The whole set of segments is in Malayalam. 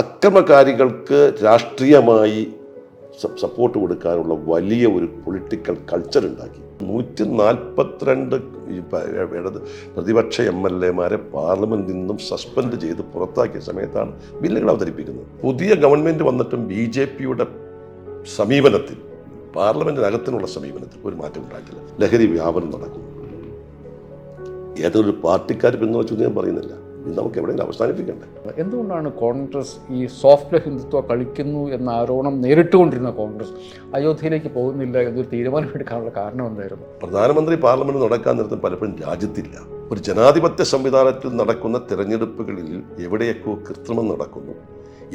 അക്രമകാരികൾക്ക് രാഷ്ട്രീയമായി സപ്പോർട്ട് കൊടുക്കാനുള്ള വലിയ ഒരു പൊളിറ്റിക്കൽ കൾച്ചർ ഉണ്ടാക്കി. 142 പ്രതിപക്ഷ MLA-മാരെ പാർലമെന്റിൽ നിന്നും സസ്പെൻഡ് ചെയ്ത് പുറത്താക്കിയ സമയത്താണ് ബില്ലുകൾ അവതരിപ്പിക്കുന്നത്. പുതിയ ഗവൺമെന്റ് വന്നിട്ടും BJP-യുടെ സമീപനത്തിൽ, പാർലമെന്റിനകത്തിനുള്ള സമീപനത്തിൽ ഒരു മാറ്റം ഉണ്ടായിട്ടില്ല. ലഹരി വ്യാപനം നടക്കുന്നു. ഏതൊരു പാർട്ടിക്കാർ പിന്തുണച്ചു ഞാൻ പറയുന്നില്ല, ഇത് നമുക്ക് എവിടെയെങ്കിലും അവസാനിപ്പിക്കണ്ടേ? എന്തുകൊണ്ടാണ് കോൺഗ്രസ് ഈ സോഫ്റ്റ് ഹിന്ദുത്വ കളിക്കുന്നു എന്ന ആരോപണം നേരിട്ടുകൊണ്ടിരുന്ന കോൺഗ്രസ് അയോധ്യയിലേക്ക് പോകുന്നില്ല എന്നൊരു തീരുമാനമെടുക്കാനുള്ള കാരണം എന്തായിരുന്നു? പ്രധാനമന്ത്രി പാർലമെന്റ് നടക്കാൻ നേരത്തെ പലപ്പോഴും രാജ്യത്തില്ല. ഒരു ജനാധിപത്യ സംവിധാനത്തിൽ നടക്കുന്ന തിരഞ്ഞെടുപ്പുകളിൽ എവിടെയൊക്കെ കൃത്രിമം നടക്കുന്നു,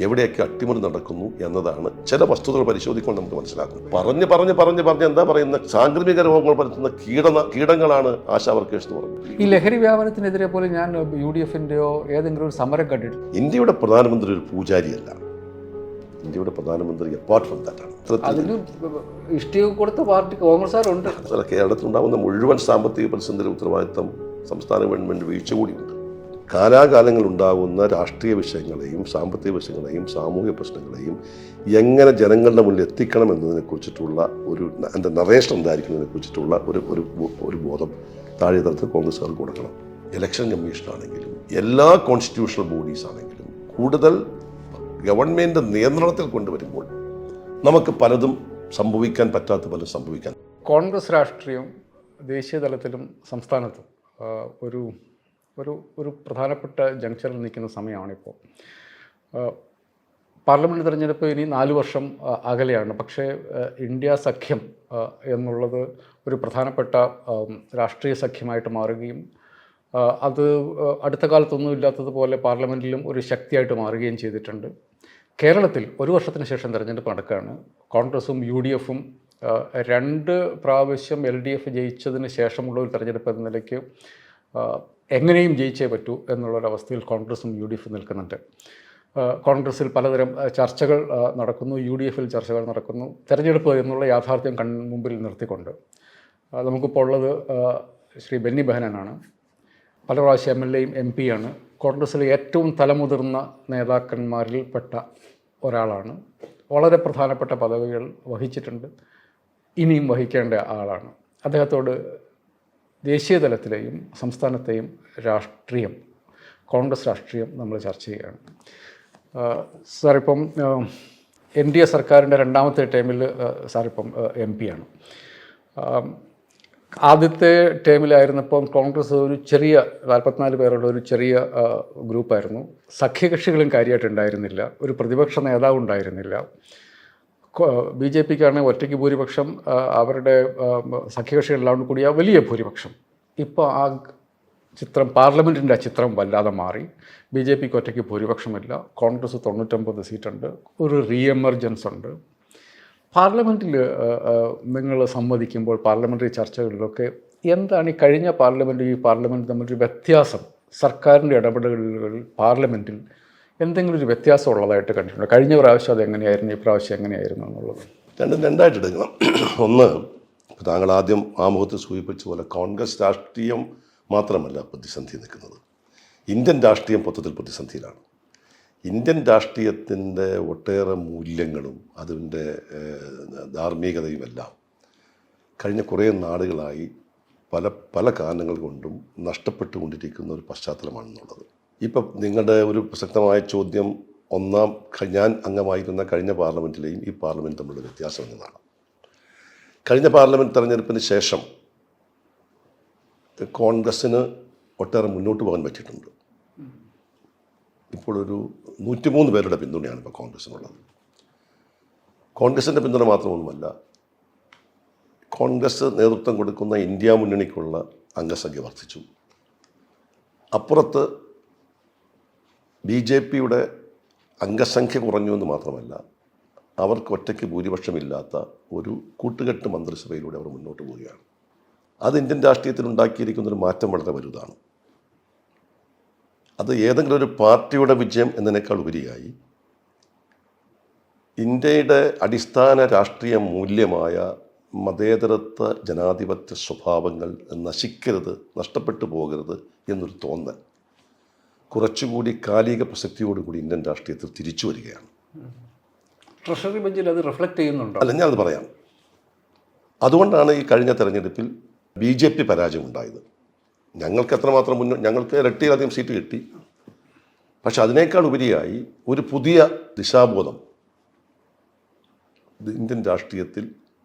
എവിടെയൊക്കെ അട്ടിമറി നടക്കുന്നു എന്നതാണ് ചില വസ്തുതകൾ പരിശോധിക്കുമ്പോൾ നമുക്ക് മനസ്സിലാക്കും. പറഞ്ഞ് എന്താ പറയുന്ന സാംക്രമിക രോഗങ്ങൾ പരത്തുന്ന കീടങ്ങളാണ് ആശാ വർക്കേഴ്സ് എന്ന് പറയുന്നത്. ഈ ലഹരി വ്യാപനത്തിനെതിരെ പോലും ഞാൻ UDF-ന്റെയോ ഏതെങ്കിലും ഒരു സമരം കണ്ടിട്ടുണ്ട്. ഇന്ത്യയുടെ പ്രധാനമന്ത്രി ഒരു പൂജാരിയല്ല. ഇന്ത്യയുടെ പ്രധാനമന്ത്രി അപ്പാർട്ട് ഫ്രം ദാറ്റ് ആണ്. അതിന് ഇഷ്ടിക കൊടുത്ത പാർട്ടി കോൺഗ്രസ്സുകാരുണ്ട്. കേരളത്തിലുണ്ടാകുന്ന മുഴുവൻ സാമ്പത്തിക പ്രതിസന്ധിയുടെ ഉത്തരവാദിത്തം സംസ്ഥാന ഗവൺമെന്റ് വീഴ്ച കൂടിയുണ്ട്. കാലാകാലങ്ങളുണ്ടാകുന്ന രാഷ്ട്രീയ വിഷയങ്ങളെയും സാമ്പത്തിക വിഷയങ്ങളെയും സാമൂഹിക പ്രശ്നങ്ങളെയും എങ്ങനെ ജനങ്ങളുടെ മുന്നിൽ എത്തിക്കണം എന്നതിനെക്കുറിച്ചിട്ടുള്ള എൻ്റെ നറേഷൻ എന്തായിരിക്കുന്നതിനെ കുറിച്ചിട്ടുള്ള ഒരു ബോധം താഴെ തലത്തിൽ കോൺഗ്രസ്സുകാർക്ക് കൊടുക്കണം. ഇലക്ഷൻ കമ്മീഷനാണെങ്കിലും എല്ലാ കോൺസ്റ്റിറ്റ്യൂഷണൽ ബോഡീസ് ആണെങ്കിലും കൂടുതൽ ഗവൺമെൻറ് നിയന്ത്രണത്തിൽ കൊണ്ടുവരുമ്പോൾ നമുക്ക് പലതും സംഭവിക്കാൻ പറ്റാത്ത പലതും സംഭവിക്കാൻ. കോൺഗ്രസ് രാഷ്ട്രീയം ദേശീയ തലത്തിലും സംസ്ഥാനത്തും ഒരു പ്രധാനപ്പെട്ട ജംഗ്ഷനിൽ നിൽക്കുന്ന സമയമാണിപ്പോൾ. പാർലമെൻറ്റ് തിരഞ്ഞെടുപ്പ് ഇനി 4 വർഷം അകലെയാണ്. പക്ഷേ ഇന്ത്യ സഖ്യം എന്നുള്ളത് ഒരു പ്രധാനപ്പെട്ട രാഷ്ട്രീയ സഖ്യമായിട്ട് മാറുകയും അത് അടുത്ത കാലത്തൊന്നും ഇല്ലാത്തതുപോലെ പാർലമെൻറ്റിലും ഒരു ശക്തിയായിട്ട് മാറുകയും ചെയ്തിട്ടുണ്ട്. കേരളത്തിൽ 1 വർഷത്തിന് ശേഷം തിരഞ്ഞെടുപ്പ് നടക്കുകയാണ്. കോൺഗ്രസും UDF-ഉം 2 പ്രാവശ്യം LDF ജയിച്ചതിന് ശേഷമുള്ള ഒരു തിരഞ്ഞെടുപ്പ് എന്ന നിലയ്ക്ക് എങ്ങനെയും ജയിച്ചേ പറ്റൂ എന്നുള്ളൊരവസ്ഥയിൽ കോൺഗ്രസും UDF-ഉം നിൽക്കുന്നുണ്ട്. കോൺഗ്രസിൽ പലതരം ചർച്ചകൾ നടക്കുന്നു, UDF-ൽ ചർച്ചകൾ നടക്കുന്നു. തെരഞ്ഞെടുപ്പ് എന്നുള്ള യാഥാർത്ഥ്യം മുമ്പിൽ നിർത്തിക്കൊണ്ട് നമുക്കിപ്പോൾ ഉള്ളത് ശ്രീ ബെന്നി ബെഹനാനാണ്. പല പ്രാവശ്യം MLA-യും MP-യാണ്. കോൺഗ്രസിലെ ഏറ്റവും തലമുതിർന്ന നേതാക്കന്മാരിൽ പെട്ട ഒരാളാണ്. വളരെ പ്രധാനപ്പെട്ട പദവികൾ വഹിച്ചിട്ടുണ്ട്, ഇനിയും വഹിക്കേണ്ട ആളാണ്. അദ്ദേഹത്തോട് ദേശീയ തലത്തിലെയും സംസ്ഥാനത്തെയും രാഷ്ട്രീയം, കോൺഗ്രസ് രാഷ്ട്രീയം നമ്മൾ ചർച്ച ചെയ്യുകയാണ്. സാറിപ്പം NDA സർക്കാരിൻ്റെ 2ാമത്തെ ടേമിൽ സാറിപ്പം MP-യാണ്. ആദ്യത്തെ ടേമിലായിരുന്നപ്പം കോൺഗ്രസ് ഒരു ചെറിയ 44 പേരുള്ള ഒരു ചെറിയ ഗ്രൂപ്പായിരുന്നു. സഖ്യകക്ഷികളും കാര്യമായിട്ടുണ്ടായിരുന്നില്ല, ഒരു പ്രതിപക്ഷ നേതാവ് ഉണ്ടായിരുന്നില്ല. BJP-ക്കാണെങ്കിൽ ഒറ്റയ്ക്ക് ഭൂരിപക്ഷം, അവരുടെ സഖ്യകക്ഷികളെല്ലാം കൂടിയ വലിയ ഭൂരിപക്ഷം. ഇപ്പോൾ ആ ചിത്രം, പാർലമെൻറ്റിൻ്റെ ആ ചിത്രം വല്ലാതെ മാറി. BJP-ക്ക് ഒറ്റയ്ക്ക് ഭൂരിപക്ഷമില്ല, കോൺഗ്രസ് 99 സീറ്റുണ്ട്, ഒരു റീഎമർജൻസ് ഉണ്ട്. പാർലമെൻറ്റിൽ നിങ്ങൾ സംവദിക്കുമ്പോൾ പാർലമെൻ്ററി ചർച്ചകളിലൊക്കെ എന്താണ് ഈ കഴിഞ്ഞ പാർലമെൻറ്റും ഈ പാർലമെൻറ്റും തമ്മിലൊരു വ്യത്യാസം? സർക്കാരിൻ്റെ ഇടപെടലുകളിൽ പാർലമെൻറ്റിൽ എന്തെങ്കിലും ഒരു വ്യത്യാസം ഉള്ളതായിട്ട് കണ്ടിട്ടുണ്ട്? കഴിഞ്ഞ പ്രാവശ്യം അത് എങ്ങനെയായിരുന്നു, ഈ പ്രാവശ്യം എങ്ങനെയായിരുന്നു എന്നുള്ളത് രണ്ടായിട്ട് എടുക്കണം. ഒന്ന്, താങ്കൾ ആദ്യം ആമുഖത്തിൽ സൂചിപ്പിച്ച പോലെ കോൺഗ്രസ് രാഷ്ട്രീയം മാത്രമല്ല പ്രതിസന്ധി നിൽക്കുന്നത്, ഇന്ത്യൻ രാഷ്ട്രീയം മൊത്തത്തിൽ പ്രതിസന്ധിയിലാണ്. ഇന്ത്യൻ രാഷ്ട്രീയത്തിൻ്റെ ഒട്ടേറെ മൂല്യങ്ങളും അതിൻ്റെ ധാർമ്മികതയുമെല്ലാം കഴിഞ്ഞ കുറേ നാളുകളായി പല കാരണങ്ങൾ കൊണ്ടും നഷ്ടപ്പെട്ടുകൊണ്ടിരിക്കുന്ന ഒരു പശ്ചാത്തലമാണെന്നുള്ളത്. ഇപ്പം നിങ്ങളുടെ ഒരു പ്രസക്തമായ ചോദ്യം, ഞാൻ അംഗമായിരുന്ന കഴിഞ്ഞ പാർലമെൻറ്റിലെയും ഈ പാർലമെൻറ്റ് തമ്മിലുള്ള വ്യത്യാസം എന്നതാണ്. കഴിഞ്ഞ പാർലമെൻറ്റ് തെരഞ്ഞെടുപ്പിന് ശേഷം കോൺഗ്രസ്സിന് ഒട്ടേറെ മുന്നോട്ട് പോകാൻ പറ്റിയിട്ടുണ്ട്. ഇപ്പോൾ ഒരു 103 പേരുടെ പിന്തുണയാണ് ഇപ്പോൾ കോൺഗ്രസ്സിനുള്ളത്. കോൺഗ്രസിൻ്റെ പിന്തുണ മാത്രമൊന്നുമല്ല, കോൺഗ്രസ് നേതൃത്വം കൊടുക്കുന്ന ഇന്ത്യ മുന്നണിക്കുള്ള അംഗസംഖ്യ വർദ്ധിച്ചു. അപ്പുറത്ത് BJP-യുടെ അംഗസംഖ്യ കുറഞ്ഞു എന്ന് മാത്രമല്ല, അവർക്ക് ഒറ്റയ്ക്ക് ഭൂരിപക്ഷമില്ലാത്ത ഒരു കൂട്ടുകെട്ട് മന്ത്രിസഭയിലൂടെ അവർ മുന്നോട്ട് പോവുകയാണ്. അത് ഇന്ത്യൻ രാഷ്ട്രീയത്തിൽ ഉണ്ടാക്കിയിരിക്കുന്നൊരു മാറ്റം വളരെ വലുതാണ്. അത് ഏതെങ്കിലും ഒരു പാർട്ടിയുടെ വിജയം എന്നതിനേക്കാൾ ഉപരിയായി ഇന്ത്യയുടെ അടിസ്ഥാന രാഷ്ട്രീയ മൂല്യമായ മതേതരത്വ ജനാധിപത്യ സ്വഭാവങ്ങൾ നശിക്കരുത്, നഷ്ടപ്പെട്ടു പോകരുത് എന്നൊരു തോന്നൽ കുറച്ചുകൂടി കാലിക പ്രസക്തിയോടുകൂടി ഇന്ത്യൻ രാഷ്ട്രീയത്തിൽ തിരിച്ചു വരികയാണ്. ട്രഷറി ബെഞ്ചിൽ അത് റിഫ്ലക്റ്റ് ചെയ്യുന്നുണ്ടോ? അല്ല, ഞാനത് പറയാം. അതുകൊണ്ടാണ് ഈ കഴിഞ്ഞ തെരഞ്ഞെടുപ്പിൽ BJP പരാജയം ഉണ്ടായത്. ഞങ്ങൾക്ക് എത്രമാത്രം ഞങ്ങൾക്ക് ഇരട്ടിയിലധികം സീറ്റ് കിട്ടി. പക്ഷെ അതിനേക്കാൾ ഉപരിയായി ഒരു പുതിയ ദിശാബോധം ഇന്ത്യൻ രാഷ്ട്രീയത്തിൽ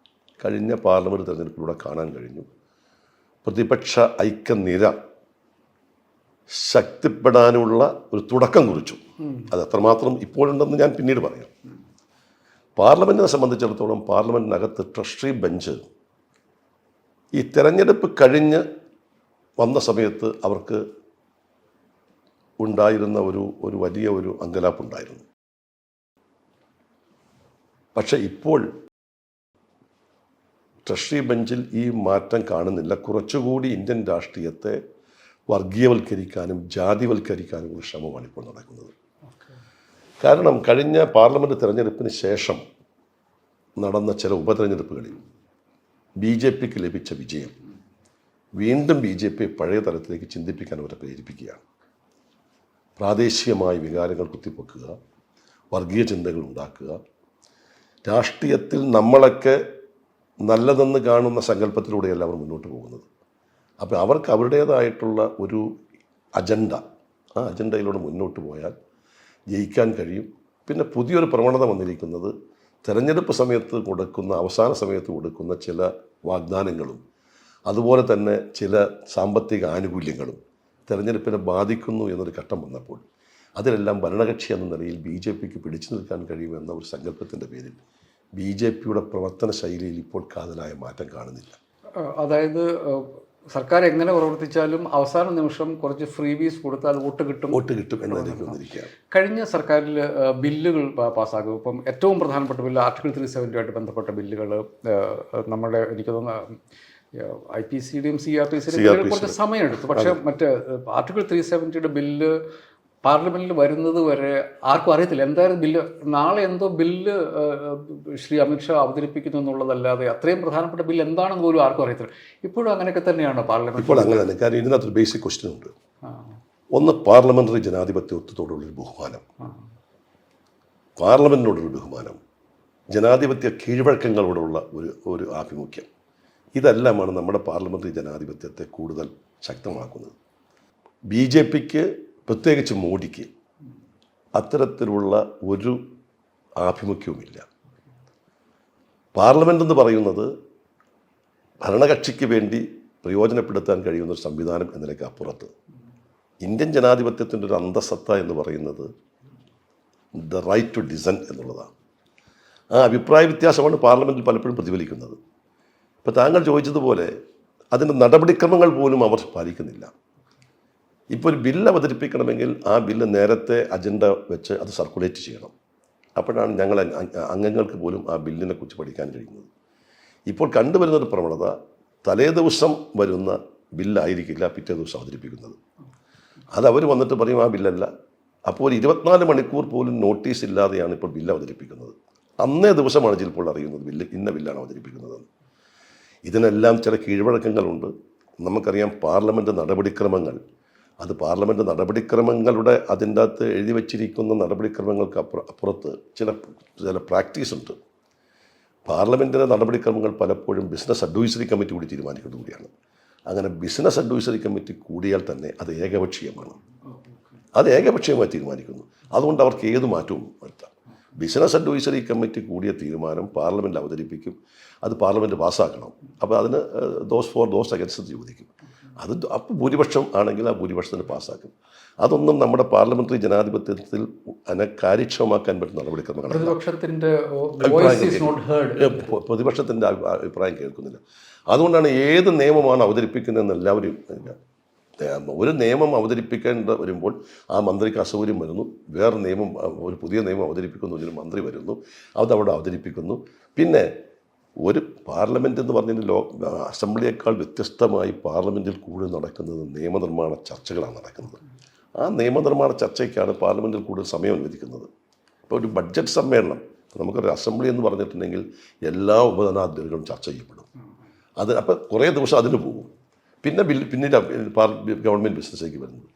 കഴിഞ്ഞ പാർലമെൻറ്റ് തെരഞ്ഞെടുപ്പിലൂടെ കാണാൻ കഴിഞ്ഞു. പ്രതിപക്ഷ ഐക്യനിര ശക്തിപ്പെടാനുള്ള ഒരു തുടക്കം കുറിച്ചു. അത് എത്രമാത്രം ഇപ്പോഴുണ്ടെന്ന് ഞാൻ പിന്നീട് പറയാം. പാർലമെൻറ്റിനെ സംബന്ധിച്ചിടത്തോളം പാർലമെൻറ്റിനകത്ത് ട്രഷറി ബെഞ്ച് ഈ തെരഞ്ഞെടുപ്പ് കഴിഞ്ഞ് വന്ന സമയത്ത് അവർക്ക് ഉണ്ടായിരുന്ന ഒരു വലിയ അങ്കലാപ്പുണ്ടായിരുന്നു. പക്ഷെ ഇപ്പോൾ ട്രഷറി ബെഞ്ചിൽ ഈ മാറ്റം കാണുന്നില്ല. കുറച്ചുകൂടി ഇന്ത്യൻ രാഷ്ട്രീയത്തെ വർഗീയവൽക്കരിക്കാനും ജാതിവൽക്കരിക്കാനുമുള്ള ശ്രമമാണ് ഇപ്പോൾ നടക്കുന്നത്. കാരണം കഴിഞ്ഞ പാർലമെൻറ്റ് തെരഞ്ഞെടുപ്പിന് ശേഷം നടന്ന ചില ഉപതെരഞ്ഞെടുപ്പുകളിൽ BJPക്ക് ലഭിച്ച വിജയം വീണ്ടും BJP പഴയ തലത്തിലേക്ക് ചിന്തിപ്പിക്കാൻ അവരെ പ്രേരിപ്പിക്കുകയാണ്. പ്രാദേശികമായ വികാരങ്ങൾ കുത്തിപ്പൊക്കുക, വർഗീയ ചിന്തകൾ ഉണ്ടാക്കുക, രാഷ്ട്രീയത്തിൽ നമ്മളൊക്കെ നല്ലതെന്ന് കാണുന്ന സങ്കല്പത്തിലൂടെയല്ല അവർ മുന്നോട്ട് പോകുന്നത്. അപ്പോൾ അവർക്ക് അവരുടേതായിട്ടുള്ള ഒരു അജണ്ട, ആ അജണ്ടയിലൂടെ മുന്നോട്ട് പോയാൽ ജയിക്കാൻ കഴിയും. പിന്നെ പുതിയൊരു പ്രവണത വന്നിരിക്കുന്നത് തെരഞ്ഞെടുപ്പ് സമയത്ത് അവസാന സമയത്ത് കൊടുക്കുന്ന ചില വാഗ്ദാനങ്ങളും അതുപോലെ തന്നെ ചില സാമ്പത്തിക ആനുകൂല്യങ്ങളും തെരഞ്ഞെടുപ്പിനെ ബാധിക്കുന്നു എന്നൊരു ഘട്ടം വന്നപ്പോൾ അതിലെല്ലാം ഭരണകക്ഷി എന്ന നിലയിൽ BJPക്ക് പിടിച്ചു നിൽക്കാൻ കഴിയുമെന്ന ഒരു സങ്കല്പത്തിൻ്റെ പേരിൽ BJPയുടെ പ്രവർത്തന ശൈലിയിൽ ഇപ്പോൾ കാതലായ മാറ്റം കാണുന്നില്ല. അതായത് സർക്കാർ എങ്ങനെ പ്രവർത്തിച്ചാലും അവസാന നിമിഷം കുറച്ച് ഫ്രീ വീസ് കൊടുത്താൽ വോട്ട് കിട്ടും എന്നതിലേക്ക് വന്നിരിക്കുകയാണ്. കഴിഞ്ഞ സർക്കാരിൽ ബില്ലുകൾ പാസ്സാക്കും. ഇപ്പം ഏറ്റവും പ്രധാനപ്പെട്ട ബില്ല് ആർട്ടിക്കിൾ 370 ബന്ധപ്പെട്ട ബില്ലുകൾ നമ്മുടെ എനിക്ക് തോന്നുന്നു IPCയുടെയും CRPCയുടെയും കുറച്ച് സമയമെടുത്തു. പക്ഷേ മറ്റേ ആർട്ടിക്കിൾ 370 ബില്ല് പാർലമെൻറ്റിൽ വരുന്നത് വരെ ആർക്കും അറിയത്തില്ല എന്തായാലും ബില്ല്. നാളെ എന്തോ ബില്ല് ശ്രീ അമിത്ഷാ അവതരിപ്പിക്കുന്നു എന്നുള്ളതല്ലാതെ അത്രയും പ്രധാനപ്പെട്ട ബില്ല് എന്താണെന്ന് പോലും ആർക്കും അറിയത്തില്ല. ഇപ്പോഴും അങ്ങനെയൊക്കെ തന്നെയാണോ പാർലമെൻറ്റ്? ഇപ്പോൾ അങ്ങനെ തന്നെ. കാരണം ഇതിനകത്തൊരു ബേസിക് ക്വസ്റ്റ്യൻ ഉണ്ട്. ഒന്ന്, പാർലമെൻ്ററി ജനാധിപത്യത്വത്തോടുള്ളൊരു ബഹുമാനം, പാർലമെൻറ്റിനോടൊരു ബഹുമാനം, ജനാധിപത്യ കീഴ്വഴക്കങ്ങളോടുള്ള ഒരു ആഭിമുഖ്യം, ഇതെല്ലാമാണ് നമ്മുടെ പാർലമെൻ്ററി ജനാധിപത്യത്തെ കൂടുതൽ ശക്തമാക്കുന്നത്. BJPക്ക് പ്രത്യേകിച്ച് മോഡിക്ക് അത്തരത്തിലുള്ള ഒരു ആഭിമുഖ്യവുമില്ല. പാർലമെൻ്റ് എന്ന് പറയുന്നത് ഭരണകക്ഷിക്ക് വേണ്ടി പ്രയോജനപ്പെടുത്താൻ കഴിയുന്ന ഒരു സംവിധാനം എന്നതിലേക്ക് അപ്പുറത്ത് ഇന്ത്യൻ ജനാധിപത്യത്തിൻ്റെ ഒരു അന്തസത്ത എന്ന് പറയുന്നത് ദ റൈറ്റ് ടു ഡിസെൻറ്റ് എന്നുള്ളതാണ്. ആ അഭിപ്രായ വ്യത്യാസമാണ് പാർലമെൻറ്റിൽ പലപ്പോഴും പ്രതിഫലിക്കുന്നത്. ഇപ്പോൾ താങ്കൾ ചോദിച്ചതുപോലെ അതിൻ്റെ നടപടിക്രമങ്ങൾ പോലും അവർ പാലിക്കുന്നില്ല. ഇപ്പോൾ ഒരു ബില്ല് അവതരിപ്പിക്കണമെങ്കിൽ ആ ബില്ല് നേരത്തെ അജണ്ട വെച്ച് അത് സർക്കുലേറ്റ് ചെയ്യണം. അപ്പോഴാണ് ഞങ്ങൾ അംഗങ്ങൾക്ക് പോലും ആ ബില്ലിനെ കുറിച്ച് പഠിക്കാൻ കഴിയുന്നത്. ഇപ്പോൾ കണ്ടുവരുന്നൊരു പ്രവണത തലേ ദിവസം വരുന്ന ബില്ലായിരിക്കില്ല പിറ്റേ ദിവസം അവതരിപ്പിക്കുന്നത്. അതവർ വന്നിട്ട് പറയും ആ ബില്ലല്ല. അപ്പോൾ 24 മണിക്കൂർ പോലും നോട്ടീസ് ഇല്ലാതെയാണ് ഇപ്പോൾ ബില്ല് അവതരിപ്പിക്കുന്നത്. അന്നേ ദിവസമാണ് ചിലപ്പോൾ അറിയുന്നത് ഇന്ന ബില്ലാണ് അവതരിപ്പിക്കുന്നതെന്ന്. ഇതിനെല്ലാം ചില കീഴ്വഴക്കങ്ങളുണ്ട്. നമുക്കറിയാം പാർലമെൻറ്റ് നടപടിക്രമങ്ങൾ, അത് പാർലമെൻറ്റ് നടപടിക്രമങ്ങളുടെ അതിൻ്റെ അകത്ത് എഴുതി വച്ചിരിക്കുന്ന നടപടിക്രമങ്ങൾക്ക് അപ്പുറത്ത് ചില പ്രാക്ടീസ് ഉണ്ട്. പാർലമെൻറ്റിൻ്റെ നടപടിക്രമങ്ങൾ പലപ്പോഴും ബിസിനസ് അഡ്വൈസറി കമ്മിറ്റി കൂടി തീരുമാനിക്കുന്നത് കൂടിയാണ്. അങ്ങനെ ബിസിനസ് അഡ്വൈസറി കമ്മിറ്റി കൂടിയാൽ തന്നെ അത് ഏകപക്ഷീയമാണ്. അത് ഏകപക്ഷീയമായി തീരുമാനിക്കുന്നു. അതുകൊണ്ട് അവർക്ക് ഏത് മാറ്റവും വരുത്താം. ബിസിനസ് അഡ്വൈസറി കമ്മിറ്റി കൂടിയ തീരുമാനം പാർലമെൻറ്റിൽ അവതരിപ്പിക്കും. അത് പാർലമെൻറ്റ് പാസ്സാക്കണം. അപ്പോൾ അതിന് ദോസ് അഗൻസ്റ്റ് ചോദിക്കും. അത് അപ്പോൾ ഭൂരിപക്ഷം ആണെങ്കിൽ ആ ഭൂരിപക്ഷത്തിന് പാസ്സാക്കും. അതൊന്നും നമ്മുടെ പാർലമെൻ്ററി ജനാധിപത്യത്തിൽ അതിനെ കാര്യക്ഷമമാക്കാൻ പറ്റുന്ന നടപടിക്രമങ്ങളാണ്. പ്രതിപക്ഷത്തിൻ്റെ അഭിപ്രായം കേൾക്കുന്നില്ല. അതുകൊണ്ടാണ് ഏത് നിയമമാണ് അവതരിപ്പിക്കുന്നതെന്ന് എല്ലാവരും ഒരു നിയമം അവതരിപ്പിക്കേണ്ട വരുമ്പോൾ ആ മന്ത്രിക്ക് അസൗകര്യം വരുന്നു. വേറെ നിയമം, ഒരു പുതിയ നിയമം അവതരിപ്പിക്കുന്നു, ഒരു മന്ത്രി വരുന്നു, അതവിടെ അവതരിപ്പിക്കുന്നു. പിന്നെ ഒരു പാർലമെൻറ്റ് എന്ന് പറഞ്ഞാൽ അസംബ്ലിയേക്കാൾ വ്യത്യസ്തമായി പാർലമെൻറ്റിൽ കൂടുതൽ നടക്കുന്നത് നിയമനിർമ്മാണ ചർച്ചകളാണ് നടക്കുന്നത്. ആ നിയമനിർമ്മാണ ചർച്ചയ്ക്കാണ് പാർലമെൻറ്റിൽ കൂടുതൽ സമയം അനുവദിക്കുന്നത്. ഇപ്പോൾ ഒരു ബഡ്ജറ്റ് സമ്മേളനം, നമുക്കൊരു അസംബ്ലി എന്ന് പറഞ്ഞിട്ടുണ്ടെങ്കിൽ എല്ലാ ഉപധനാധികാരികളും ചർച്ച ചെയ്യപ്പെടും. അപ്പോൾ കുറേ ദിവസം അതിന് പോകും. പിന്നീട് ഗവൺമെൻറ് ബിസിനസ്സിലേക്ക് വരുന്നത്.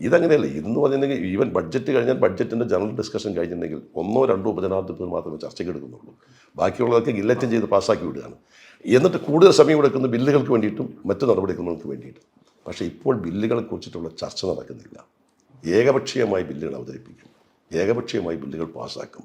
ഇതങ്ങനെയല്ല. ഇതെന്ന് പറഞ്ഞിട്ടുണ്ടെങ്കിൽ ഈവൻ ബഡ്ജറ്റ് കഴിഞ്ഞാൽ ബഡ്ജറ്റിൻ്റെ ജനറൽ ഡിസ്കഷൻ കഴിഞ്ഞിട്ടുണ്ടെങ്കിൽ 1-2 ഉപജനാധിപത്യത്തിൽ മാത്രമേ ചർച്ചയ്ക്ക് എടുക്കുന്നുള്ളൂ. ബാക്കിയുള്ളതൊക്കെ ഗില്ലറ്റും ചെയ്ത് പാസ്സാക്കി വിടുകയാണ്. എന്നിട്ട് കൂടുതൽ സമയം എടുക്കുന്ന ബില്ലുകൾക്ക് വേണ്ടിയിട്ടും മറ്റു നടപടികൾക്ക് വേണ്ടിയിട്ടും. പക്ഷേ ഇപ്പോൾ ബില്ലുകളെ കുറിച്ചിട്ടുള്ള ചർച്ച നടക്കുന്നില്ല. ഏകപക്ഷീയമായി ബില്ലുകൾ അവതരിപ്പിക്കും, ഏകപക്ഷീയമായി ബില്ലുകൾ പാസ്സാക്കും.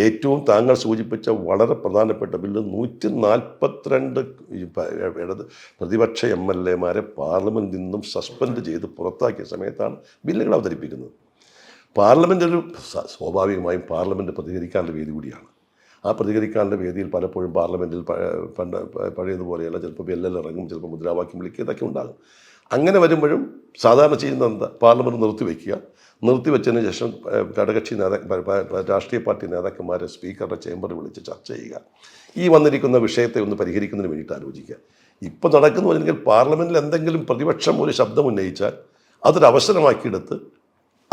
ഏറ്റവും താങ്കൾ സൂചിപ്പിച്ച വളരെ പ്രധാനപ്പെട്ട ബില്ല് 142 പ്രതിപക്ഷ MLA-മാരെ പാർലമെൻറ്റിൽ നിന്നും സസ്പെൻഡ് ചെയ്ത് പുറത്താക്കിയ സമയത്താണ് ബില്ലുകൾ അവതരിപ്പിക്കുന്നത്. പാർലമെൻ്റ് സ്വാഭാവികമായും പാർലമെൻറ്റ് പ്രതികരിക്കാനുള്ള വേദി കൂടിയാണ്. ആ പ്രതികരിക്കാനുള്ള വേദിയിൽ പലപ്പോഴും പാർലമെൻറ്റിൽ പഴയതുപോലെയല്ല, ചിലപ്പോൾ ബെല്ലൽ ഇറങ്ങും, ചിലപ്പോൾ മുദ്രാവാക്യം വിളിക്കുക, ഇതൊക്കെ ഉണ്ടാകും. അങ്ങനെ വരുമ്പോഴും സാധാരണ ചെയ്യുന്നത് എന്താ, പാർലമെൻറ്റ് നിർത്തിവെച്ചതിന് ശേഷം ഘടകകക്ഷി രാഷ്ട്രീയ പാർട്ടി നേതാക്കന്മാരെ സ്പീക്കറുടെ ചേംബറിൽ വിളിച്ച് ചർച്ച ചെയ്യുക, ഈ വന്നിരിക്കുന്ന വിഷയത്തെ ഒന്ന് പരിഹരിക്കുന്നതിന് വേണ്ടിയിട്ട് ആലോചിക്കുക. ഇപ്പോൾ നടക്കുന്നു പറഞ്ഞെങ്കിൽ പാർലമെൻറ്റിൽ എന്തെങ്കിലും പ്രതിപക്ഷം ഒരു ശബ്ദം ഉന്നയിച്ചാൽ അതൊരു അവസരമാക്കിയെടുത്ത്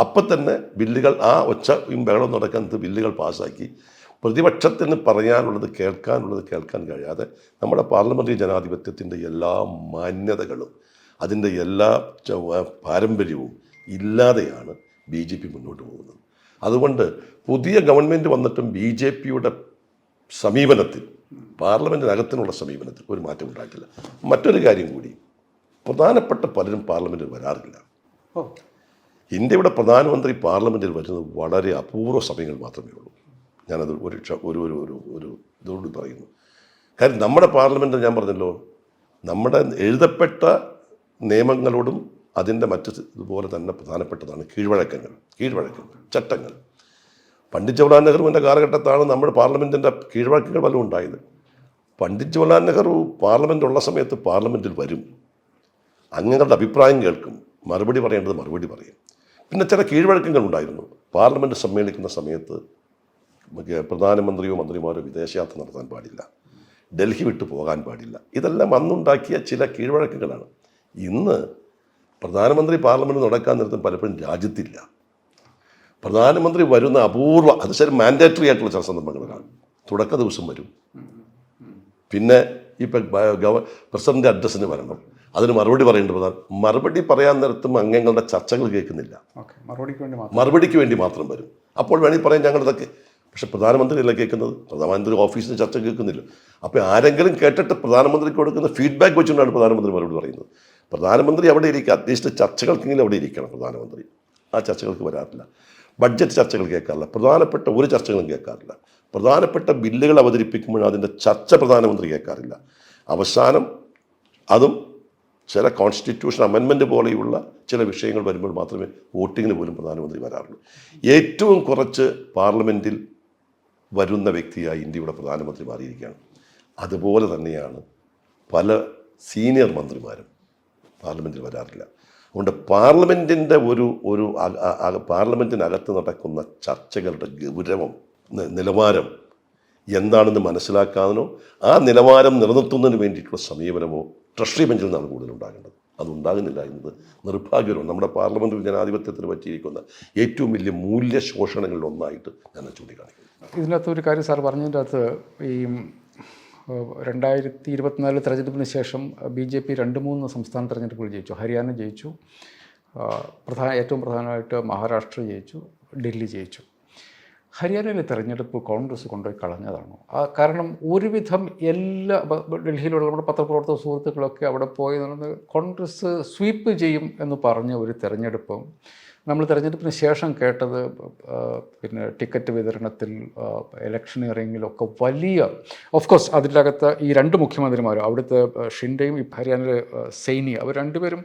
അപ്പം തന്നെ ബില്ലുകൾ ആ ഒച്ചയും ബഹളം നടക്കുന്നത് ബില്ലുകൾ പാസ്സാക്കി പ്രതിപക്ഷത്തിന് പറയാനുള്ളത് കേൾക്കാൻ കഴിയാതെ നമ്മുടെ പാർലമെൻ്ററി ജനാധിപത്യത്തിൻ്റെ എല്ലാ മാന്യതകളും അതിൻ്റെ എല്ലാ പാരമ്പര്യവും ഇല്ലാതെയാണ് BJP മുന്നോട്ട് പോകുന്നത്. അതുകൊണ്ട് പുതിയ ഗവൺമെൻറ് വന്നിട്ടും BJPയുടെ സമീപനത്തിൽ, പാർലമെൻറ്റിനകത്തിനുള്ള സമീപനത്തിൽ ഒരു മാറ്റം ഉണ്ടായിട്ടില്ല. മറ്റൊരു കാര്യം കൂടി, പ്രധാനപ്പെട്ട പലരും പാർലമെൻറ്റിൽ വരാറില്ല. ഇന്ത്യയുടെ പ്രധാനമന്ത്രി പാർലമെൻറ്റിൽ വരുന്നത് വളരെ അപൂർവ സമയങ്ങൾ മാത്രമേ ഉള്ളൂ. ഞാനത് ഒരു ഇതോട് പറയുന്നു. കാര്യം നമ്മുടെ പാർലമെൻറ്റ്, ഞാൻ പറഞ്ഞല്ലോ, നമ്മുടെ എഴുതപ്പെട്ട നിയമങ്ങളോടും അതിൻ്റെ ഇതുപോലെ തന്നെ പ്രധാനപ്പെട്ടതാണ് കീഴ്വഴക്കങ്ങൾ, ചട്ടങ്ങൾ. പണ്ഡിറ്റ് ജവഹർലാൽ നെഹ്റുവിൻ്റെ കാലഘട്ടത്താണ് നമ്മുടെ പാർലമെൻറ്റിൻ്റെ കീഴ്വഴക്കങ്ങൾ പലതും ഉണ്ടായത്. പണ്ഡിറ്റ് ജവഹർലാൽ നെഹ്റു പാർലമെൻ്റ് ഉള്ള സമയത്ത് പാർലമെൻറ്റിൽ വരും, അംഗങ്ങളുടെ അഭിപ്രായം കേൾക്കും, മറുപടി പറയേണ്ടത് മറുപടി പറയും. പിന്നെ ചില കീഴ്വഴക്കങ്ങൾ ഉണ്ടായിരുന്നു. പാർലമെൻറ്റ് സമ്മേളിക്കുന്ന സമയത്ത് പ്രധാനമന്ത്രിയോ മന്ത്രിമാരോ വിദേശയാത്ര നടത്താൻ പാടില്ല, ഡൽഹി വിട്ടു പോകാൻ പാടില്ല. ഇതെല്ലാം അന്നുണ്ടാക്കിയ ചില കീഴ്വഴക്കങ്ങളാണ്. ഇന്ന് പ്രധാനമന്ത്രി പാർലമെൻറ്റ് നടക്കാൻ നേരത്തും പലപ്പോഴും രാജ്യത്തില്ല. പ്രധാനമന്ത്രി വരുന്ന അത് ശരി മാൻഡേറ്ററി ആയിട്ടുള്ള ചില സന്ദർഭങ്ങളാണ്. തുടക്ക ദിവസം വരും, പിന്നെ ഇപ്പം പ്രസിഡന്റ് അഡ്രസ്സിന് വരണം, അതിന് മറുപടി പറയേണ്ടത്. മറുപടി പറയാൻ നേരത്തും അംഗങ്ങളുടെ ചർച്ചകൾ കേൾക്കുന്നില്ല, മറുപടിക്ക് വേണ്ടി മാത്രം വരും. അപ്പോൾ വേണമെങ്കിൽ പറയാം ഞങ്ങളിതൊക്കെ. പക്ഷെ പ്രധാനമന്ത്രിയല്ല കേൾക്കുന്നത്, പ്രധാനമന്ത്രി ഓഫീസിന് ചർച്ച കേൾക്കുന്നില്ല. അപ്പോൾ ആരെങ്കിലും കേട്ടിട്ട് പ്രധാനമന്ത്രിക്ക് കൊടുക്കുന്ന ഫീഡ്ബാക്ക് വെച്ചുകൊണ്ടാണ് പ്രധാനമന്ത്രി മറുപടി പറയുന്നത്. പ്രധാനമന്ത്രി അവിടെ ഇരിക്കുക, അറ്റ്ലീസ്റ്റ് ചർച്ചകൾക്കെങ്കിലും അവിടെ ഇരിക്കണം പ്രധാനമന്ത്രി. ആ ചർച്ചകൾക്ക് വരാറില്ല. ബഡ്ജറ്റ് ചർച്ചകൾ കേൾക്കാറില്ല, പ്രധാനപ്പെട്ട ഒരു ചർച്ചകളും കേൾക്കാറില്ല. പ്രധാനപ്പെട്ട ബില്ലുകൾ അവതരിപ്പിക്കുമ്പോൾ അതിൻ്റെ ചർച്ച പ്രധാനമന്ത്രി കേൾക്കാറില്ല. അവസാനം അതും ചില കോൺസ്റ്റിറ്റ്യൂഷൻ അമെൻമെൻറ്റ് പോലെയുള്ള ചില വിഷയങ്ങൾ വരുമ്പോൾ മാത്രമേ വോട്ടിങ്ങിന് പോലും പ്രധാനമന്ത്രി വരാറുള്ളൂ. ഏറ്റവും കുറച്ച് പാർലമെൻറ്റിൽ വരുന്ന വ്യക്തിയായി ഇന്ത്യയുടെ പ്രധാനമന്ത്രി മാറിയിരിക്കുകയാണ്. അതുപോലെ തന്നെയാണ് പല സീനിയർ മന്ത്രിമാരും പാർലമെൻറ്റിൽ വരാറില്ല. അതുകൊണ്ട് പാർലമെൻറ്റിൻ്റെ പാർലമെൻറ്റിനകത്ത് നടക്കുന്ന ചർച്ചകളുടെ ഗൗരവം, നിലവാരം എന്താണെന്ന് മനസ്സിലാക്കാനോ ആ നിലവാരം നിലനിർത്തുന്നതിന് വേണ്ടിയിട്ടുള്ള സമീപനമോ ട്രഷറി ബെഞ്ചിൽ നിന്നാണ് കൂടുതലുണ്ടാകേണ്ടത്. അതുണ്ടാകുന്നില്ല എന്നത് നിർഭാഗ്യകരമാണ്. നമ്മുടെ പാർലമെൻ്ററി ജനാധിപത്യത്തിന് പറ്റിയിരിക്കുന്ന ഏറ്റവും വലിയ മൂല്യശോഷണങ്ങളിൽ ഒന്നായിട്ട് ഞാൻ ചൂണ്ടിക്കാണിക്കുന്നു. ഇതിനകത്ത് ഒരു കാര്യം സാർ പറഞ്ഞതിൻ്റെ അകത്ത്, ഈ 2024 തെരഞ്ഞെടുപ്പിന് ശേഷം BJP 2-3 സംസ്ഥാന തെരഞ്ഞെടുപ്പുകൾ ജയിച്ചു. ഹരിയാന ജയിച്ചു, ഏറ്റവും പ്രധാനമായിട്ട് മഹാരാഷ്ട്ര ജയിച്ചു, ഡൽഹി ജയിച്ചു. ഹരിയാനയിലെ തെരഞ്ഞെടുപ്പ് കോൺഗ്രസ് കൊണ്ടുപോയി കളഞ്ഞതാണോ? കാരണം ഒരുവിധം ഡൽഹിയിലുള്ള നമ്മുടെ പത്രപ്രവർത്തക സുഹൃത്തുക്കളൊക്കെ അവിടെ പോയി കോൺഗ്രസ് സ്വീപ്പ് ചെയ്യും എന്ന് പറഞ്ഞ ഒരു തെരഞ്ഞെടുപ്പും നമ്മൾ തെരഞ്ഞെടുപ്പിന് ശേഷം കേട്ടത് പിന്നെ ടിക്കറ്റ് വിതരണത്തിൽ, ഇലക്ഷനിയറിങ്ങിലൊക്കെ വലിയ, ഓഫ് കോഴ്സ് അതിൻ്റെ അകത്ത് ഈ 2 മുഖ്യമന്ത്രിമാരും, അവിടുത്തെ ഷിൻഡെയും ഹരിയാനയിലെ സൈനി, അവർ രണ്ടുപേരും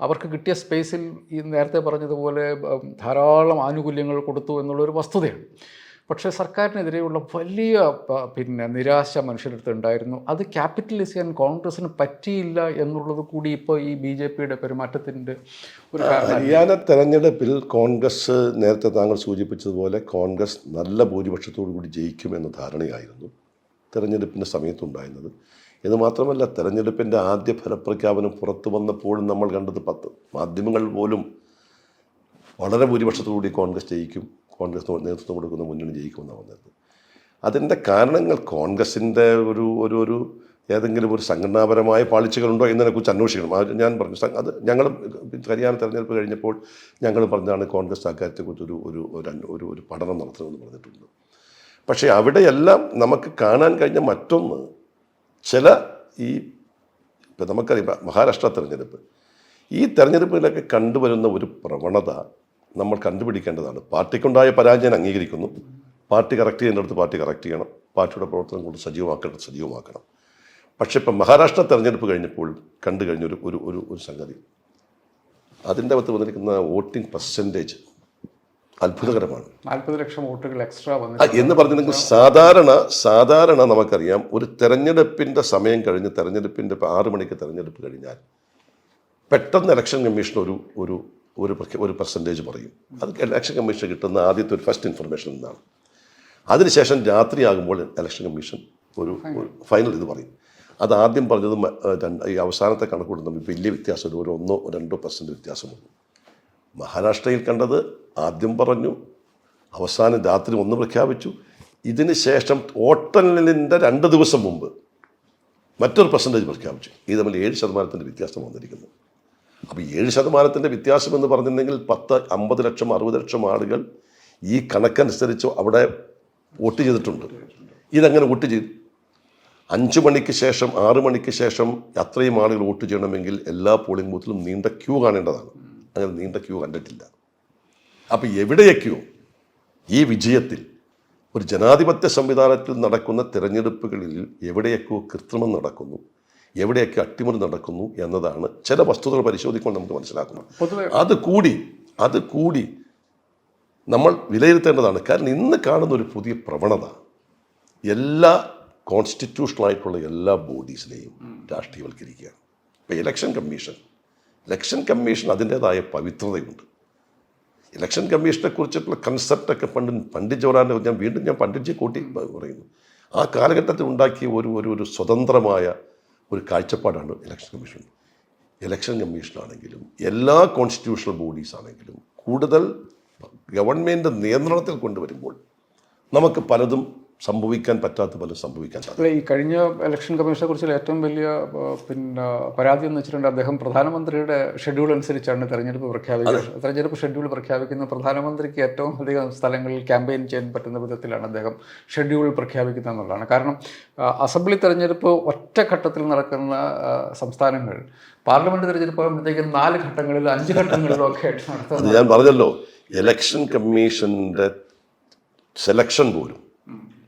അവർക്ക് കിട്ടിയ സ്പേസിൽ ഈ നേരത്തെ പറഞ്ഞതുപോലെ ധാരാളം ആനുകൂല്യങ്ങൾ കൊടുത്തു എന്നുള്ളൊരു വസ്തുതയാണ്. പക്ഷേ സർക്കാരിനെതിരെയുള്ള വലിയ നിരാശ മനുഷ്യരുടെ ഉണ്ടായിരുന്നു. അത് ക്യാപിറ്റലൈസ് ചെയ്യാൻ കോൺഗ്രസിന് പറ്റിയില്ല എന്നുള്ളത് കൂടി ഇപ്പോൾ ഈ BJPയുടെ പെരുമാറ്റത്തിൻ്റെ ഒരു കാരണം. ഹരിയാന തെരഞ്ഞെടുപ്പിൽ കോൺഗ്രസ്, നേരത്തെ താങ്കൾ സൂചിപ്പിച്ചതുപോലെ, കോൺഗ്രസ് നല്ല ഭൂരിപക്ഷത്തോടു കൂടി ജയിക്കുമെന്ന ധാരണയായിരുന്നു തെരഞ്ഞെടുപ്പിൻ്റെ സമയത്തുണ്ടായിരുന്നത്. ഇത് മാത്രമല്ല, തെരഞ്ഞെടുപ്പിൻ്റെ ആദ്യ ഫലപ്രഖ്യാപനം പുറത്തു വന്നപ്പോഴും നമ്മൾ കണ്ടത് മാധ്യമങ്ങൾ പോലും വളരെ ഭൂരിപക്ഷത്തോടുകൂടി കോൺഗ്രസ് ജയിക്കും, കോൺഗ്രസ് നേതൃത്വം കൊടുക്കുന്ന മുന്നണി ജയിക്കുമെന്നാണ് വന്നത്. അതിൻ്റെ കാരണങ്ങൾ കോൺഗ്രസിൻ്റെ ഒരു ഏതെങ്കിലും ഒരു സംഘടനാപരമായ പാളിച്ചകളുണ്ടോ എന്നതിനെക്കുറിച്ച് അന്വേഷിക്കണം. അത് ഞാൻ പറഞ്ഞു. അത് ഞങ്ങൾ ഹരിയാന തെരഞ്ഞെടുപ്പ് കഴിഞ്ഞപ്പോൾ ഞങ്ങൾ പറഞ്ഞതാണ് കോൺഗ്രസ് അക്കാര്യത്തെക്കുറിച്ച് ഒരു പഠനം നടത്തണമെന്ന് പറഞ്ഞിട്ടുണ്ട്. പക്ഷേ അവിടെയെല്ലാം നമുക്ക് കാണാൻ കഴിഞ്ഞ മറ്റൊന്ന്, ചില ഇപ്പം നമുക്കറിയാം മഹാരാഷ്ട്ര തെരഞ്ഞെടുപ്പ്, ഈ തെരഞ്ഞെടുപ്പിലൊക്കെ കണ്ടുവരുന്ന ഒരു പ്രവണത നമ്മൾ കണ്ടുപിടിക്കേണ്ടതാണ്. പാർട്ടിക്കുണ്ടായ പരാജയം അംഗീകരിക്കുന്നു, പാർട്ടി കറക്റ്റ് ചെയ്യേണ്ടടുത്ത് പാർട്ടി കറക്റ്റ് ചെയ്യണം, പാർട്ടിയുടെ പ്രവർത്തനം കൊണ്ട് സജീവമാക്കണം. പക്ഷേ ഇപ്പം മഹാരാഷ്ട്ര തെരഞ്ഞെടുപ്പ് കഴിഞ്ഞപ്പോൾ കണ്ടു കഴിഞ്ഞൊരു ഒരു സംഗതി, അതിൻ്റെ അകത്ത് വന്നിരിക്കുന്ന വോട്ടിംഗ് പെർസെൻറ്റേജ് അത്ഭുതകരമാണ്. 40 ലക്ഷം വോട്ടുകൾ എക്സ്ട്രാ എന്ന് പറഞ്ഞിട്ടുണ്ടെങ്കിൽ സാധാരണ നമുക്കറിയാം, ഒരു തെരഞ്ഞെടുപ്പിൻ്റെ സമയം കഴിഞ്ഞ് തെരഞ്ഞെടുപ്പിൻ്റെ 6 മണിക്ക് തെരഞ്ഞെടുപ്പ് കഴിഞ്ഞാൽ പെട്ടെന്ന് ഇലക്ഷൻ കമ്മീഷൻ ഒരു പെർസെൻറ്റേജ് പറയും. അത് ഇലക്ഷൻ കമ്മീഷൻ കിട്ടുന്ന ആദ്യത്തെ ഒരു ഫസ്റ്റ് ഇൻഫർമേഷൻ എന്നാണ്. അതിനുശേഷം രാത്രിയാകുമ്പോൾ ഇലക്ഷൻ കമ്മീഷൻ ഒരു ഫൈനൽ ഇത് പറയും. അത് ആദ്യം പറഞ്ഞതും ഈ അവസാനത്തെ കണക്കൂടും തമ്മിൽ വലിയ വ്യത്യാസം, ഒരു 1-2% വ്യത്യാസമുണ്ട്. മഹാരാഷ്ട്രയിൽ കണ്ടത് ആദ്യം പറഞ്ഞു, അവസാനം രാത്രി 1 പ്രഖ്യാപിച്ചു. ഇതിന് ശേഷം വോട്ടെണ്ണലിൻ്റെ 2 ദിവസം മുമ്പ് മറ്റൊരു പെർസെൻറ്റേജ് പ്രഖ്യാപിച്ചു. ഇത് തമ്മിൽ 7% വ്യത്യാസം വന്നിരിക്കുന്നു. അപ്പോൾ 7% വ്യത്യാസം എന്ന് പറഞ്ഞിട്ടുണ്ടെങ്കിൽ 50 ലക്ഷം 60 ലക്ഷം ആളുകൾ ഈ കണക്കനുസരിച്ച് അവിടെ വോട്ട് ചെയ്തിട്ടുണ്ട്. ഇതെങ്ങനെ വോട്ട് ചെയ്തു? 5 മണിക്ക് ശേഷം 6 മണിക്ക് ശേഷം അത്രയും ആളുകൾ വോട്ട് ചെയ്യണമെങ്കിൽ എല്ലാ പോളിംഗ് ബൂത്തിലും നീണ്ട ക്യൂ കാണേണ്ടതാണ്. അങ്ങനെ നീണ്ട ക്യൂ കണ്ടിട്ടില്ല. അപ്പോൾ എവിടെയൊക്കെയോ ഈ വിജയത്തിൽ ഒരു ജനാധിപത്യ സംവിധാനത്തിൽ നടക്കുന്ന തിരഞ്ഞെടുപ്പുകളിൽ എവിടെയൊക്കെയോ കൃത്രിമം നടക്കുന്നു, എവിടെയൊക്കെ അട്ടിമറി നടക്കുന്നു എന്നതാണ് ചില വസ്തുതകൾ പരിശോധിക്കുമ്പോൾ നമുക്ക് മനസ്സിലാക്കുന്നത്. അത് കൂടി നമ്മൾ വിലയിരുത്തേണ്ടതാണ്. കാരണം ഇന്ന് കാണുന്ന ഒരു പുതിയ പ്രവണത, എല്ലാ കോൺസ്റ്റിറ്റ്യൂഷണലായിട്ടുള്ള എല്ലാ ബോഡീസിനെയും രാഷ്ട്രീയവൽക്കരിക്കുകയാണ്. ഇപ്പോൾ ഇലക്ഷൻ കമ്മീഷൻ അതിൻ്റേതായ പവിത്രതയുണ്ട്. ഇലക്ഷൻ കമ്മീഷനെ കുറിച്ചിട്ടുള്ള കൺസെപ്റ്റൊക്കെ പണ്ഡിറ്റ് ജവഹർലാൽ ഞാൻ പണ്ഡിറ്റ്ജി കൂട്ടി പറയുന്നു. ആ കാലഘട്ടത്തിൽ ഉണ്ടാക്കിയ ഒരു സ്വതന്ത്രമായ ഒരു കാഴ്ചപ്പാടാണ് ഇലക്ഷൻ കമ്മീഷനാണെങ്കിലും എല്ലാ കോൺസ്റ്റിറ്റ്യൂഷണൽ ബോഡീസ് ആണെങ്കിലും കൂടുതൽ ഗവൺമെൻറ് നിയന്ത്രണത്തിൽ കൊണ്ടുവരുമ്പോൾ നമുക്ക് പലതും സംഭവിക്കാൻ പറ്റാത്ത പലതും സംഭവിക്കാൻ സാധിക്കും. ഈ കഴിഞ്ഞ ഇലക്ഷൻ കമ്മീഷനെ കുറിച്ചുള്ള ഏറ്റവും വലിയ പരാതി എന്ന് വെച്ചിട്ടുണ്ടെങ്കിൽ അദ്ദേഹം പ്രധാനമന്ത്രിയുടെ ഷെഡ്യൂൾ അനുസരിച്ചാണ് തെരഞ്ഞെടുപ്പ് ഷെഡ്യൂൾ പ്രഖ്യാപിക്കുന്നത്. പ്രധാനമന്ത്രിക്ക് ഏറ്റവും അധികം സ്ഥലങ്ങളിൽ ക്യാമ്പയിൻ ചെയ്യാൻ പറ്റുന്ന വിധത്തിലാണ് അദ്ദേഹം ഷെഡ്യൂൾ പ്രഖ്യാപിക്കുന്നത് എന്നുള്ളതാണ്. കാരണം അസംബ്ലി തെരഞ്ഞെടുപ്പ് ഒറ്റഘട്ടത്തിൽ നടക്കുന്ന സംസ്ഥാനങ്ങൾ പാർലമെന്റ് തെരഞ്ഞെടുപ്പ് ആകുമ്പോഴത്തേക്കും 4 ഘട്ടങ്ങളിലും 5 ഘട്ടങ്ങളിലും ഒക്കെ ആയിട്ട് നടത്തുന്നത്. ഞാൻ പറഞ്ഞല്ലോ, ഇലക്ഷൻ കമ്മീഷൻ്റെ സെലക്ഷൻ പോലും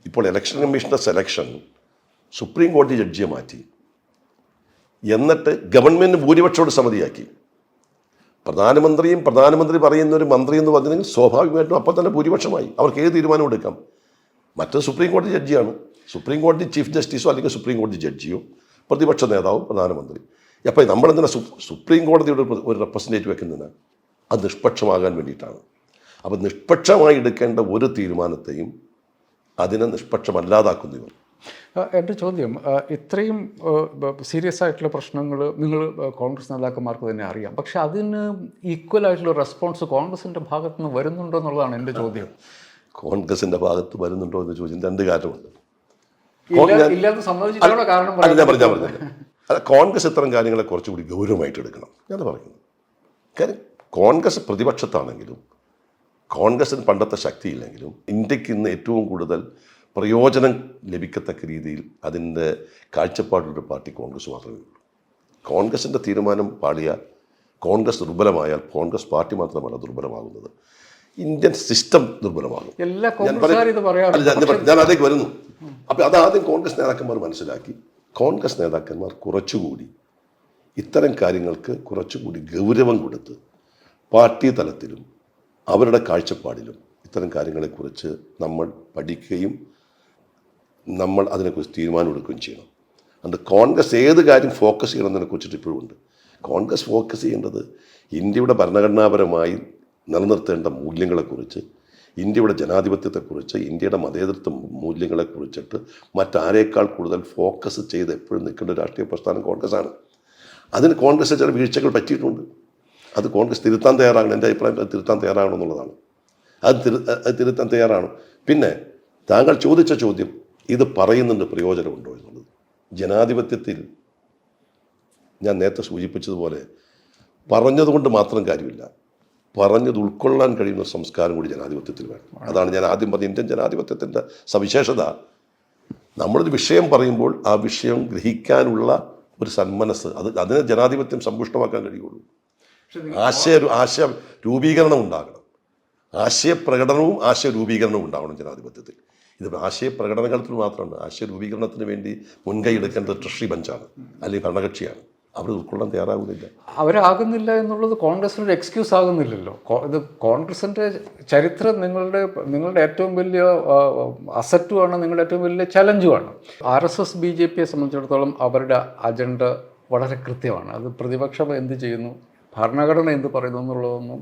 ഇപ്പോൾ ഇലക്ഷൻ കമ്മീഷൻ്റെ സെലക്ഷൻ സുപ്രീം കോടതി ജഡ്ജിയെ മാറ്റി, എന്നിട്ട് ഗവൺമെൻറ് ഭൂരിപക്ഷോട് സമിതിയാക്കി. പ്രധാനമന്ത്രി പറയുന്ന ഒരു മന്ത്രി എന്ന് പറഞ്ഞിട്ടുണ്ടെങ്കിൽ സ്വാഭാവികമായിട്ടും അപ്പോൾ തന്നെ ഭൂരിപക്ഷമായി, അവർക്ക് ഏത് തീരുമാനം എടുക്കാം. മറ്റത് സുപ്രീം കോടതി ജഡ്ജിയാണ്. സുപ്രീം കോടതി ചീഫ് ജസ്റ്റിസോ അല്ലെങ്കിൽ സുപ്രീം കോടതി ജഡ്ജിയോ പ്രതിപക്ഷ നേതാവും പ്രധാനമന്ത്രി. അപ്പോൾ നമ്മളെന്തിനാ സുപ്രീം കോടതിയുടെ ഒരു റെപ്രസെൻറ്റേറ്റീവ് വെക്കുന്നതിന്? അത് നിഷ്പക്ഷമാകാൻ വേണ്ടിയിട്ടാണ്. അപ്പോൾ നിഷ്പക്ഷമായി എടുക്കേണ്ട ഒരു തീരുമാനത്തെയും അതിനെ നിഷ്പക്ഷമല്ലാതാക്കുന്നു. എൻ്റെ ചോദ്യം, ഇത്രയും സീരിയസ് ആയിട്ടുള്ള പ്രശ്നങ്ങൾ നിങ്ങൾ കോൺഗ്രസ് നേതാക്കന്മാർക്ക് തന്നെ അറിയാം, പക്ഷെ അതിന് ഈക്വൽ ആയിട്ടുള്ള റെസ്പോൺസ് കോൺഗ്രസിൻ്റെ ഭാഗത്തു നിന്ന് വരുന്നുണ്ടോ എന്നുള്ളതാണ് എൻ്റെ ചോദ്യം. കോൺഗ്രസിൻ്റെ ഭാഗത്ത് വരുന്നുണ്ടോ എന്ന് ചോദിച്ചാൽ 2 കാര്യമുണ്ട്. കോൺഗ്രസ് ഇത്തരം കാര്യങ്ങളെ കുറച്ചുകൂടി ഗൗരവമായിട്ട് എടുക്കണം ഞാൻ പറയുന്നത്. കാര്യം കോൺഗ്രസ് പ്രതിപക്ഷത്താണെങ്കിലും കോൺഗ്രസിന് പണ്ടത്തെ ശക്തിയില്ലെങ്കിലും ഇന്ത്യക്ക് ഇന്ന് ഏറ്റവും കൂടുതൽ പ്രയോജനം ലഭിക്കത്തക്ക രീതിയിൽ അതിൻ്റെ കാഴ്ചപ്പാടുള്ളൊരു പാർട്ടി കോൺഗ്രസ് മാത്രമേ ഉള്ളൂ. കോൺഗ്രസിൻ്റെ തീരുമാനം പാളിയാൽ, കോൺഗ്രസ് ദുർബലമായാൽ കോൺഗ്രസ് പാർട്ടി മാത്രമല്ല ദുർബലമാകുന്നത്, ഇന്ത്യൻ സിസ്റ്റം ദുർബലമാകും. ഞാൻ അതിലേക്ക് വരുന്നു. അപ്പോൾ അതാദ്യം കോൺഗ്രസ് നേതാക്കന്മാർ മനസ്സിലാക്കി. കോൺഗ്രസ് നേതാക്കന്മാർ കുറച്ചുകൂടി ഇത്തരം കാര്യങ്ങൾക്ക് കുറച്ചുകൂടി ഗൗരവം കൊടുത്ത് പാർട്ടി തലത്തിലും അവരുടെ കാഴ്ചപ്പാടിലും ഇത്തരം കാര്യങ്ങളെക്കുറിച്ച് നമ്മൾ പഠിക്കുകയും നമ്മൾ അതിനെക്കുറിച്ച് തീരുമാനമെടുക്കുകയും ചെയ്യണം. അതുകൊണ്ട് കോൺഗ്രസ് ഏത് കാര്യം ഫോക്കസ് ചെയ്യണമെന്നതിനെക്കുറിച്ചിട്ട് ഇപ്പോഴും ഉണ്ട്. കോൺഗ്രസ് ഫോക്കസ് ചെയ്യേണ്ടത് ഇന്ത്യയുടെ ഭരണഘടനാപരമായി നിലനിർത്തേണ്ട മൂല്യങ്ങളെക്കുറിച്ച്, ഇന്ത്യയുടെ ജനാധിപത്യത്തെക്കുറിച്ച്, ഇന്ത്യയുടെ മതേതരത്വ മൂല്യങ്ങളെക്കുറിച്ചിട്ട് മറ്റാരേക്കാൾ കൂടുതൽ ഫോക്കസ് ചെയ്ത് എപ്പോഴും നിൽക്കേണ്ട രാഷ്ട്രീയ പ്രസ്ഥാനം കോൺഗ്രസ്സാണ്. അതിന് കോൺഗ്രസ് ചില വീഴ്ചകൾ പറ്റിയിട്ടുണ്ട്. അത് കോൺഗ്രസ് തിരുത്താൻ തയ്യാറാകണം. എൻ്റെ അഭിപ്രായം അത് തിരുത്താൻ തയ്യാറാകണമെന്നുള്ളതാണ്. അത് തിരുത്താൻ തയ്യാറാണ്. പിന്നെ താങ്കൾ ചോദിച്ച ചോദ്യം, ഇത് പറയുന്നുണ്ട് പ്രയോജനമുണ്ടോ എന്നുള്ളത്. ജനാധിപത്യത്തിൽ ഞാൻ നേരത്തെ സൂചിപ്പിച്ചതുപോലെ പറഞ്ഞതുകൊണ്ട് മാത്രം കാര്യമില്ല, പറഞ്ഞത് ഉൾക്കൊള്ളാൻ കഴിയുന്ന സംസ്കാരം കൂടി ജനാധിപത്യത്തിൽ വേണം. അതാണ് ഞാൻ ആദ്യം പറഞ്ഞ ഇന്ത്യൻ ജനാധിപത്യത്തിൻ്റെ സവിശേഷത. നമ്മളൊരു വിഷയം പറയുമ്പോൾ ആ വിഷയം ഗ്രഹിക്കാനുള്ള ഒരു സന്മനസ്, അതിനെ ജനാധിപത്യം സമ്പുഷ്ടമാക്കാൻ കഴിയുള്ളൂ. ആശയ രൂപീകരണം ഉണ്ടാകണം, ആശയപ്രകടനവും ആശയ രൂപീകരണവും ഉണ്ടാവണം ജനാധിപത്യത്തിൽ. ഇത് ആശയപ്രകടനത്തിന് മാത്രമാണ്. ആശയ രൂപീകരണത്തിന് വേണ്ടി മുൻകൈ എടുക്കേണ്ടത് ട്രഷറി ബെഞ്ചാണ്, അല്ലെങ്കിൽ ഭരണകക്ഷിയാണ്. അവർ ഉൾക്കൊള്ളാൻ തയ്യാറാകുന്നില്ല. അവരാകുന്നില്ല എന്നുള്ളത് കോൺഗ്രസിനൊരു എക്സ്ക്യൂസ് ആകുന്നില്ലല്ലോ. ഇത് കോൺഗ്രസിൻ്റെ ചരിത്രം നിങ്ങളുടെ ഏറ്റവും വലിയ അസറ്റുമാണ്, നിങ്ങളുടെ ഏറ്റവും വലിയ ചലഞ്ചുമാണ്. RSS BJPയെ സംബന്ധിച്ചിടത്തോളം അവരുടെ അജണ്ട വളരെ കൃത്യമാണ്. അത് പ്രതിപക്ഷം എന്ത് ചെയ്യുന്നു, ഭരണഘടന എന്ത് പറയുന്നു എന്നുള്ളതൊന്നും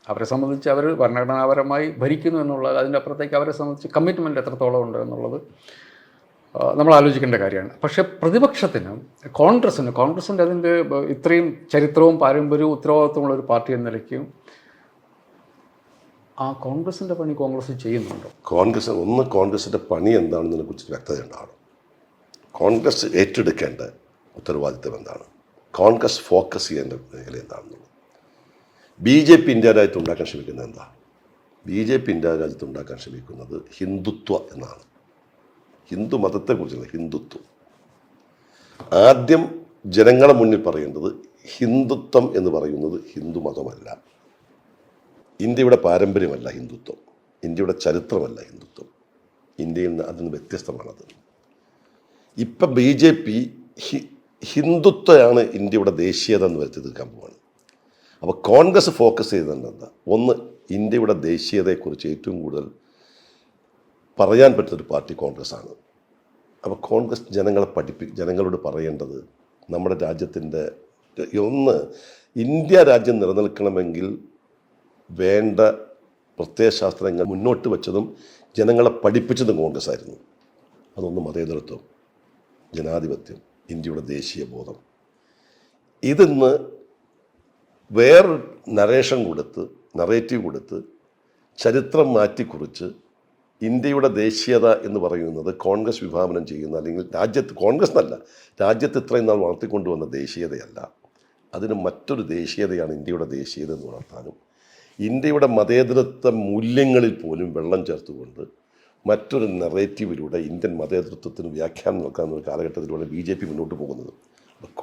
അവരെ സംബന്ധിച്ച്, അവർ ഭരണഘടനാപരമായി ഭരിക്കുന്നു എന്നുള്ളത്, അതിൻ്റെ അപ്പുറത്തേക്ക് അവരെ സംബന്ധിച്ച് കമ്മിറ്റ്മെൻറ്റ് എത്രത്തോളം ഉണ്ട് എന്നുള്ളത് നമ്മൾ ആലോചിക്കേണ്ട കാര്യമാണ്. പക്ഷേ പ്രതിപക്ഷത്തിന്, കോൺഗ്രസിൻ്റെ അതിൻ്റെ ഇത്രയും ചരിത്രവും പാരമ്പര്യവും ഉത്തരവാദിത്വമുള്ള ഒരു പാർട്ടി എന്ന നിലയ്ക്ക് ആ കോൺഗ്രസിൻ്റെ പണി കോൺഗ്രസ് ചെയ്യുന്നുണ്ടോ? കോൺഗ്രസിൻ്റെ പണി എന്താണെന്നതിനെ കുറിച്ച് വ്യക്തത ഉണ്ടാവണം. കോൺഗ്രസ് ഏറ്റെടുക്കേണ്ട ഉത്തരവാദിത്വം എന്താണ്, കോൺഗ്രസ് ഫോക്കസ് ചെയ്യേണ്ട മേഖല എന്താണെന്നുള്ളത്. BJP ഇന്ത്യ രാജ്യത്ത് ഉണ്ടാക്കാൻ ശ്രമിക്കുന്നത് എന്താ? BJP ഇന്ത്യ രാജ്യത്ത് ഉണ്ടാക്കാൻ ശ്രമിക്കുന്നത് ഹിന്ദുത്വ എന്നാണ്. ഹിന്ദു മതത്തെക്കുറിച്ചുള്ള ഹിന്ദുത്വം. ആദ്യം ജനങ്ങളെ മുന്നിൽ പറയേണ്ടത് ഹിന്ദുത്വം എന്ന് പറയുന്നത് ഹിന്ദു മതമല്ല, ഇന്ത്യയുടെ പാരമ്പര്യമല്ല ഹിന്ദുത്വം, ഇന്ത്യയുടെ ചരിത്രമല്ല ഹിന്ദുത്വം. ഇന്ത്യയിൽ നിന്ന് അതിന് വ്യത്യസ്തമാണത്. ഇപ്പം BJP ഹിന്ദുത്വമാണ് ഇന്ത്യയുടെ ദേശീയത എന്ന് വരുത്തി തീർക്കാൻ പോവാണ്. അപ്പോൾ കോൺഗ്രസ് ഫോക്കസ് ചെയ്തത് എന്താ? ഒന്ന്, ഇന്ത്യയുടെ ദേശീയതയെക്കുറിച്ച് ഏറ്റവും കൂടുതൽ പറയാൻ പറ്റുന്നൊരു പാർട്ടി കോൺഗ്രസ് ആണ്. അപ്പോൾ കോൺഗ്രസ് ജനങ്ങളോട് പറയേണ്ടത് നമ്മുടെ രാജ്യത്തിൻ്റെ ഒന്ന്, ഇന്ത്യ രാജ്യം നിലനിൽക്കണമെങ്കിൽ വേണ്ട പ്രത്യയശാസ്ത്രങ്ങൾ മുന്നോട്ട് വെച്ചതും ജനങ്ങളെ പഠിപ്പിച്ചതും കോൺഗ്രസ് ആയിരുന്നു. അതൊന്ന് മതേതരത്വം, ജനാധിപത്യം, ഇന്ത്യയുടെ ദേശീയ ബോധം. ഇതിന്ന് വേറൊരു നറേറ്റീവ് കൊടുത്ത് ചരിത്രം മാറ്റിക്കുറിച്ച് ഇന്ത്യയുടെ ദേശീയത എന്ന് പറയുന്നത് കോൺഗ്രസ് വിഭാവനം ചെയ്യുന്ന, അല്ലെങ്കിൽ കോൺഗ്രസ് എന്നല്ല, രാജ്യത്ത് ഇത്രയും നാൾ വളർത്തിക്കൊണ്ടുവന്ന ദേശീയതയല്ല. അതിന് മറ്റൊരു ദേശീയതയാണ് ഇന്ത്യയുടെ ദേശീയത എന്ന് വളർത്താനും, ഇന്ത്യയുടെ മതേതരത്വ മൂല്യങ്ങളിൽ പോലും വെള്ളം ചേർത്തുകൊണ്ട് മറ്റൊരു നറേറ്റീവിലൂടെ ഇന്ത്യൻ മതേതരത്വത്തിന് വ്യാഖ്യാനം നൽകാവുന്ന ഒരു കാലഘട്ടത്തിലൂടെ BJP മുന്നോട്ട് പോകുന്നത്.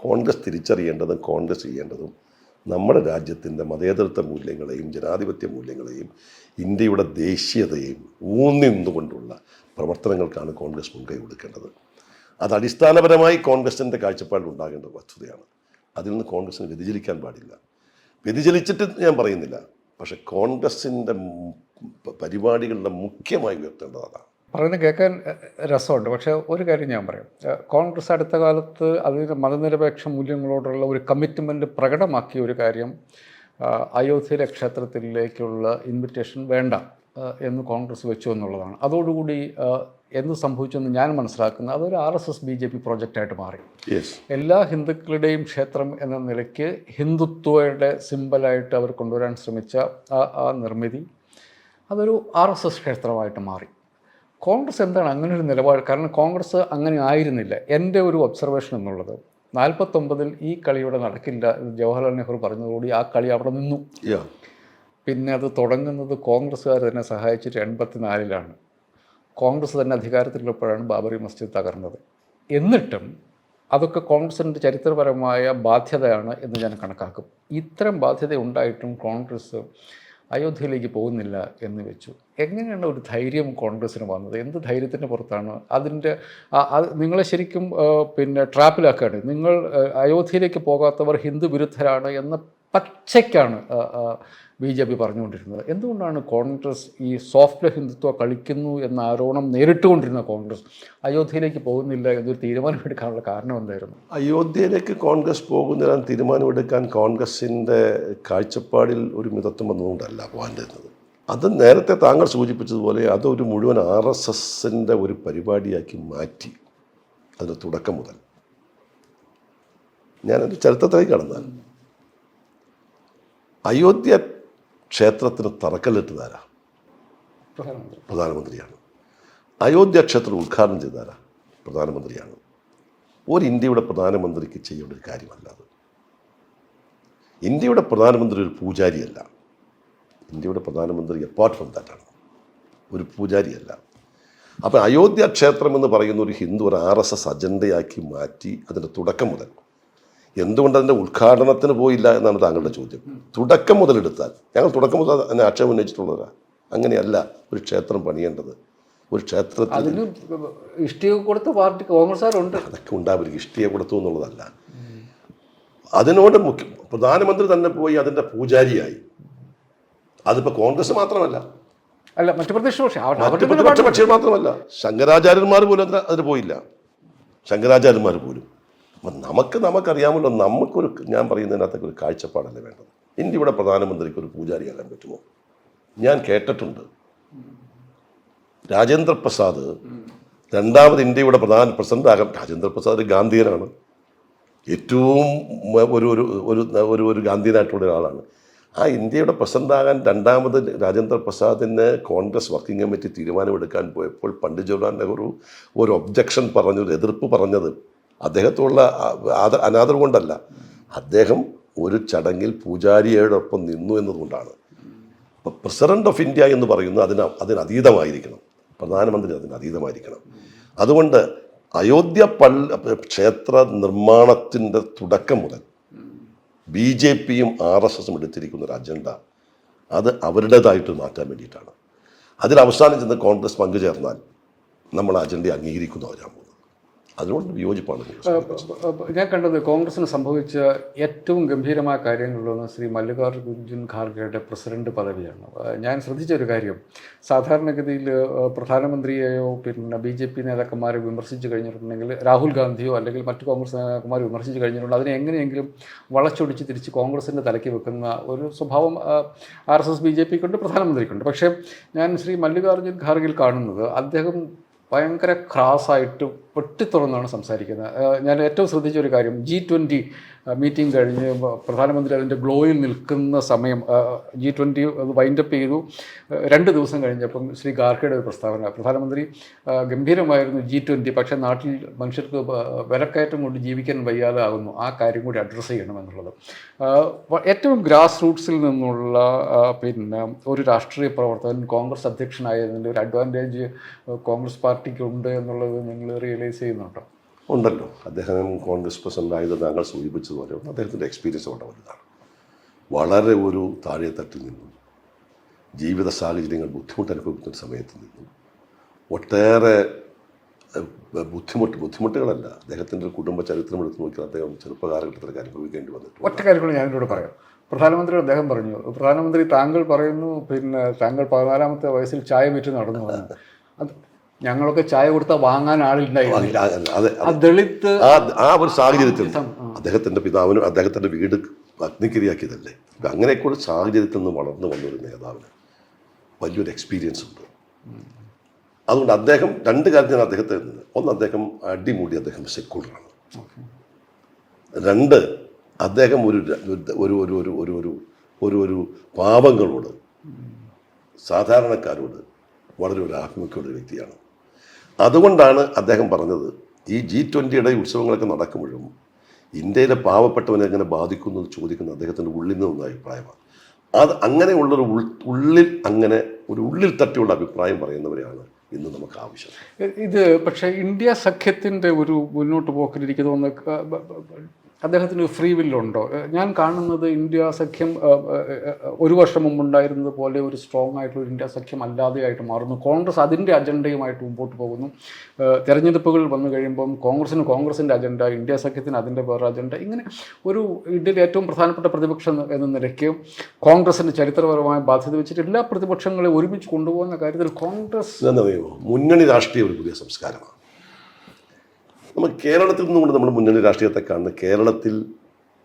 കോൺഗ്രസ് തിരിച്ചറിയേണ്ടതും കോൺഗ്രസ് ചെയ്യേണ്ടതും നമ്മുടെ രാജ്യത്തിൻ്റെ മതേതരത്വ മൂല്യങ്ങളെയും ജനാധിപത്യ മൂല്യങ്ങളെയും ഇന്ത്യയുടെ ദേശീയതയെയും ഊന്നി നിന്നുകൊണ്ടുള്ള പ്രവർത്തനങ്ങൾക്കാണ് കോൺഗ്രസ് മുൻകൈ കൊടുക്കേണ്ടത്. അത് അടിസ്ഥാനപരമായി കോൺഗ്രസിൻ്റെ കാഴ്ചപ്പാടിൽ ഉണ്ടാകേണ്ട വസ്തുതയാണ്. അതിൽ നിന്ന് കോൺഗ്രസിന് വ്യതിചലിക്കാൻ പാടില്ല. വ്യതിചലിച്ചിട്ട് ഞാൻ പറയുന്നില്ല, പക്ഷേ കോൺഗ്രസിൻ്റെ പരിപാടികളുടെ മുഖ്യമായി ഉയർത്തേണ്ടത് അതാണ്. പറയുന്നത് കേൾക്കാൻ രസമുണ്ട്. പക്ഷേ ഒരു കാര്യം ഞാൻ പറയാം. കോൺഗ്രസ് അടുത്ത കാലത്ത് അതിൻ്റെ മതനിരപേക്ഷ മൂല്യങ്ങളോടുള്ള ഒരു കമ്മിറ്റ്മെൻറ്റ് പ്രകടമാക്കിയ ഒരു കാര്യം, അയോധ്യയിലെ ക്ഷേത്രത്തിലേക്കുള്ള ഇൻവിറ്റേഷൻ വേണ്ട എന്ന് കോൺഗ്രസ് വെച്ചു എന്നുള്ളതാണ്. അതോടുകൂടി എന്ത് സംഭവിച്ചെന്ന് ഞാൻ മനസ്സിലാക്കുന്നത്, അതൊരു RSS BJP പ്രോജക്റ്റായിട്ട് മാറി. എല്ലാ ഹിന്ദുക്കളുടെയും ക്ഷേത്രം എന്ന നിലയ്ക്ക് ഹിന്ദുത്വയുടെ സിമ്പലായിട്ട് അവർ കൊണ്ടുവരാൻ ശ്രമിച്ച ആ നിർമ്മിതി അതൊരു RSS ക്ഷേത്രമായിട്ട് മാറി. കോൺഗ്രസ് എന്താണ് അങ്ങനെ ഒരു നിലപാട്? കാരണം കോൺഗ്രസ് അങ്ങനെ ആയിരുന്നില്ല. എൻ്റെ ഒരു ഒബ്സർവേഷൻ എന്നുള്ളത് 49 ഈ കളിയുടെ നടക്കില്ല എന്ന് ജവഹർലാൽ നെഹ്റു പറഞ്ഞതോടുകൂടി ആ കളി അവിടെ നിന്നു. പിന്നെ അത് തുടങ്ങുന്നത് കോൺഗ്രസ്സുകാർ തന്നെ സഹായിച്ചിട്ട് 84 കോൺഗ്രസ് തന്നെ അധികാരത്തിലുള്ളപ്പോഴാണ് ബാബറി മസ്ജിദ് തകർന്നത്. എന്നിട്ടും അതൊക്കെ കോൺഗ്രസിൻ്റെ ചരിത്രപരമായ ബാധ്യതയാണ് എന്ന് ഞാൻ കണക്കാക്കും. ഇത്തരം ബാധ്യത ഉണ്ടായിട്ടും കോൺഗ്രസ് അയോധ്യയിലേക്ക് പോകുന്നില്ല എന്ന് വെച്ചു. എങ്ങനെയാണ് ഒരു ധൈര്യം കോൺഗ്രസ്സിന് വന്നത്? എന്ത് ധൈര്യത്തിൻ്റെ പുറത്താണ്? അതിൻ്റെ നിങ്ങളെ ശരിക്കും ട്രാപ്പിലാക്കുകയാണ്. നിങ്ങൾ അയോധ്യയിലേക്ക് പോകാത്തവർ ഹിന്ദു വിരുദ്ധരാണ് എന്ന പച്ചയ്ക്കാണ് BJP പറഞ്ഞുകൊണ്ടിരുന്നത്. എന്തുകൊണ്ടാണ് കോൺഗ്രസ് ഈ സോഫ്റ്റ് ഹിന്ദുത്വ കളിക്കുന്നു എന്ന ആരോപണം നേരിട്ടുകൊണ്ടിരുന്ന കോൺഗ്രസ് അയോധ്യയിലേക്ക് പോകുന്നില്ല എന്നൊരു തീരുമാനമെടുക്കാനുള്ള കാരണം എന്തായിരുന്നു? അയോധ്യയിലേക്ക് കോൺഗ്രസ് പോകുന്നില്ല തീരുമാനമെടുക്കാൻ കോൺഗ്രസിൻ്റെ കാഴ്ചപ്പാടിൽ ഒരു മിതത്വം വന്നുകൊണ്ടല്ല പോകാണ്ടിരുന്നത്. അത് നേരത്തെ താങ്കൾ സൂചിപ്പിച്ചതുപോലെ അതൊരു മുഴുവൻ RSSൻ്റെ ഒരു പരിപാടിയാക്കി മാറ്റി. അതിൻ്റെ തുടക്കം മുതൽ ഞാനൊരു ചരിത്രത്തിലേക്ക് കടന്നാൽ, അയോധ്യ ക്ഷേത്രത്തിന് തറക്കല്ലിട്ടതാരാ? പ്രധാനമന്ത്രിയാണ്. അയോധ്യ ക്ഷേത്രം ഉദ്ഘാടനം ചെയ്താരാ? പ്രധാനമന്ത്രിയാണ്. ഒരു ഇന്ത്യയുടെ പ്രധാനമന്ത്രിക്ക് ചെയ്യേണ്ട ഒരു കാര്യമല്ല അത്. ഇന്ത്യയുടെ പ്രധാനമന്ത്രി ഒരു പൂജാരിയല്ല. ഇന്ത്യയുടെ പ്രധാനമന്ത്രി അപ്പാർട്ട് ഫ്രം ദാറ്റാണ്, ഒരു പൂജാരിയല്ല. അപ്പോൾ അയോധ്യ ക്ഷേത്രം എന്ന് പറയുന്ന ഒരു ഹിന്ദു ഒരു RSS അജണ്ടയാക്കി മാറ്റി അതിൻ്റെ തുടക്കം മുതൽ, എന്തുകൊണ്ട് അതിൻ്റെ ഉദ്ഘാടനത്തിന് പോയില്ല എന്നാണ് താങ്കളുടെ ചോദ്യം. തുടക്കം മുതലെടുത്താൽ ഞങ്ങൾ തുടക്കം മുതൽ അതിനെ ആക്ഷേപം ഉന്നയിച്ചിട്ടുള്ളവരാ. അങ്ങനെയല്ല ഒരു ക്ഷേത്രം പണിയേണ്ടത്. ഒരു ക്ഷേത്രത്തിൽ അതിന് ഇഷ്ടിക കൊടുത്ത പാർട്ടി കോൺഗ്രസ്സുകാരുണ്ട്. അതൊക്കെ ഉണ്ടാവും. ഇഷ്ടിക കൊടുത്തു എന്നുള്ളതല്ല. അതിനോട് പ്രധാനമന്ത്രി തന്നെ പോയി അതിൻ്റെ പൂജാരിയായി. അതിപ്പോൾ കോൺഗ്രസ് മാത്രമല്ല, അല്ല മറ്റു പ്രതിപക്ഷ കക്ഷികൾ മാത്രമല്ല, ശങ്കരാചാര്യന്മാർ പോലും അതിന് പോയില്ല. ശങ്കരാചാര്യന്മാർ പോലും. അപ്പം നമുക്കറിയാമല്ലോ, ഞാൻ പറയുന്നതിനകത്തൊക്കെ ഒരു കാഴ്ചപ്പാടല്ലേ വേണ്ടത്. ഇന്ത്യയുടെ പ്രധാനമന്ത്രിക്ക് ഒരു പൂജാരിയാകാൻ പറ്റുമോ? ഞാൻ കേട്ടിട്ടുണ്ട് രാജേന്ദ്ര പ്രസാദ് രണ്ടാമത് ഇന്ത്യയുടെ പ്രധാന പ്രസിഡന്റ് ആകാൻ. രാജേന്ദ്ര പ്രസാദ് ഒരു ഗാന്ധിയനാണ്, ഏറ്റവും ഒരു ഗാന്ധിയനായിട്ടുള്ള ഒരാളാണ്. ആ ഇന്ത്യയുടെ പ്രസിഡന്റാകാൻ രണ്ടാമത് രാജേന്ദ്ര പ്രസാദിന് കോൺഗ്രസ് വർക്കിംഗ് കമ്മിറ്റി തീരുമാനമെടുക്കാൻ പോയപ്പോൾ പണ്ഡിറ്റ് ജവഹർലാൽ നെഹ്റു ഒരു ഒബ്ജക്ഷൻ പറഞ്ഞു, ഒരു എതിർപ്പ് പറഞ്ഞത് അദ്ദേഹത്തോടുള്ള അനാദരം കൊണ്ടല്ല, അദ്ദേഹം ഒരു ചടങ്ങിൽ പൂജാരിയോടൊപ്പം നിന്നു എന്നതുകൊണ്ടാണ്. അപ്പോൾ പ്രസിഡന്റ് ഓഫ് ഇന്ത്യ എന്ന് പറയുന്നത് അതിനതീതമായിരിക്കണം, പ്രധാനമന്ത്രി അതിനതീതമായിരിക്കണം. അതുകൊണ്ട് അയോധ്യ ക്ഷേത്ര നിർമ്മാണത്തിൻ്റെ തുടക്കം മുതൽ BJPയും RSSും എടുത്തിരിക്കുന്ന ഒരു അജണ്ട അത് അവരുടേതായിട്ട് മാറ്റാൻ വേണ്ടിയിട്ടാണ്. അതിൽ അവസാനം ചെന്ന് കോൺഗ്രസ് പങ്കുചേർന്നാൽ നമ്മൾ അജണ്ട അംഗീകരിക്കുന്നവരാണ് പോകുന്നത്. അതിനോട് വിയോജിപ്പാണ് ഞാൻ കണ്ടത്. കോൺഗ്രസിന് സംഭവിച്ച ഏറ്റവും ഗംഭീരമായ കാര്യങ്ങളിലൊന്ന് ശ്രീ മല്ലികാർജുൻ ഖാർഗെയുടെ പ്രസിഡന്റ് പദവിയാണ്. ഞാൻ ശ്രദ്ധിച്ച ഒരു കാര്യം, സാധാരണഗതിയിൽ പ്രധാനമന്ത്രിയെയോ പിന്നെ BJP നേതാക്കന്മാരെ വിമർശിച്ച് കഴിഞ്ഞിട്ടുണ്ടെങ്കിൽ, രാഹുൽ ഗാന്ധിയോ അല്ലെങ്കിൽ മറ്റു കോൺഗ്രസ് നേതാക്കന്മാരെ വിമർശിച്ച് കഴിഞ്ഞിട്ടുണ്ടെങ്കിൽ അതിനെ എങ്ങനെയെങ്കിലും വളച്ചൊടിച്ച് തിരിച്ച് കോൺഗ്രസിൻ്റെ തലയ്ക്ക് വെക്കുന്ന ഒരു സ്വഭാവം RSS BJPക്കുണ്ട്, പ്രധാനമന്ത്രിക്കുണ്ട്. പക്ഷേ ഞാൻ ശ്രീ മല്ലികാർജുൻ ഖാർഗെയിൽ കാണുന്നത് അദ്ദേഹം ഭയങ്കര ക്രാസായിട്ട് വെട്ടിത്തുറന്നാണ് സംസാരിക്കുന്നത്. ഞാൻ ഏറ്റവും ശ്രദ്ധിച്ച ഒരു കാര്യം, G20 മീറ്റിംഗ് കഴിഞ്ഞ് പ്രധാനമന്ത്രി അതിൻ്റെ ഗ്ലോയിൽ നിൽക്കുന്ന സമയം G20 വൈൻഡപ്പ് ചെയ്തു. 2 ദിവസം കഴിഞ്ഞപ്പം ശ്രീ ഖാർഗെയുടെ ഒരു പ്രസ്താവന, പ്രധാനമന്ത്രി ഗംഭീരമായിരുന്നു G20, പക്ഷേ നാട്ടിൽ മനുഷ്യർക്ക് വിലക്കയറ്റം കൊണ്ട് ജീവിക്കാൻ വയ്യാതെ ആകുന്നു, ആ കാര്യം കൂടി അഡ്രസ്സ് ചെയ്യണമെന്നുള്ളത്. ഏറ്റവും ഗ്രാസ് റൂട്ട്സിൽ നിന്നുള്ള പിന്നെ ഒരു രാഷ്ട്രീയ പ്രവർത്തകൻ കോൺഗ്രസ് അധ്യക്ഷനായതിൻ്റെ ഒരു അഡ്വാൻറ്റേജ് കോൺഗ്രസ് പാർട്ടിക്ക് ഉണ്ട് എന്നുള്ളത് നിങ്ങൾ റിയലൈസ് ചെയ്യുന്നുണ്ടോ? ഉണ്ടല്ലോ. അദ്ദേഹം കോൺഗ്രസ് പ്രസിഡൻ്റായത് താങ്കൾ സൂചിപ്പിച്ചതുപോലെ അദ്ദേഹത്തിൻ്റെ എക്സ്പീരിയൻസ് വളരെ വലുതാണ്. വളരെ ഒരു താഴെ തട്ടിൽ നിന്നും ജീവിത സാഹചര്യങ്ങൾ ബുദ്ധിമുട്ട് അനുഭവിക്കുന്ന സമയത്ത് നിന്നും ഒട്ടേറെ ബുദ്ധിമുട്ടുകളല്ല, അദ്ദേഹത്തിൻ്റെ കുടുംബ ചരിത്രം എടുത്ത് നോക്കിയാൽ അദ്ദേഹം ചെറുപ്പകാലഘട്ടത്തിലൊക്കെ അനുഭവിക്കേണ്ടി വന്നിട്ടുണ്ട്. ഒറ്റ കാര്യങ്ങൾ ഞാനിവിടെ പറയാം. പ്രധാനമന്ത്രി അദ്ദേഹം പറഞ്ഞു, പ്രധാനമന്ത്രി താങ്കൾ പറയുന്നു പിന്നെ താങ്കൾ 14ാമത്തെ വയസ്സിൽ ചായ വിറ്റ് നടന്നു വന്നു. അത് ഞങ്ങളൊക്കെ ചായ കൊടുത്താൽ വാങ്ങാൻ ആളില്ലായിരുന്നു. ദളിത് ആ ഒരു സാഹചര്യത്തിൽ അദ്ദേഹത്തിൻ്റെ പിതാവിനും അദ്ദേഹത്തിൻ്റെ വീട് അഗ്നിക്കിരയാക്കിയതല്ലേ. അങ്ങനെയൊക്കെ ഒരു സാഹചര്യത്തിൽ നിന്ന് വളർന്നു വന്നൊരു നേതാവിന് വലിയൊരു എക്സ്പീരിയൻസ് ഉണ്ട്. അതുകൊണ്ട് അദ്ദേഹം 2 കാര്യത്തിന് അദ്ദേഹത്തെ നിന്ന്, ഒന്ന് അദ്ദേഹം അടിമുടി അദ്ദേഹം സെക്യുലറാണ്. 2 അദ്ദേഹം ഒരു പാവങ്ങളോട് സാധാരണക്കാരോട് വളരെ ഒരു ആഭിമുഖ്യമുള്ള വ്യക്തിയാണ്. അതുകൊണ്ടാണ് അദ്ദേഹം പറഞ്ഞത് ഈ G20യുടെ ഉത്സവങ്ങളൊക്കെ നടക്കുമ്പോഴും ഇന്ത്യയിലെ പാവപ്പെട്ടവനെ എങ്ങനെ ബാധിക്കുന്നു എന്ന് ചോദിക്കുന്ന അദ്ദേഹത്തിൻ്റെ ഉള്ളിൽ നിന്നുള്ള അഭിപ്രായമാണ്. അത് അങ്ങനെയുള്ളൊരു ഉള്ളിൽ തട്ടിയുള്ള അഭിപ്രായം പറയുന്നവരെയാണ് ഇന്ന് നമുക്ക് ആവശ്യം. ഇത് പക്ഷേ ഇന്ത്യ സഖ്യത്തിൻ്റെ ഒരു മുന്നോട്ട് പോക്കിലിരിക്കുന്നു. അദ്ദേഹത്തിന് ഫ്രീ വില്ലുണ്ടോ? ഞാൻ കാണുന്നത് ഇന്ത്യ സഖ്യം ഒരു വർഷം മുമ്പുണ്ടായിരുന്നത് പോലെ ഒരു സ്ട്രോങ് ആയിട്ടുള്ള ഇന്ത്യ സഖ്യം അല്ലാതെയായിട്ട് മാറുന്നു. കോൺഗ്രസ് അതിൻ്റെ അജണ്ടയുമായിട്ട് മുമ്പോട്ട് പോകുന്നു. തെരഞ്ഞെടുപ്പുകൾ വന്നു കഴിയുമ്പം കോൺഗ്രസിൻ്റെ അജണ്ട, ഇന്ത്യ സഖ്യത്തിന് അതിൻ്റെ വേറെ അജണ്ട. ഇങ്ങനെ ഒരു ഇന്ത്യയിലെ ഏറ്റവും പ്രധാനപ്പെട്ട പ്രതിപക്ഷം എന്ന നിലയ്ക്ക് കോൺഗ്രസിൻ്റെ ചരിത്രപരമായ ബാധ്യത വെച്ചിട്ട് എല്ലാ പ്രതിപക്ഷങ്ങളെയും ഒരുമിച്ച് കൊണ്ടുപോകുന്ന കാര്യത്തിൽ കോൺഗ്രസ് മുന്നണി രാഷ്ട്രീയ ഒരു പുതിയ സംസ്കാരമാണ്. നമുക്ക് കേരളത്തിൽ നിന്നുകൊണ്ട് നമ്മൾ മുന്നണി രാഷ്ട്രീയത്തെ കാണുന്നത്, കേരളത്തിൽ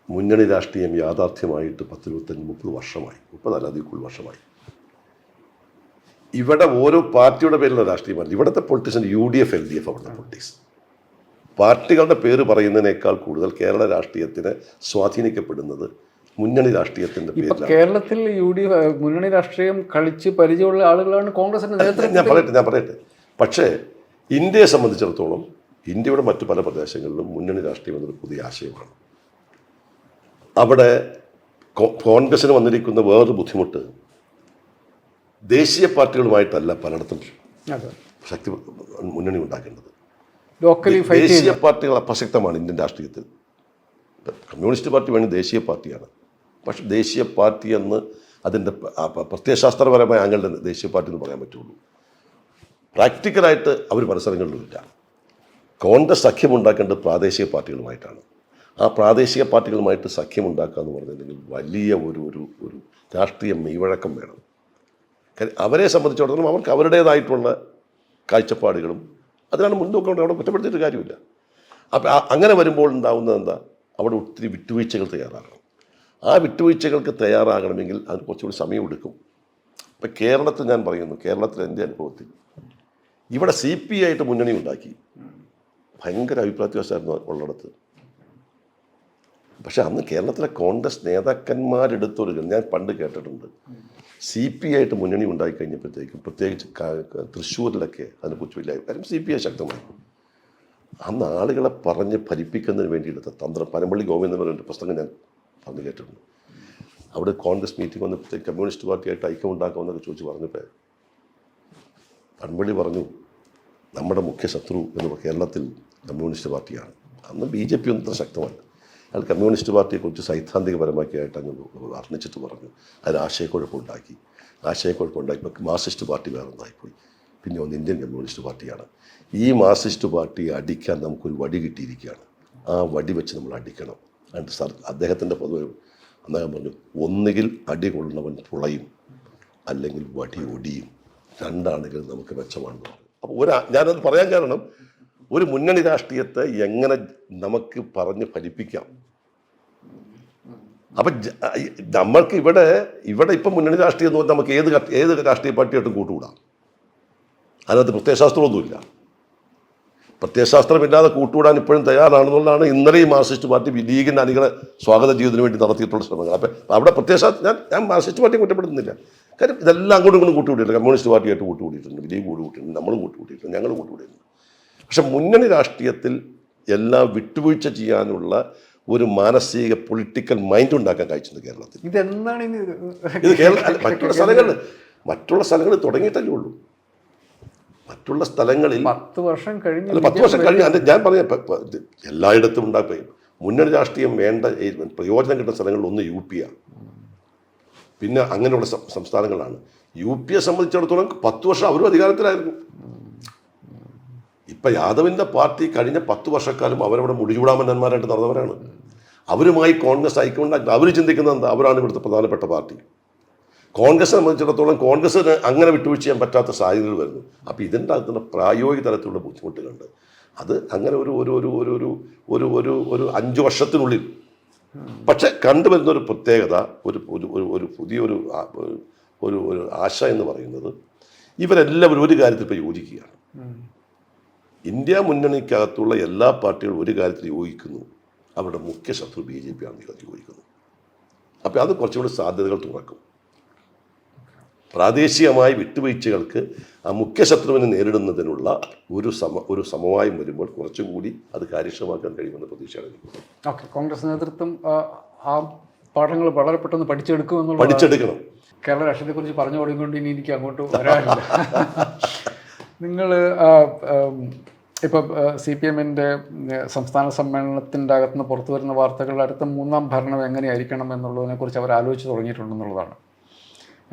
മുന്നണി രാഷ്ട്രീയം യാഥാർത്ഥ്യമായിട്ട് 10-25-30 വർഷമായി, 30 അതിൽ കൂടുതൽ വർഷമായി. ഇവിടെ ഓരോ പാർട്ടിയുടെ പേരിലുള്ള രാഷ്ട്രീയമല്ല. ഇവിടുത്തെ പൊളിറ്റീഷ്യൻ UDF LDF അവിടുത്തെ പൊളിറ്റിക്സ് പാർട്ടികളുടെ പേര് പറയുന്നതിനേക്കാൾ കൂടുതൽ കേരള രാഷ്ട്രീയത്തിന് സ്വാധീനിക്കപ്പെടുന്നത് മുന്നണി രാഷ്ട്രീയത്തിൻ്റെ പേരിലാണ്. കേരളത്തിൽ മുന്നണി രാഷ്ട്രീയം കളിച്ച് പരിചയമുള്ള ആളുകളാണ് കോൺഗ്രസിൻ്റെ നേതൃത്വം. ഞാൻ പറയട്ടെ. പക്ഷേ ഇന്ത്യയെ സംബന്ധിച്ചിടത്തോളം ഇന്ത്യയുടെ മറ്റു പല പ്രദേശങ്ങളിലും മുന്നണി രാഷ്ട്രീയം എന്നൊരു പുതിയ ആശയമാണ്. അവിടെ കോൺഗ്രസ്സിന് വന്നിരിക്കുന്ന വേറൊരു ബുദ്ധിമുട്ട്, ദേശീയ പാർട്ടികളുമായിട്ടല്ല പലയിടത്തും ശക്തി മുന്നണി ഉണ്ടാക്കേണ്ടത്. ദേശീയ പാർട്ടികൾ അപ്രസക്തമാണ് ഇന്ത്യൻ രാഷ്ട്രീയത്തിൽ. കമ്മ്യൂണിസ്റ്റ് പാർട്ടി വേണമെങ്കിൽ ദേശീയ പാർട്ടിയാണ്. പക്ഷെ ദേശീയ പാർട്ടി എന്ന് അതിൻ്റെ പ്രത്യയശാസ്ത്രപരമായ ആംഗിളിൽ ദേശീയ പാർട്ടി എന്ന് പറയാൻ പറ്റുള്ളൂ. പ്രാക്ടിക്കലായിട്ട് അവർ പല സ്ഥലങ്ങളിലുമില്ല. കോൺഗ്രസ് സഖ്യമുണ്ടാക്കേണ്ടത് പ്രാദേശിക പാർട്ടികളുമായിട്ടാണ്. ആ പ്രാദേശിക പാർട്ടികളുമായിട്ട് സഖ്യമുണ്ടാക്കുക എന്ന് പറഞ്ഞിട്ടുണ്ടെങ്കിൽ വലിയ ഒരു രാഷ്ട്രീയ മെയ്വഴക്കം വേണം. അവരെ സംബന്ധിച്ചിടത്തോളം അവർക്ക് അവരുടേതായിട്ടുള്ള കാഴ്ചപ്പാടുകളും അതിനാണ് മുൻതൂക്കം. അവിടെ കുറ്റപ്പെടുത്തിയിട്ട് കാര്യമില്ല. അപ്പം അങ്ങനെ വരുമ്പോൾ ഉണ്ടാകുന്നത് എന്താ, അവിടെ ഒത്തിരി വിട്ടുവീഴ്ചകൾ തയ്യാറാകണം. ആ വിട്ടുവീഴ്ചകൾക്ക് തയ്യാറാകണമെങ്കിൽ അതിന് കുറച്ചുകൂടി സമയമെടുക്കും. ഇപ്പം കേരളത്തിൽ ഞാൻ പറയുന്നു, കേരളത്തിൽ എൻ്റെ അനുഭവത്തിൽ ഇവിടെ CPI ആയിട്ട് മുന്നണി ഉണ്ടാക്കി. ഭയങ്കര അഭിപ്രായ വ്യത്യാസമായിരുന്നു ഉള്ളിടത്ത്. പക്ഷെ അന്ന് കേരളത്തിലെ കോൺഗ്രസ് നേതാക്കന്മാരെടുത്തൊരു, ഞാൻ പണ്ട് കേട്ടിട്ടുണ്ട്, CPI ആയിട്ട് മുന്നണി ഉണ്ടായി കഴിഞ്ഞപ്പോഴത്തേക്കും പ്രത്യേകിച്ച് തൃശ്ശൂരിലൊക്കെ അതിനെക്കുറിച്ച് വലിയ കാര്യം CPI ശക്തമായി. അന്ന് ആളുകളെ പറഞ്ഞ് ഫലിപ്പിക്കുന്നതിന് വേണ്ടിയെടുത്ത തന്ത്രം, പനമ്പള്ളി ഗോവിന്ദൻ പുസ്തകം ഞാൻ പറഞ്ഞു കേട്ടിട്ടുണ്ട്. അവിടെ കോൺഗ്രസ് മീറ്റിംഗ് വന്നപ്പോഴത്തേക്ക് കമ്മ്യൂണിസ്റ്റ് പാർട്ടിയായിട്ട് ഐക്യമുണ്ടാക്കാമെന്നൊക്കെ ചോദിച്ച് പറഞ്ഞപ്പോൾ പനമ്പള്ളി പറഞ്ഞു, നമ്മുടെ മുഖ്യ ശത്രു എന്ന് കേരളത്തിൽ കമ്മ്യൂണിസ്റ്റ് പാർട്ടിയാണ്. അന്ന് BJP ഒന്നും ഇത്ര ശക്തമല്ല. അയാൾ കമ്മ്യൂണിസ്റ്റ് പാർട്ടിയെക്കുറിച്ച് സൈദ്ധാന്തികപരമാക്കിയായിട്ട് അങ്ങ് വർണ്ണിച്ചിട്ട് പറഞ്ഞു അതിൽ ആശയക്കുഴപ്പമുണ്ടാക്കി. ഇപ്പോൾ മാർക്സിസ്റ്റ് പാർട്ടി വേറെ ഒന്നായിപ്പോയി. പിന്നെ ഒന്ന് ഇന്ത്യൻ കമ്മ്യൂണിസ്റ്റ് പാർട്ടിയാണ്. ഈ മാർക്സിസ്റ്റ് പാർട്ടിയെ അടിക്കാൻ നമുക്കൊരു വടി കിട്ടിയിരിക്കുകയാണ്. ആ വടി വെച്ച് നമ്മൾ അടിക്കണം. അദ്ദേഹത്തിൻ്റെ പൊതുവെ അദ്ദേഹം പറഞ്ഞു, ഒന്നുകിൽ അടി കൊള്ളുന്നവൻ പുളയും, അല്ലെങ്കിൽ വടി ഒടിയും. രണ്ടാണെങ്കിൽ നമുക്ക് മെച്ചമാണെന്ന് പറഞ്ഞു. അപ്പോൾ ഞാനത് പറയാൻ കാരണം, ഒരു മുന്നണി രാഷ്ട്രീയത്തെ എങ്ങനെ നമുക്ക് പറഞ്ഞ് ഫലിപ്പിക്കാം. അപ്പം നമ്മൾക്ക് ഇവിടെ ഇപ്പം മുന്നണി രാഷ്ട്രീയം എന്ന് പറഞ്ഞാൽ നമുക്ക് ഏത് രാഷ്ട്രീയ പാർട്ടിയായിട്ടും കൂട്ടുകൂടാം. അതിനകത്ത് പ്രത്യയശാസ്ത്രമൊന്നുമില്ല. പ്രത്യയശാസ്ത്രമില്ലാതെ കൂട്ടുകൂടാൻ ഇപ്പോഴും തയ്യാറാണെന്നുള്ളതാണ് ഇന്നലെയും മാർക്സിസ്റ്റ് പാർട്ടി ലീഗിൻ്റെ അണികളെ സ്വാഗതം ചെയ്തതിന് വേണ്ടി നടത്തിയിട്ടുള്ള ശ്രമങ്ങൾ. അപ്പം അവിടെ ഞാൻ മാർക്സിസ്റ്റ് പാർട്ടിയെ കുറ്റപ്പെടുത്തുന്നില്ല. കാര്യം ഇതെല്ലാം അങ്ങോട്ടും ഇങ്ങോട്ടും കൂട്ടുകൂടിയിട്ടുണ്ട്. കമ്മ്യൂണിസ്റ്റ് പാർട്ടിയായിട്ട് കൂട്ടുകൂടിയിട്ടുണ്ട്, ലീഗ് കൂട്ടുകൂടിയിട്ടുണ്ട്, നമ്മളും കൂട്ടുകൂടിയിട്ടുണ്ട്, ഞങ്ങളും കൂട്ടുകൂടിയിട്ടുണ്ട്. പക്ഷെ മുന്നണി രാഷ്ട്രീയത്തിൽ എല്ലാം വിട്ടുവീഴ്ച ചെയ്യാനുള്ള ഒരു മാനസിക പൊളിറ്റിക്കൽ മൈൻഡ് ഉണ്ടാക്കാൻ കഴിച്ചിട്ടുണ്ട് കേരളത്തിൽ. ഇതെന്താണ് ഇത് മറ്റുള്ള സ്ഥലങ്ങളിൽ തുടങ്ങിയിട്ടല്ലേ ഉള്ളൂ. മറ്റുള്ള സ്ഥലങ്ങളിൽ 10 വർഷം കഴിഞ്ഞ് ഞാൻ പറയാം, എല്ലായിടത്തും ഉണ്ടാക്കുകയും മുന്നണി രാഷ്ട്രീയം വേണ്ട പ്രയോജനം കിട്ടുന്ന സ്ഥലങ്ങളിൽ ഒന്ന് UP ആണ്. പിന്നെ അങ്ങനെയുള്ള സംസ്ഥാനങ്ങളാണ്. UP സംബന്ധിച്ചിടത്തോളം 10 വർഷം അവരും അധികാരത്തിലായിരുന്നു. ഇപ്പം യാദവിൻ്റെ പാർട്ടി കഴിഞ്ഞ 10 വർഷക്കാലം അവരവിടെ മുടിചൂടാമന്നന്മാരായിട്ട് നടന്നവരാണ്. അവരുമായി കോൺഗ്രസ് ഐക്യമുണ്ടാക്കി. അവർ ചിന്തിക്കുന്നത് എന്താ, അവരാണ് ഇവിടുത്തെ പ്രധാനപ്പെട്ട പാർട്ടി. കോൺഗ്രസ് സംബന്ധിച്ചിടത്തോളം കോൺഗ്രസ്സിന് അങ്ങനെ വിട്ടുവീഴ്ച ചെയ്യാൻ പറ്റാത്ത സാഹചര്യങ്ങൾ വരുന്നു. അപ്പോൾ ഇതിൻ്റെ അകത്തുള്ള പ്രായോഗിക തലത്തിലുള്ള ബുദ്ധിമുട്ടുകളുണ്ട്. അത് അങ്ങനെ ഒരു 5 വർഷത്തിനുള്ളിൽ പക്ഷെ കണ്ടുവരുന്നൊരു പ്രത്യേകത, ഒരു പുതിയൊരു ഒരു ആശ എന്ന് പറയുന്നത്, ഇവരെല്ലാവരും ഒരു കാര്യത്തിൽ ഇപ്പോൾ യോജിക്കുകയാണ്. ഇന്ത്യ മുന്നണിക്കകത്തുള്ള എല്ലാ പാർട്ടികളും ഒരു കാര്യത്തിൽ യോജിക്കുന്നു, അവരുടെ മുഖ്യ ശത്രു BJP ആണെന്ന് യോജിക്കുന്നു. അപ്പോൾ അത് കുറച്ചുകൂടി സാധ്യതകൾ തുറക്കും. പ്രാദേശികമായ വിട്ടുവീഴ്ചകൾക്ക് ആ മുഖ്യ ശത്രുവിനെ നേരിടുന്നതിനുള്ള ഒരു സമവായം വരുമ്പോൾ കുറച്ചും കൂടി അത് കാര്യക്ഷമമാക്കാൻ കഴിയുമെന്ന പ്രതീക്ഷയാണ്. ഓക്കെ, കോൺഗ്രസ് നേതൃത്വം ആ പാഠങ്ങൾ വളരെ പെട്ടെന്ന് പഠിച്ചെടുക്കണം. കേരള രാഷ്ട്രീയത്തെക്കുറിച്ച് പറഞ്ഞു തുടങ്ങിക്കൊണ്ട് ഇനി എനിക്ക് അങ്ങോട്ട് വരാനില്ല. നിങ്ങൾ ഇപ്പം CPM-ൻ്റെ സംസ്ഥാന സമ്മേളനത്തിൻ്റെ അകത്തുനിന്ന് പുറത്തു വരുന്ന വാർത്തകൾ അടുത്ത 3ാം ഭരണം എങ്ങനെയായിരിക്കണം എന്നുള്ളതിനെക്കുറിച്ച് അവർ ആലോചിച്ച് തുടങ്ങിയിട്ടുണ്ടെന്നുള്ളതാണ്.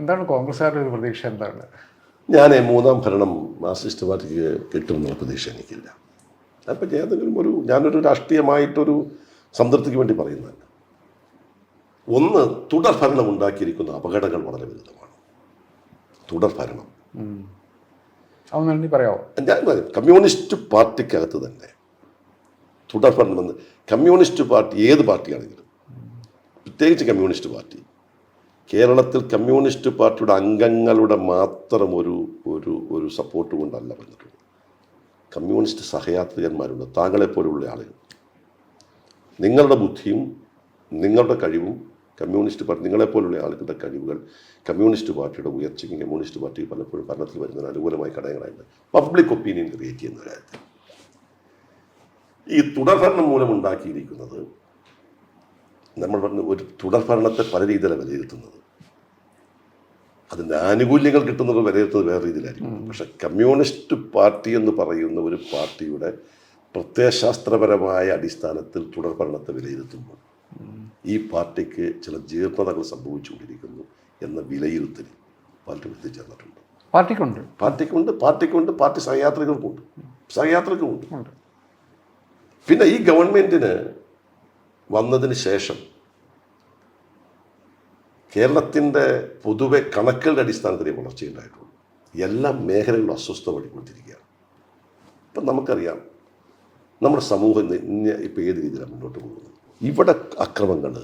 എന്താണ് കോൺഗ്രസ്സുകാരുടെ ഒരു പ്രതീക്ഷ? എന്താണ്? ഞാൻ 3ാം ഭരണം മാർക്സിസ്റ്റ് പാർട്ടിക്ക് കിട്ടുമെന്നുള്ള പ്രതീക്ഷ എനിക്കില്ല. അപ്പം ഏതെങ്കിലും ഞാനൊരു രാഷ്ട്രീയമായിട്ടൊരു സംതൃപ്തിക്ക് വേണ്ടി പറയുന്നതല്ല. ഒന്ന്, തുടർ ഭരണം ഉണ്ടാക്കിയിരിക്കുന്ന അപകടങ്ങൾ വളരെ വലുതാണ്. തുടർ ഭരണം അതൊന്നും പറയാമോ? ഞാൻ പറയും, കമ്മ്യൂണിസ്റ്റ് പാർട്ടിക്കകത്ത് തന്നെ തുടർ ഭരണമെന്ന്, കമ്മ്യൂണിസ്റ്റ് പാർട്ടി ഏത് പാർട്ടിയാണെങ്കിലും, പ്രത്യേകിച്ച് കമ്മ്യൂണിസ്റ്റ് പാർട്ടി, കേരളത്തിൽ കമ്മ്യൂണിസ്റ്റ് പാർട്ടിയുടെ അംഗങ്ങളുടെ മാത്രം ഒരു സപ്പോർട്ട് കൊണ്ടല്ല പറഞ്ഞിട്ടുള്ളത്. കമ്മ്യൂണിസ്റ്റ് സഹയാത്രികന്മാരുണ്ട്, താങ്കളെപ്പോലുള്ള ആളുകൾ. നിങ്ങളുടെ ബുദ്ധിയും നിങ്ങളുടെ കഴിവും കമ്മ്യൂണിസ്റ്റ് പാർട്ടി, നിങ്ങളെപ്പോലുള്ള ആളുകളുടെ കഴിവുകൾ കമ്മ്യൂണിസ്റ്റ് പാർട്ടിയുടെ ഉയർച്ചയ്ക്കും കമ്മ്യൂണിസ്റ്റ് പാർട്ടി പലപ്പോഴും ഭരണത്തിൽ വരുന്നതിന് അനുകൂലമായി ഘടകങ്ങളായിട്ട് പബ്ലിക് ഒപ്പീനിയൻ ക്രിയേറ്റ് ചെയ്യുന്ന കാര്യത്തിൽ ഈ തുടർഭരണം മൂലം ഉണ്ടാക്കിയിരിക്കുന്നത്, നമ്മൾ പറഞ്ഞ ഒരു തുടർഭരണത്തെ പല രീതിയിലാണ് വിലയിരുത്തുന്നത്. അതിൻ്റെ ആനുകൂല്യങ്ങൾ കിട്ടുന്നത് വിലയിരുത്തുന്നത് വേറെ രീതിയിലായിരിക്കും. പക്ഷെ കമ്മ്യൂണിസ്റ്റ് പാർട്ടി എന്ന് പറയുന്ന ഒരു പാർട്ടിയുടെ പ്രത്യയശാസ്ത്രപരമായ അടിസ്ഥാനത്തിൽ തുടർഭരണത്തെ വിലയിരുത്തുമ്പോൾ ഈ പാർട്ടിക്ക് ചില ജീർണതകൾ സംഭവിച്ചുകൊണ്ടിരിക്കുന്നു എന്ന വിലയിരുത്തൽ പാർട്ടി എത്തിച്ചേർന്നിട്ടുണ്ട്. പാർട്ടിക്കുണ്ട്, പാർട്ടി സഹയാത്രികർക്കുമുണ്ട്. പിന്നെ ഈ ഗവൺമെന്റിന് വന്നതിന് ശേഷം കേരളത്തിൻ്റെ പൊതുവെ കണക്കുകളുടെ അടിസ്ഥാനത്തിലേ വളർച്ചയുണ്ടായിട്ടുള്ളൂ. എല്ലാ മേഖലകളിലും അസ്വസ്ഥത വഴികൊടുത്തിരിക്കുകയാണ്. ഇപ്പം നമുക്കറിയാം നമ്മുടെ സമൂഹം ഇപ്പം ഏത് രീതിയിലാണ് മുന്നോട്ട് പോകുന്നത്. ഇവിടെ അക്രമങ്ങൾ,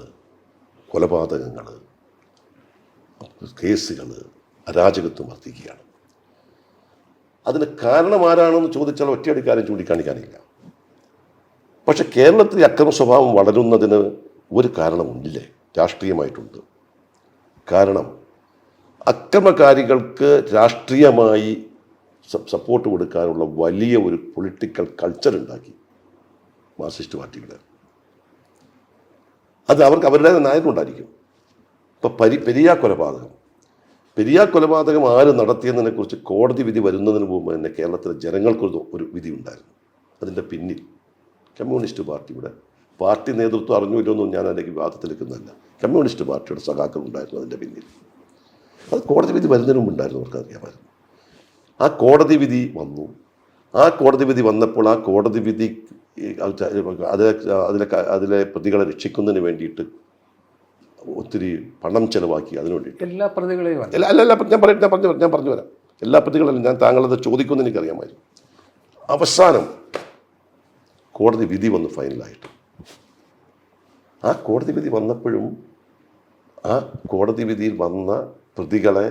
കൊലപാതകങ്ങൾ, കേസുകൾ, അരാജകത്വം വർദ്ധിക്കുകയാണ്. അതിന് കാരണം ആരാണെന്ന് ചോദിച്ചാൽ ഒറ്റയടി കാര്യം ചൂണ്ടിക്കാണിക്കാനില്ല. പക്ഷെ കേരളത്തിൽ അക്രമ സ്വഭാവം വളരുന്നതിന് ഒരു കാരണമുണ്ടില്ലേ? രാഷ്ട്രീയമായിട്ടുണ്ട്. കാരണം അക്രമകാരികൾക്ക് രാഷ്ട്രീയമായി സപ്പോർട്ട് കൊടുക്കാനുള്ള വലിയ ഒരു പൊളിറ്റിക്കൽ കൾച്ചർ ഉണ്ടാക്കി മാർക്സിസ്റ്റ് പാർട്ടികൾ. അത് അവർക്ക് അവരുടേതായ നയമുണ്ടായിരിക്കും. ഇപ്പം പെരിയാർ കൊലപാതകം ആര് നടത്തിയതിനെക്കുറിച്ച് കോടതി വിധി വരുന്നതിന് മുമ്പ് തന്നെ കേരളത്തിലെ ജനങ്ങൾക്ക് ഒരു വിധി ഉണ്ടായിരുന്നു. അതിൻ്റെ പിന്നിൽ കമ്മ്യൂണിസ്റ്റ് പാർട്ടിയുടെ പാർട്ടി നേതൃത്വം അറിഞ്ഞില്ലെന്നും ഞാൻ അതിലേക്ക് വിവാദത്തിലെടുക്കുന്നതല്ല. കമ്മ്യൂണിസ്റ്റ് പാർട്ടിയുടെ സഖാക്കൾ ഉണ്ടായിരുന്നു അതിൻ്റെ പിന്നിൽ. അത് കോടതി വിധി വരുന്നതിന് മുമ്പ് ഉണ്ടായിരുന്നു, അവർക്ക് അറിയാമായിരുന്നു. ആ കോടതി വിധി വന്നു. ആ കോടതി വിധി വന്നപ്പോൾ ആ കോടതി വിധി അതിലെ പ്രതികളെ രക്ഷിക്കുന്നതിന് വേണ്ടിയിട്ട് ഒത്തിരി പണം ചെലവാക്കി. അതിനു വേണ്ടിയിട്ട് എല്ലാ പ്രതികളെയും ഞാൻ പറഞ്ഞു വരാം. എല്ലാ പ്രതികളെല്ലാം ഞാൻ താങ്കളത് ചോദിക്കുമെന്ന് എനിക്കറിയാമായിരുന്നു. അവസാനം കോടതി വിധി വന്നു ഫൈനലായിട്ട്. ആ കോടതി വിധി വന്നപ്പോഴും ആ കോടതി വിധിയിൽ വന്ന പ്രതികളെ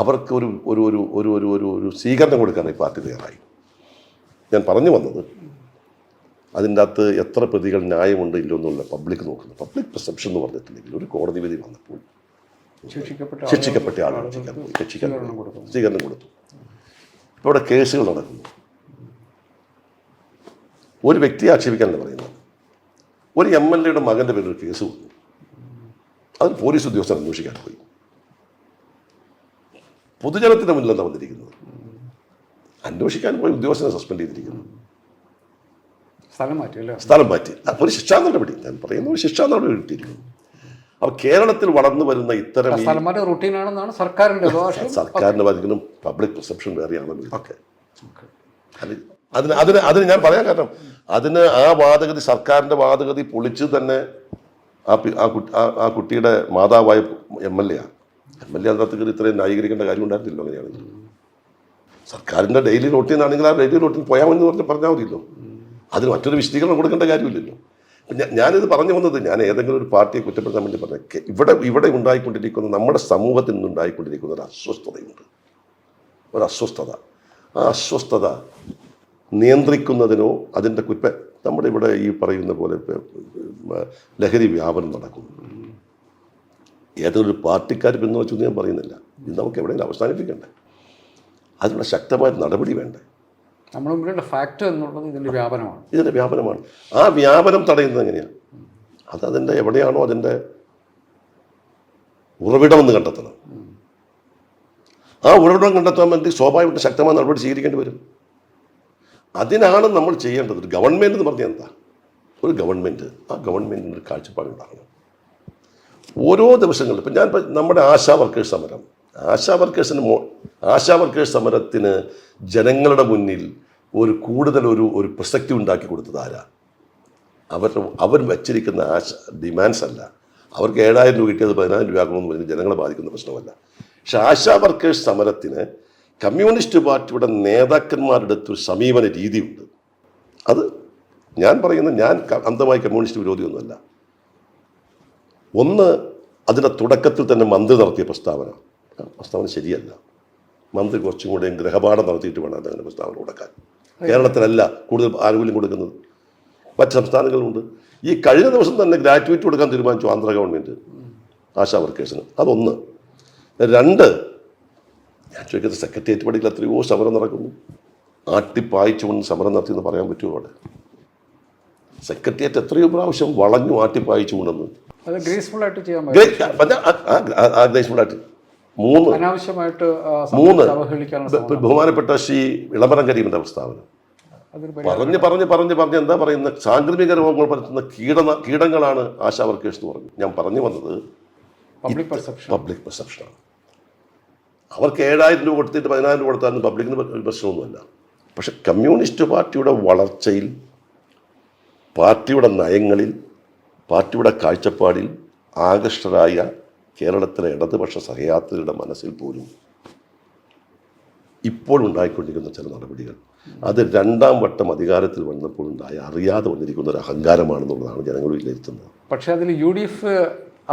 അവർക്ക് ഒരു ഒരു ഒരു ഒരു ഒരു ഒരു ഒരു സ്വീകരണം കൊടുക്കാൻ ഈ പാർട്ടി തയ്യാറായി. ഞാൻ പറഞ്ഞു വന്നത് അതിൻ്റെ അകത്ത് എത്ര പ്രതികൾ ന്യായമുണ്ട് ഇല്ലോ എന്നുള്ള പബ്ലിക് നോക്കുന്നു. പബ്ലിക് പെർസെപ്ഷൻ എന്ന് പറഞ്ഞിട്ടുണ്ടെങ്കിൽ ഒരു കോടതി വിധി വന്നപ്പോൾ ശിക്ഷിക്കപ്പെട്ട ആളുകൾ സ്വീകരണം കൊടുത്തു. ഇപ്പോൾ ഇവിടെ കേസുകൾ നടക്കുന്നു. ഒരു വ്യക്തിയെ ആക്ഷേപിക്കാനല്ല പറയുന്നത്. ഒരു MLA മകൻ്റെ പേരിൽ ഒരു കേസ് വന്നു. അതിൽ പോലീസ് ഉദ്യോഗസ്ഥർ അന്വേഷിക്കാൻ പോയി. പൊതുജനത്തിൻ്റെ മുന്നിലെന്താ വന്നിരിക്കുന്നത്? അന്വേഷിക്കാൻ പോയി ഉദ്യോഗസ്ഥനെ സസ്പെൻഡ് ചെയ്തിരിക്കുന്നു, സ്ഥലം മാറ്റി. ഒരു ശിക്ഷാ നടപടി, ഞാൻ പറയുന്ന ഒരു ശിക്ഷാ നടപടി കിട്ടിയിരിക്കുന്നു. അപ്പോൾ കേരളത്തിൽ വളർന്നു വരുന്ന ഇത്തരം റൂട്ടീനാണെന്നാണ് സർക്കാരിൻ്റെ ബാധിക്കുന്ന പബ്ലിക് പെർസെപ്ഷൻ വേറെയാണല്ലോ ഇതൊക്കെ. അതിന് ഞാൻ പറയാൻ കാരണം അതിന് ആ വാദഗതി, സർക്കാരിൻ്റെ വാദഗതി പൊളിച്ച് തന്നെ ആ കുട്ടിയുടെ മാതാവായ MLA അതിനകത്ത് ഇത്രയും ന്യായീകരിക്കേണ്ട കാര്യം ഉണ്ടായിരുന്നില്ലോ. അങ്ങനെയാണെങ്കിൽ സർക്കാരിൻ്റെ ഡെയിലി റൂട്ടീൻ ആണെങ്കിൽ ആ ഡെയിലി റൂട്ടീൻ പോയാൽ മതി പറഞ്ഞാൽ മതിയല്ലോ. അതിന് മറ്റൊരു വിശദീകരണം കൊടുക്കേണ്ട കാര്യമില്ലല്ലോ. ഞാനിത് പറഞ്ഞു വന്നത്, ഞാൻ ഏതെങ്കിലും ഒരു പാർട്ടിയെ കുറ്റപ്പെടുത്താൻ വേണ്ടി പറഞ്ഞ ഇവിടെ ഉണ്ടായിക്കൊണ്ടിരിക്കുന്ന, നമ്മുടെ സമൂഹത്തിൽ നിന്നുണ്ടായിക്കൊണ്ടിരിക്കുന്ന ഒരു അസ്വസ്ഥതയുണ്ട്. ആ അസ്വസ്ഥത നിയന്ത്രിക്കുന്നതിനോ അതിൻ്റെ നമ്മുടെ ഇവിടെ ഈ പറയുന്ന പോലെ ലഹരി വ്യാപനം നടക്കുന്നു. ഏതൊരു പാർട്ടിക്കാർ പിന്തുണ വെച്ചൊന്നും ഞാൻ പറയുന്നില്ല. ഇത് നമുക്ക് എവിടെയെങ്കിലും അവസാനിപ്പിക്കണ്ടേ? അതിനുള്ള ശക്തമായ നടപടി വേണ്ടേ? ഫാക്ട് എന്നുള്ളത് ഇതിൻ്റെ വ്യാപനമാണ്. ആ വ്യാപനം തടയുന്നത് എങ്ങനെയാണ്? അതിൻ്റെ എവിടെയാണോ അതിൻ്റെ ഉറവിടമെന്ന് കണ്ടെത്തണം. ആ ഉറവിടം കണ്ടെത്താൻ വേണ്ടി സ്വാഭാവികമായിട്ട് ശക്തമായ നടപടി സ്വീകരിക്കേണ്ടി വരും. അതിനാണ് നമ്മൾ ചെയ്യേണ്ടത്. ഒരു ഗവൺമെൻറ് എന്ന് പറഞ്ഞാൽ എന്താ? ഒരു ഗവൺമെൻറ്, ആ ഗവൺമെൻറ്റിന് ഒരു കാഴ്ചപ്പാടുണ്ടാകണം. ഓരോ ദിവസങ്ങളിലും ഇപ്പം ഞാൻ നമ്മുടെ ആശാ വർക്കേഴ്സ് സമരം, ആശാ വർക്കേഴ്സ് സമരത്തിന് ജനങ്ങളുടെ മുന്നിൽ കൂടുതൽ ഒരു പ്രസക്തി ഉണ്ടാക്കി കൊടുത്തത് ആരാ? അവർ വച്ചിരിക്കുന്ന ഡിമാൻഡ്സ് അല്ല. അവർക്ക് 7,000 രൂപ കിട്ടിയത് 14,000 രൂപ ആക്കണമെന്ന് പറഞ്ഞ് ജനങ്ങളെ ബാധിക്കുന്ന പ്രശ്നമല്ല. പക്ഷെ ആശാ വർക്കേഴ്സ് സമരത്തിന് കമ്മ്യൂണിസ്റ്റ് പാർട്ടിയുടെ നേതാക്കന്മാരുടെ അടുത്തൊരു സമീപന രീതിയുണ്ട്. അത് ഞാൻ പറയുന്നത്, ഞാൻ അന്ധമായി കമ്മ്യൂണിസ്റ്റ് വിരോധിയൊന്നുമല്ല. ഒന്ന്, അതിൻ്റെ തുടക്കത്തിൽ തന്നെ മന്ത്രി നടത്തിയ പ്രസ്താവന ശരിയല്ല. മന്ത്രി കുറച്ചും കൂടെ ഗ്രഹപാഠം നടത്തിയിട്ട് വേണം അങ്ങനെ പ്രസ്താവന കൊടുക്കാൻ. കേരളത്തിലല്ല കൂടുതൽ ആനുകൂല്യം കൊടുക്കുന്നത്, മറ്റ് സംസ്ഥാനങ്ങളുണ്ട്. ഈ കഴിഞ്ഞ ദിവസം തന്നെ ഗ്രാറ്റുവിറ്റി കൊടുക്കാൻ തീരുമാനിച്ചു ആന്ധ്ര ഗവൺമെൻറ് ആശാ വർക്കേഴ്സിന്. അതൊന്ന്. രണ്ട്, ഞാൻ ചോദിക്കുന്നത്, സെക്രട്ടേറിയറ്റ് പടിയിൽ എത്രയോ സമരം നടക്കുന്നു. ആട്ടിപ്പായിച്ചുകൊണ്ട് സമരം നടത്തിയെന്ന് പറയാൻ പറ്റുമോ? അവിടെ സെക്രട്ടേറിയറ്റ് എത്രയോ പ്രാവശ്യം വളഞ്ഞു ആട്ടിപ്പായിച്ചു കൊണ്ടെന്ന് അത് ഗ്രേസ്ഫുള്ളായിട്ട് ചെയ്യാൻ പറ്റും. ഗ്രേസ്ഫുള്ളായിട്ട് 3 അനാവശ്യമായിട്ട് അവഹേളിക്കാനുള്ള ബഹുമാനപ്പെട്ട ശ്രീ ഇളമരം കരീമിൻ്റെ പ്രസ്താവന പറഞ്ഞ് എന്താ പറയുന്നത്, സാംക്രമിക രോഗങ്ങൾ പരത്തുന്ന കീടങ്ങളാണ് ആശാ വർക്കേഴ്സ് എന്ന് പറഞ്ഞു. ഞാൻ പറഞ്ഞു വന്നത് പബ്ലിക് പെർസെപ്ഷനാണ്. അവർക്ക് 7,000 രൂപ കൊടുത്തിട്ട് 14,000 രൂപ കൊടുത്താലും പബ്ലിക്കിന് ഒരു പ്രശ്നമൊന്നുമല്ല. പക്ഷെ കമ്മ്യൂണിസ്റ്റ് പാർട്ടിയുടെ വളർച്ചയിൽ, പാർട്ടിയുടെ നയങ്ങളിൽ, പാർട്ടിയുടെ കാഴ്ചപ്പാടിൽ ആകർഷകരായ കേരളത്തിലെ ഇടതുപക്ഷ സഹയാത്രികളുടെ മനസ്സിൽ പോലും ഇപ്പോൾ ഉണ്ടായിക്കൊണ്ടിരിക്കുന്ന ചില നടപടികൾ അത് 2ാം വട്ടം അധികാരത്തിൽ വന്നപ്പോൾ ഉണ്ടായ അറിയാതെ വന്നിരിക്കുന്ന ഒരു അഹങ്കാരമാണെന്നുള്ളതാണ് ജനങ്ങൾ വിലയിരുത്തുന്നത്. പക്ഷേ അതിൽ UDF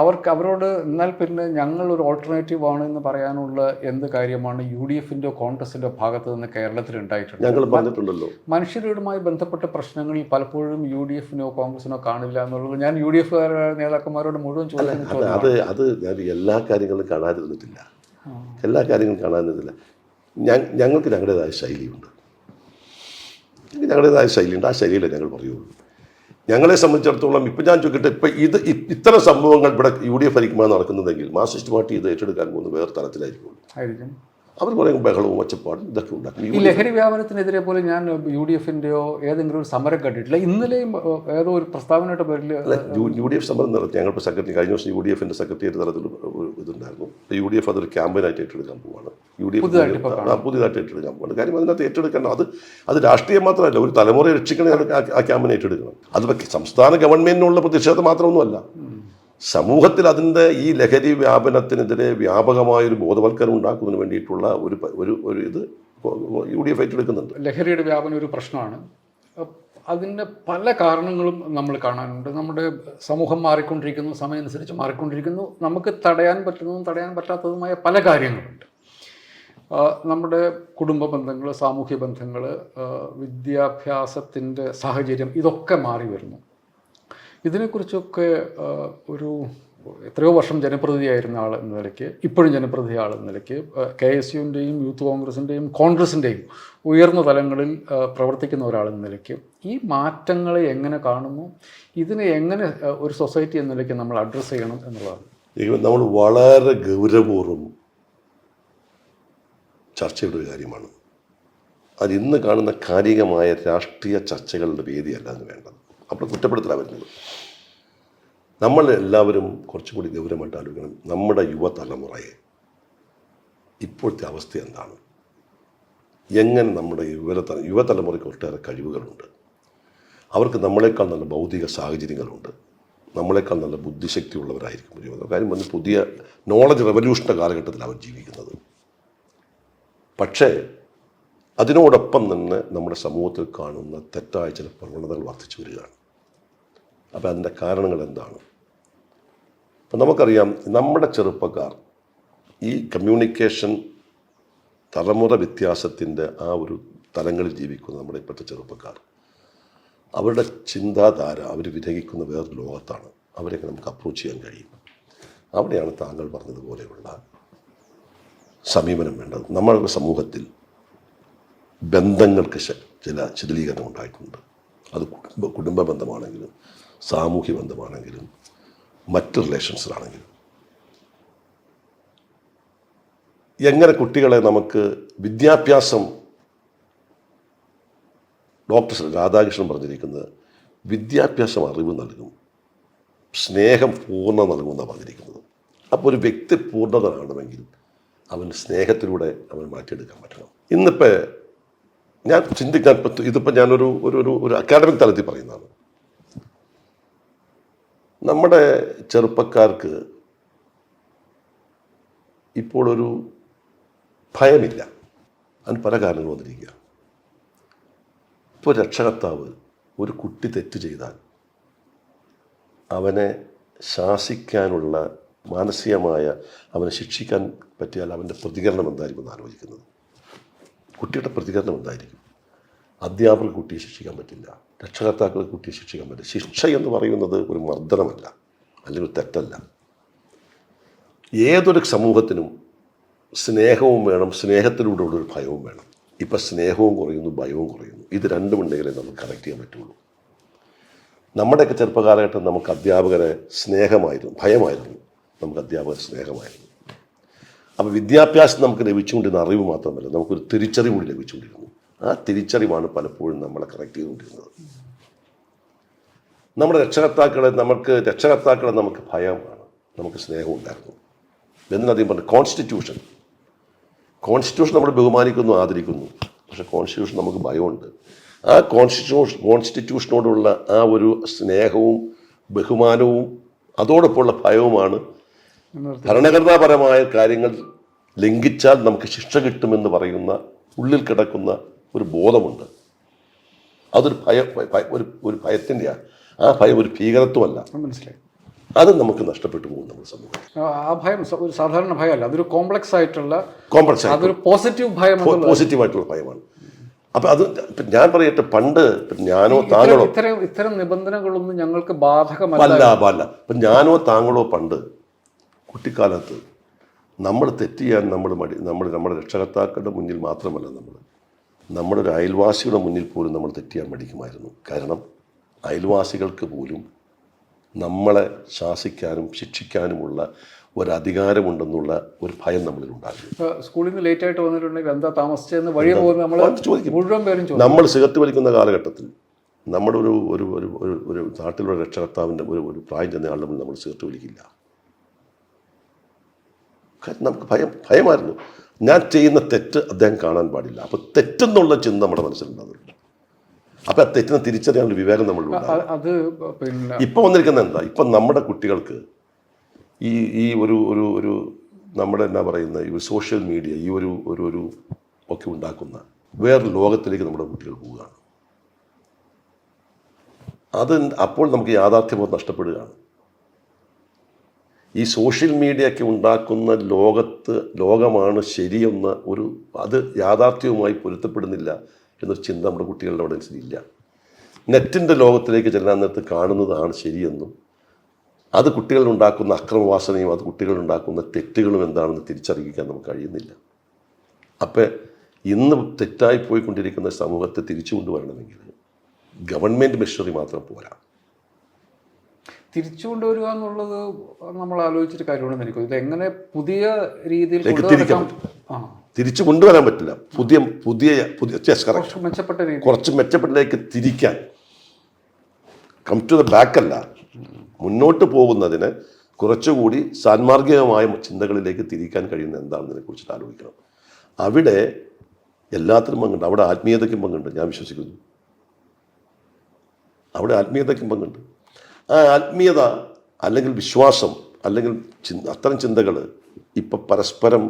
അവരോട് എന്നാൽ പിന്നെ ഞങ്ങളൊരു ഓൾട്ടർനേറ്റീവ് ആണ് എന്ന് പറയാനുള്ള എന്ത് കാര്യമാണ് UDFിൻ്റെ കോൺഗ്രസിൻ്റെ ഭാഗത്ത് നിന്ന് കേരളത്തിൽ ഉണ്ടായിട്ടുണ്ട്? ഞങ്ങൾ പറഞ്ഞിട്ടുണ്ടല്ലോ, മനുഷ്യരുമായി ബന്ധപ്പെട്ട പ്രശ്നങ്ങളിൽ പലപ്പോഴും UDFിനോ കോൺഗ്രസിനോ കാണില്ല എന്നുള്ളത് ഞാൻ UDF നേതാക്കന്മാരോട് മുഴുവൻ ചോദിക്കുന്നു. അത് ഞാൻ എല്ലാ കാര്യങ്ങളും കാണാതിരുന്നിട്ടില്ല. ഞങ്ങൾക്ക് ഞങ്ങളുടേതായ ശൈലിയുണ്ട്. ആ ശൈലിയിലേ ഞങ്ങൾ പറയുള്ളൂ. ഞങ്ങളെ സംബന്ധിച്ചിടത്തോളം ഇപ്പം ഞാൻ ചോദിക്കട്ടെ, ഇപ്പം ഇത്തരം സംഭവങ്ങൾ ഇവിടെ UDF ഭരിക്കുമ്പോൾ നടക്കുന്നതെങ്കിൽ മാർക്സിസ്റ്റ് പാർട്ടി ഇത് ഏറ്റെടുക്കാൻ പോകുന്ന വേറെ തലത്തിലായിരിക്കും. അവർ കുറേ ബഹളവും ഒച്ചപ്പാടും ഇതൊക്കെ ഉണ്ടാക്കും. ഈ ലഹരി വ്യാപനത്തിനെതിരെ പോലും ഞാൻ UDFിൻ്റെയോ ഏതെങ്കിലും ഒരു സമരം കണ്ടിട്ടില്ല. ഇന്നലെയും ഏതോ ഒരു പ്രസ്താവനയുടെ പേരിൽ UDF സമരം നടത്തി. ഞങ്ങളിപ്പോൾ സെക്രട്ടറി കഴിഞ്ഞ ദിവസം UDFിൻ്റെ സെക്രട്ടേറിയറ്റ് തലത്തിൽ ഇതുണ്ടായിരുന്നു. UDF അതൊരു ക്യാമ്പയിനായിട്ട് ഏറ്റെടുക്കാൻ പോവാണ്. UDF പുതിയതായിട്ട് ഏറ്റെടുക്കാൻ പോവാണ്. കാര്യം അതിനകത്ത് ഏറ്റെടുക്കണം. അത് രാഷ്ട്രീയം മാത്രമല്ല, ഒരു തലമുറയെ രക്ഷിക്കണേ ആ ക്യാമ്പയിൻ ഏറ്റെടുക്കണം. അത് സംസ്ഥാന ഗവൺമെൻറ്റിനുള്ള പ്രതിഷേധം മാത്രമൊന്നുമല്ല, സമൂഹത്തിൽ അതിൻ്റെ ഈ ലഹരി വ്യാപനത്തിനെതിരെ വ്യാപകമായൊരു ബോധവൽക്കരണം ഉണ്ടാക്കുന്നതിന് വേണ്ടിയിട്ടുള്ള ഒരു ഇത് UDF ഏറ്റെടുക്കുന്നുണ്ട്. ലഹരിയുടെ വ്യാപനം ഒരു പ്രശ്നമാണ്. അതിൻ്റെ പല കാരണങ്ങളും നമ്മൾ കാണാനുണ്ട്. നമ്മുടെ സമൂഹം മാറിക്കൊണ്ടിരിക്കുന്നു, സമയം അനുസരിച്ച് മാറിക്കൊണ്ടിരിക്കുന്നു. നമുക്ക് തടയാൻ പറ്റുന്നതും തടയാൻ പറ്റാത്തതുമായ പല കാര്യങ്ങളുണ്ട്. നമ്മുടെ കുടുംബ ബന്ധങ്ങൾ, സാമൂഹ്യ ബന്ധങ്ങൾ, വിദ്യാഭ്യാസത്തിൻ്റെ സാഹചര്യം, ഇതൊക്കെ മാറി വരുന്നു. ഇതിനെക്കുറിച്ചൊക്കെ ഒരു എത്രയോ വർഷം ജനപ്രതിനിധിയായിരുന്ന ആൾ എന്ന നിലയ്ക്ക്, ഇപ്പോഴും ജനപ്രതിനിധി ആൾ എന്ന നിലയ്ക്ക്, KSUവിൻ്റെയും യൂത്ത് കോൺഗ്രസിൻ്റെയും കോൺഗ്രസിൻ്റെയും ഉയർന്ന തലങ്ങളിൽ പ്രവർത്തിക്കുന്ന ഒരാളെന്ന നിലയ്ക്ക് ഈ മാറ്റങ്ങളെ എങ്ങനെ കാണുന്നു, ഇതിനെ എങ്ങനെ ഒരു സൊസൈറ്റി എന്ന നിലയ്ക്ക് നമ്മൾ അഡ്രസ്സ് ചെയ്യണം എന്നുള്ളതാണ്. നമ്മൾ വളരെ ഗൗരവപൂർവ്വം ചർച്ച ചെയ്ത ഒരു കാര്യമാണ്. അത് ഇന്ന് കാണുന്ന കാലികമായ രാഷ്ട്രീയ ചർച്ചകളുടെ വേദിയല്ല അതിന് വേണ്ടത്. അപ്പോൾ കുറ്റപ്പെടുത്തലാണ് വരുന്നത്. നമ്മൾ എല്ലാവരും കുറച്ചും കൂടി ഗൗരവമായിട്ട് ആലോചിക്കണം. നമ്മുടെ യുവതലമുറയെ ഇപ്പോഴത്തെ അവസ്ഥ എന്താണ്, എങ്ങനെ നമ്മുടെ യുവതലമുറയ്ക്ക് ഒട്ടേറെ കഴിവുകളുണ്ട്, അവർക്ക് നമ്മളെക്കാൾ നല്ല ഭൗതിക സാഹചര്യങ്ങളുണ്ട്, നമ്മളെക്കാൾ നല്ല ബുദ്ധിശക്തി ഉള്ളവരായിരിക്കും യുവത. കാര്യം പറഞ്ഞ് പുതിയ നോളജ് റെവല്യൂഷൻ്റെ കാലഘട്ടത്തിൽ അവർ ജീവിക്കുന്നത്. പക്ഷേ അതിനോടൊപ്പം തന്നെ നമ്മുടെ സമൂഹത്തിൽ കാണുന്ന തെറ്റായ ചില പ്രവണതകൾ വർദ്ധിച്ചു വരികയാണ്. അപ്പോൾ അതിൻ്റെ കാരണങ്ങൾ എന്താണ്? അപ്പം നമുക്കറിയാം, നമ്മുടെ ചെറുപ്പക്കാർ ഈ കമ്മ്യൂണിക്കേഷൻ തലമുറ വ്യത്യാസത്തിൻ്റെ ആ ഒരു തലങ്ങളിൽ ജീവിക്കുന്ന നമ്മുടെ ഇപ്പോഴത്തെ ചെറുപ്പക്കാർ, അവരുടെ ചിന്താധാര അവർ വിരഹിക്കുന്ന വേറൊരു ലോകത്താണ്. അവരെയൊക്കെ നമുക്ക് അപ്രോച്ച് ചെയ്യാൻ കഴിയും. അവിടെയാണ് താങ്കൾ പറഞ്ഞതുപോലെയുള്ള സമീപനം വേണ്ടത്. നമ്മളുടെ സമൂഹത്തിൽ ബന്ധങ്ങൾക്ക് ചില ശിഥിലീകരണം ഉണ്ടായിട്ടുണ്ട്. അത് കുടുംബ ബന്ധമാണെങ്കിലും സാമൂഹ്യ ബന്ധമാണെങ്കിലും മറ്റ് റിലേഷൻസിലാണെങ്കിലും. എങ്ങനെ കുട്ടികളെ നമുക്ക് വിദ്യാഭ്യാസം, ഡോക്ടർ രാധാകൃഷ്ണൻ പറഞ്ഞിരിക്കുന്നത് വിദ്യാഭ്യാസം അറിവ് നൽകും, സ്നേഹം പൂർണ്ണ നൽകുമെന്നാണ് പറഞ്ഞിരിക്കുന്നത്. അപ്പോൾ ഒരു വ്യക്തി പൂർണ്ണത കാണണമെങ്കിൽ അവൻ സ്നേഹത്തിലൂടെ അവൻ മാറ്റിയെടുക്കാൻ പറ്റണം. ഇന്നിപ്പോൾ ഞാൻ ചിന്തിക്കാൻ ഇതിപ്പോൾ ഞാനൊരു ഒരു അക്കാഡമിക് തലത്തിൽ പറയുന്നതാണ്. നമ്മുടെ ചെറുപ്പക്കാർക്ക് ഇപ്പോൾ ഒരു ഭയമില്ല. അതിന് പല കാരണങ്ങൾ വന്നിരിക്കുക. ഇപ്പോൾ രക്ഷകർത്താവ് ഒരു കുട്ടി തെറ്റ് ചെയ്താൽ അവനെ ശാസിക്കാനുള്ള മാനസികമായ, അവനെ ശിക്ഷിക്കാൻ പറ്റിയാൽ അവൻ്റെ പ്രതികരണം എന്തായിരിക്കും എന്ന് ആലോചിക്കുന്നത്. കുട്ടിയുടെ പ്രതികരണം എന്തായിരിക്കും? അധ്യാപകർക്ക് കുട്ടിയെ ശിക്ഷിക്കാൻ പറ്റില്ല, രക്ഷകർത്താക്കൾക്ക് കുട്ടിയെ ശിക്ഷിക്കാൻ പറ്റില്ല. ശിക്ഷ എന്ന് പറയുന്നത് ഒരു മർദ്ദനമല്ല, അല്ലെങ്കിൽ ഒരു തെറ്റല്ല. ഏതൊരു സമൂഹത്തിനും സ്നേഹവും വേണം, സ്നേഹത്തിലൂടെയുള്ളൊരു ഭയവും വേണം. ഇപ്പം സ്നേഹവും കുറയുന്നു, ഭയവും കുറയുന്നു. ഇത് രണ്ടും ഉണ്ടെങ്കിലേ നമുക്ക് കറക്റ്റ് ചെയ്യാൻ പറ്റുള്ളൂ. നമ്മുടെയൊക്കെ ചെറുപ്പകാലഘട്ടം നമുക്ക് അധ്യാപകരെ സ്നേഹമായിരുന്നു, ഭയമായിരുന്നു. നമുക്ക് അധ്യാപകരെ സ്നേഹമായിരുന്നു. അപ്പോൾ വിദ്യാഭ്യാസം നമുക്ക് ലഭിച്ചുകൊണ്ടിരുന്ന അറിവ് മാത്രമല്ല, നമുക്കൊരു തിരിച്ചറിവ് കൂടി ലഭിച്ചുകൊണ്ടിരുന്നു. ആ തിരിച്ചറിവാണ് പലപ്പോഴും നമ്മളെ കറക്റ്റ് ചെയ്തുകൊണ്ടിരുന്നത്. നമ്മുടെ രക്ഷകർത്താക്കളെ നമുക്ക് ഭയമാണ്, നമുക്ക് സ്നേഹം ഉണ്ടായിരുന്നു. എന്നധികം പറഞ്ഞു കോൺസ്റ്റിറ്റ്യൂഷൻ നമ്മൾ ബഹുമാനിക്കുന്നു, ആദരിക്കുന്നു. പക്ഷേ കോൺസ്റ്റിറ്റ്യൂഷൻ നമുക്ക് ഭയമുണ്ട്. ആ കോൺസ്റ്റിറ്റ്യൂഷനോടുള്ള ആ ഒരു സ്നേഹവും ബഹുമാനവും അതോടൊപ്പമുള്ള ഭയവുമാണ് ഭരണഘടനാപരമായ കാര്യങ്ങൾ ലംഘിച്ചാൽ നമുക്ക് ശിക്ഷ കിട്ടുമെന്ന് പറയുന്ന ഉള്ളിൽ കിടക്കുന്ന ഒരു ബോധമുണ്ട്. അതൊരു ഒരു ഭയത്തിൻ്റെയാണ്. ആ ഭയം ഒരു ഭീകരത്വമല്ല. മനസ്സിലായി. അത് നമുക്ക് നഷ്ടപ്പെട്ടു പോകും നമ്മുടെ സമൂഹം. ആ ഭയം ഒരു സാധാരണ ഭയമല്ല, അതൊരു കോംപ്ലക്സ് ആയിട്ടുള്ള അതൊരു പോസിറ്റീവായിട്ടുള്ള ഭയമാണ്. അപ്പം അത് ഞാൻ പറയട്ടെ, പണ്ട് ഞാനോ താങ്കളോ ഇത്തരം നിബന്ധനകളൊന്നും ഞങ്ങൾക്ക് ബാധകമല്ല. അല്ല ഇപ്പം ഞാനോ താങ്കളോ പണ്ട് കുട്ടിക്കാലത്ത് നമ്മൾ തെറ്റ് ചെയ്യാൻ നമ്മുടെ രക്ഷകർത്താക്കളുടെ മുന്നിൽ മാത്രമല്ല, നമ്മുടെ ഒരു അയൽവാസിയുടെ മുന്നിൽ പോലും നമ്മൾ തെറ്റ് ചെയ്യാൻ മടിക്കുമായിരുന്നു. കാരണം അയൽവാസികൾക്ക് പോലും നമ്മളെ ശാസിക്കാനും ശിക്ഷിക്കാനുമുള്ള ഒരധികാരമുണ്ടെന്നുള്ള ഒരു ഭയം നമ്മളിൽ ഉണ്ടായിരുന്നു. സ്കൂളിൽ നിന്ന് ലേറ്റ് ആയിട്ട് വന്നിട്ടുണ്ടെങ്കിൽ എന്താ താമസിച്ചതെന്ന് വഴി പോകുന്ന മുഴുവൻ പേരും നമ്മൾ സിഗരറ്റ് വലിക്കുന്ന കാലഘട്ടത്തിൽ നമ്മുടെ ഒരു നാട്ടിലുള്ള രക്ഷകർത്താവിൻ്റെ ഒരു പ്രായം ചെന്ന ആളുടെ മുന്നിൽ നമ്മൾ സിഗരറ്റ് വലിക്കില്ല. നമുക്ക് ഭയമായിരുന്നു. ഞാൻ ചെയ്യുന്ന തെറ്റ് അദ്ദേഹം കാണാൻ പാടില്ല. അപ്പോൾ തെറ്റെന്നുള്ള ചിന്ത നമ്മുടെ മനസ്സിലുണ്ടാകുന്നുണ്ട്. അപ്പം ആ തെറ്റിനെ തിരിച്ചറിയാനുള്ള വിവേകം നമ്മളിലുണ്ട്. ഇപ്പം വന്നിരിക്കുന്നത് എന്താ, ഇപ്പം നമ്മുടെ കുട്ടികൾക്ക് ഈ ഒരു നമ്മുടെ എന്നാ പറയുന്ന ഈ ഒരു സോഷ്യൽ മീഡിയ ഈ ഒരു ഒക്കെ ഉണ്ടാക്കുന്ന വേറൊരു ലോകത്തിലേക്ക് നമ്മുടെ കുട്ടികൾ പോവുകയാണ്. അപ്പോൾ നമുക്ക് യാഥാർത്ഥ്യബോധം നഷ്ടപ്പെടുകയാണ്. ഈ സോഷ്യൽ മീഡിയയൊക്കെ ഉണ്ടാക്കുന്ന ലോകമാണ് ശരിയെന്ന അത് യാഥാർത്ഥ്യവുമായി പൊരുത്തപ്പെടുന്നില്ല എന്നൊരു ചിന്ത നമ്മുടെ കുട്ടികളുടെ അവിടെ ഇല്ല. നെറ്റിൻ്റെ ലോകത്തിലേക്ക് ചെല്ലാൻ നേരത്ത് കാണുന്നതാണ് ശരിയെന്നും അത് കുട്ടികളുണ്ടാക്കുന്ന അക്രമവാസനയും അത് കുട്ടികളുണ്ടാക്കുന്ന തെറ്റുകളും എന്താണെന്ന് തിരിച്ചറിയിക്കാൻ നമുക്ക് കഴിയുന്നില്ല. അപ്പം ഇന്ന് തെറ്റായി പോയിക്കൊണ്ടിരിക്കുന്ന സമൂഹത്തെ തിരിച്ചു കൊണ്ടുവരണമെങ്കിൽ ഗവൺമെൻറ് മെഷറി മാത്രം പോരാ. തിരിച്ചു കൊണ്ടുവരിക എന്നുള്ളത് നമ്മൾ ആലോചിച്ചിട്ട് കാര്യമാണെന്ന് എനിക്ക് ഇത് എങ്ങനെ പുതിയ രീതിയിൽ തിരിച്ചു കൊണ്ടുവരാൻ പറ്റില്ല. പുതിയ കുറച്ച് മെച്ചപ്പെട്ടതിലേക്ക് തിരിക്കാൻ കം ടു ദ ബാക്ക് അല്ല, മുന്നോട്ട് പോകുന്നതിന് കുറച്ചുകൂടി സാൻമാർഗികമായ ചിന്തകളിലേക്ക് തിരിക്കാൻ കഴിയുന്ന എന്താണെന്നതിനെ കുറിച്ചിട്ട് ആലോചിക്കണം. അവിടെ എല്ലാത്തിനും പങ്കുണ്ട്. അവിടെ ആത്മീയതയ്ക്കും പങ്കുണ്ട്, ഞാൻ വിശ്വസിക്കുന്നു. അവിടെ ആത്മീയതയ്ക്കും പങ്കുണ്ട്. ആ ആത്മീയത അല്ലെങ്കിൽ വിശ്വാസം അല്ലെങ്കിൽ അത്തരം ചിന്തകൾ ഇപ്പം പരസ്പരം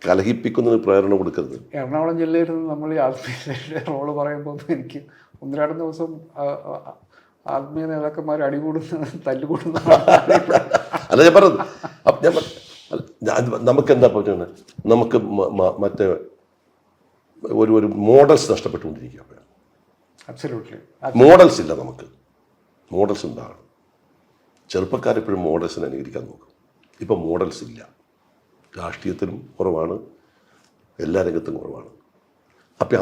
കലഹിപ്പിക്കുന്നതിന് പ്രേരണ കൊടുക്കരുത്. എറണാകുളം ജില്ലയിൽ നിന്ന് നമ്മൾ ഈ ആത്മീയതയുടെ റോള് പറയുമ്പോൾ എനിക്ക് 1-2 ദിവസം ആത്മീയ നേതാക്കന്മാർ അടികൂടുന്ന തല്ലുകൂടുന്ന അല്ല ഞാൻ പറഞ്ഞത്. നമുക്ക് എന്താ പറയുന്നത്, നമുക്ക് മറ്റേ ഒരു മോഡൽസ് നഷ്ടപ്പെട്ടുകൊണ്ടിരിക്കുകയാണ്. മോഡൽസ് ഇല്ല. നമുക്ക് മോഡൽസ് ഉണ്ടാകണം. ചെറുപ്പക്കാരെപ്പോഴും മോഡൽസിനെ അനുകരിക്കാൻ നോക്കും. ഇപ്പം മോഡൽസ് ഇല്ല. രാഷ്ട്രീയത്തിലും കുറവാണ്, എല്ലാ രംഗത്തും കുറവാണ്. അപ്പം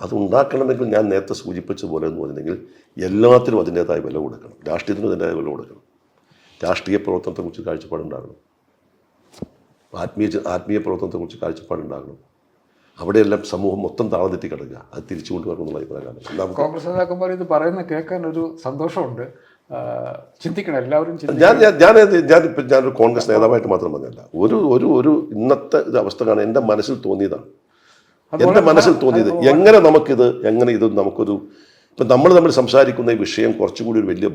അതുണ്ടാക്കണമെങ്കിൽ ഞാൻ നേരത്തെ സൂചിപ്പിച്ച പോലെ എന്ന് പറഞ്ഞിട്ടുണ്ടെങ്കിൽ എല്ലാത്തിനും അതിൻ്റേതായ വില കൊടുക്കണം. രാഷ്ട്രീയത്തിനും അതിൻ്റേതായ വില കൊടുക്കണം. രാഷ്ട്രീയ പ്രവർത്തനത്തെക്കുറിച്ച് കാഴ്ചപ്പാടുണ്ടാകണം. ആത്മീയ പ്രവർത്തനത്തെക്കുറിച്ച് കാഴ്ചപ്പാടുണ്ടാകണം. അവിടെയെല്ലാം സമൂഹം മൊത്തം താളം തെറ്റി കിടക്കുക. അത് തിരിച്ചു കൊണ്ടുവരണമെന്നുള്ള അഭിപ്രായമാണ്. കോൺഗ്രസ് നേതാക്കന്മാർ ഇത് പറയുന്ന കേൾക്കാൻ ഒരു സന്തോഷമുണ്ട്. ചിന്തിക്കണം എല്ലാവരും. ഞാനൊരു കോൺഗ്രസ് നേതാവായിട്ട് മാത്രം പറഞ്ഞല്ല, ഒരു ഇന്നത്തെ അവസ്ഥ കാണാൻ എൻ്റെ മനസ്സിൽ തോന്നിയതാണ്. എങ്ങനെ ഇത് നമുക്കൊരു ഇപ്പം നമ്മൾ തമ്മിൽ സംസാരിക്കുന്ന ഈ വിഷയം കുറച്ചുകൂടി ഒരു വലിയ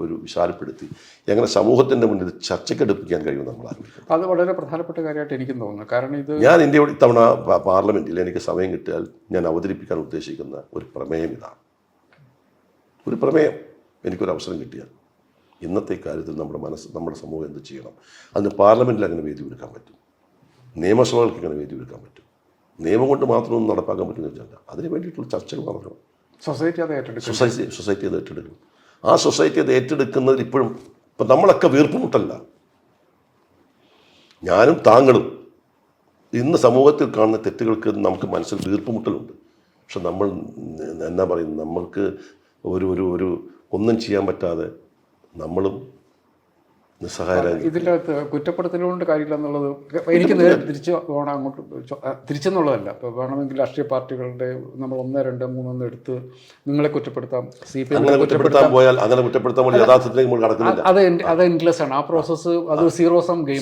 ഒരു വിശാലപ്പെടുത്തി എങ്ങനെ സമൂഹത്തിൻ്റെ മുന്നിൽ ചർച്ചയ്ക്കെടുപ്പിക്കാൻ കഴിയും നമ്മൾ ആഗ്രഹിക്കുന്നത്. അത് വളരെ പ്രധാനപ്പെട്ട കാര്യമായിട്ട് എനിക്കും തോന്നുന്നു. കാരണം ഞാൻ ഇന്ത്യയുടെ ഇത്തവണ പാർലമെൻറ്റിൽ എനിക്ക് സമയം കിട്ടിയാൽ ഞാൻ അവതരിപ്പിക്കാൻ ഉദ്ദേശിക്കുന്ന ഒരു പ്രമേയം ഇതാണ്. ഒരു പ്രമേയം എനിക്കൊരവസരം കിട്ടിയാൽ ഇന്നത്തെ കാര്യത്തിൽ നമ്മുടെ സമൂഹം എന്ത് ചെയ്യണം, അതിന് പാർലമെൻറ്റിൽ അങ്ങനെ വേദി ഒരുക്കാൻ പറ്റും, നിയമസഭകൾക്ക് അങ്ങനെ വേദി ഒരുക്കാൻ പറ്റും. നിയമം കൊണ്ട് മാത്രമൊന്നും നടപ്പാക്കാൻ പറ്റുന്നില്ല. അതിന് വേണ്ടിയിട്ടുള്ള ചർച്ചകൾ നടക്കണം. സൊസൈറ്റി അത് ഏറ്റെടുക്കും. ആ സൊസൈറ്റി അത് ഏറ്റെടുക്കുന്നതിൽ ഇപ്പം നമ്മളൊക്കെ വീർപ്പുമുട്ടല്ല. ഞാനും താങ്കളും ഇന്ന് സമൂഹത്തിൽ കാണുന്ന തെറ്റുകൾക്ക് നമുക്ക് മനസ്സിൽ വീർപ്പുമുട്ടലുണ്ട്. പക്ഷെ നമ്മൾ എന്നാ പറയുന്നത്, നമ്മൾക്ക് ഒരു ഒരു ഒരു ഒന്നും ചെയ്യാൻ പറ്റാതെ നമ്മളും നിസ്സഹായരായി. ഇതിനകത്ത് കുറ്റപ്പെടുത്തലുകൊണ്ട് കാര്യമില്ല എന്നുള്ളത് എനിക്ക് നേരെ തിരിച്ച് വേണം അങ്ങോട്ട് തിരിച്ചെന്നുള്ളതല്ല. ഇപ്പോൾ വേണമെങ്കിൽ രാഷ്ട്രീയ പാർട്ടികളുടെ നമ്മൾ 1, 2, 3 എടുത്ത് നിങ്ങളെ കുറ്റപ്പെടുത്താം, CPM കുറ്റപ്പെടുത്താൻ പോയാൽ അങ്ങനെ കുറ്റപ്പെടുത്താൻ യഥാർത്ഥത്തിലേക്ക് നമ്മൾ കടക്കുന്നില്ല. അത് എൻഡ്ലെസ് ആണ്. ആ പ്രോസസ്സ് അത് സീറോ സം ഗെയിം.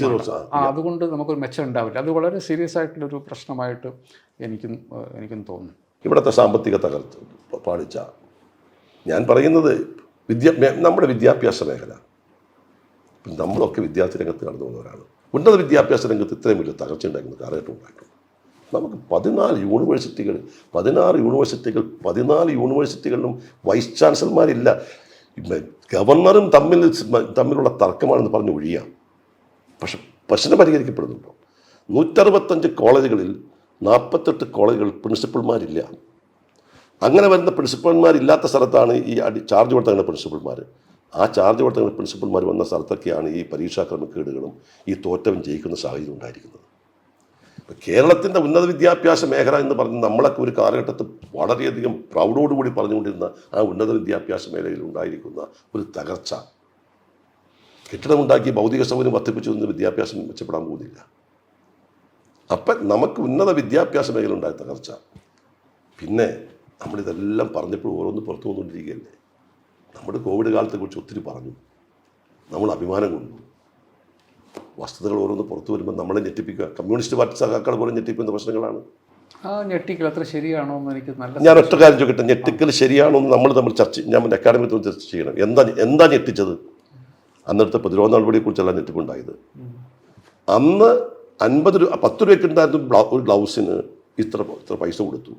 അതുകൊണ്ട് നമുക്കൊരു മെച്ചം ഉണ്ടാവില്ല. അത് വളരെ സീരിയസ് ആയിട്ടുള്ളൊരു പ്രശ്നമായിട്ട് എനിക്കും തോന്നുന്നു. ഇവിടുത്തെ സാമ്പത്തിക പാളിച്ച ഞാൻ പറയുന്നത് നമ്മുടെ വിദ്യാഭ്യാസ മേഖല. നമ്മളൊക്കെ വിദ്യാർത്ഥി രംഗത്ത് കടന്നു പോകുന്നവരാണ്. ഉന്നത വിദ്യാഭ്യാസ രംഗത്ത് ഇത്രയും വലിയ തകർച്ച ഉണ്ടാക്കുന്ന കാലഘട്ടം ഉണ്ടായിട്ടുണ്ട്. നമുക്ക് 14 യൂണിവേഴ്സിറ്റികൾ 14 യൂണിവേഴ്സിറ്റികളിലും വൈസ് ചാൻസലർമാരില്ല. ഗവർണറും തമ്മിലുള്ള തർക്കമാണെന്ന് പറഞ്ഞ് ഒഴിയാം. പക്ഷെ പ്രശ്നം പരിഹരിക്കപ്പെടുന്നുണ്ടോ? 165 കോളേജുകളിൽ 48 കോളേജുകൾ പ്രിൻസിപ്പൽമാരില്ല. അങ്ങനെ വരുന്ന പ്രിൻസിപ്പൽമാരില്ലാത്ത സ്ഥലത്താണ് ഈ ചാർജ് കൊടുത്ത പ്രിൻസിപ്പൽമാർ. ആ ചാർജ് കൊടുത്ത പ്രിൻസിപ്പൽമാർ വന്ന സ്ഥലത്തൊക്കെയാണ് ഈ പരീക്ഷാ ക്രമക്കേടുകളും ഈ തോറ്റവും ജയിക്കുന്ന സാഹചര്യം ഉണ്ടായിരിക്കുന്നത്. ഇപ്പം കേരളത്തിൻ്റെ ഉന്നത വിദ്യാഭ്യാസ മേഖല എന്ന് പറഞ്ഞ് നമ്മളൊക്കെ ഒരു കാലഘട്ടത്തിൽ വളരെയധികം പ്രൗഢോടുകൂടി പറഞ്ഞുകൊണ്ടിരുന്ന ആ ഉന്നത വിദ്യാഭ്യാസ മേഖലയിൽ ഉണ്ടായിരിക്കുന്ന ഒരു തകർച്ച, കെട്ടിടമുണ്ടാക്കി ഭൗതിക സൗകര്യം വർദ്ധിപ്പിച്ചൊന്നും വിദ്യാഭ്യാസം മെച്ചപ്പെടാൻ പോകുന്നില്ല. അപ്പം നമുക്ക് ഉന്നത വിദ്യാഭ്യാസ മേഖല ഉണ്ടായ തകർച്ച. പിന്നെ നമ്മളിതെല്ലാം പറഞ്ഞപ്പോൾ ഓരോന്ന് പുറത്തു വന്നുകൊണ്ടിരിക്കുകയല്ലേ. നമ്മുടെ കോവിഡ് കാലത്തെക്കുറിച്ച് ഒത്തിരി പറഞ്ഞു, നമ്മൾ അഭിമാനം കൊണ്ടു. വസ്തുതകൾ ഓരോന്ന് പുറത്തു വരുമ്പോൾ നമ്മളെ ഞെട്ടിപ്പിക്കുക. കമ്മ്യൂണിസ്റ്റ് പാർട്ടി സഖാക്കൾ പോലും ഞെട്ടിപ്പിക്കുന്ന പ്രശ്നങ്ങളാണ്. ഞെട്ടിക്കൽ അത്ര ശരിയാണോ എന്ന് എനിക്ക് ഞാൻ ഒറ്റ കാര്യം ചോദിക്കട്ടെ, ഞെട്ടിക്കൽ ശരിയാണോ എന്ന് നമ്മൾ തമ്മിൽ ഞാൻ അക്കാഡമിയിൽ ചർച്ച ചെയ്യണം. എന്താ ഞെട്ടിച്ചത്? അന്നത്തെ പ്രതിരോധ നടപടിയെക്കുറിച്ചെല്ലാം ഞെട്ടിപ്പുണ്ടായത്. അന്ന് 10 രൂപയ്ക്ക് ഉണ്ടായിരുന്ന ഒരു ഗ്ലൗസിന് ഇത്ര പൈസ കൊടുത്തു,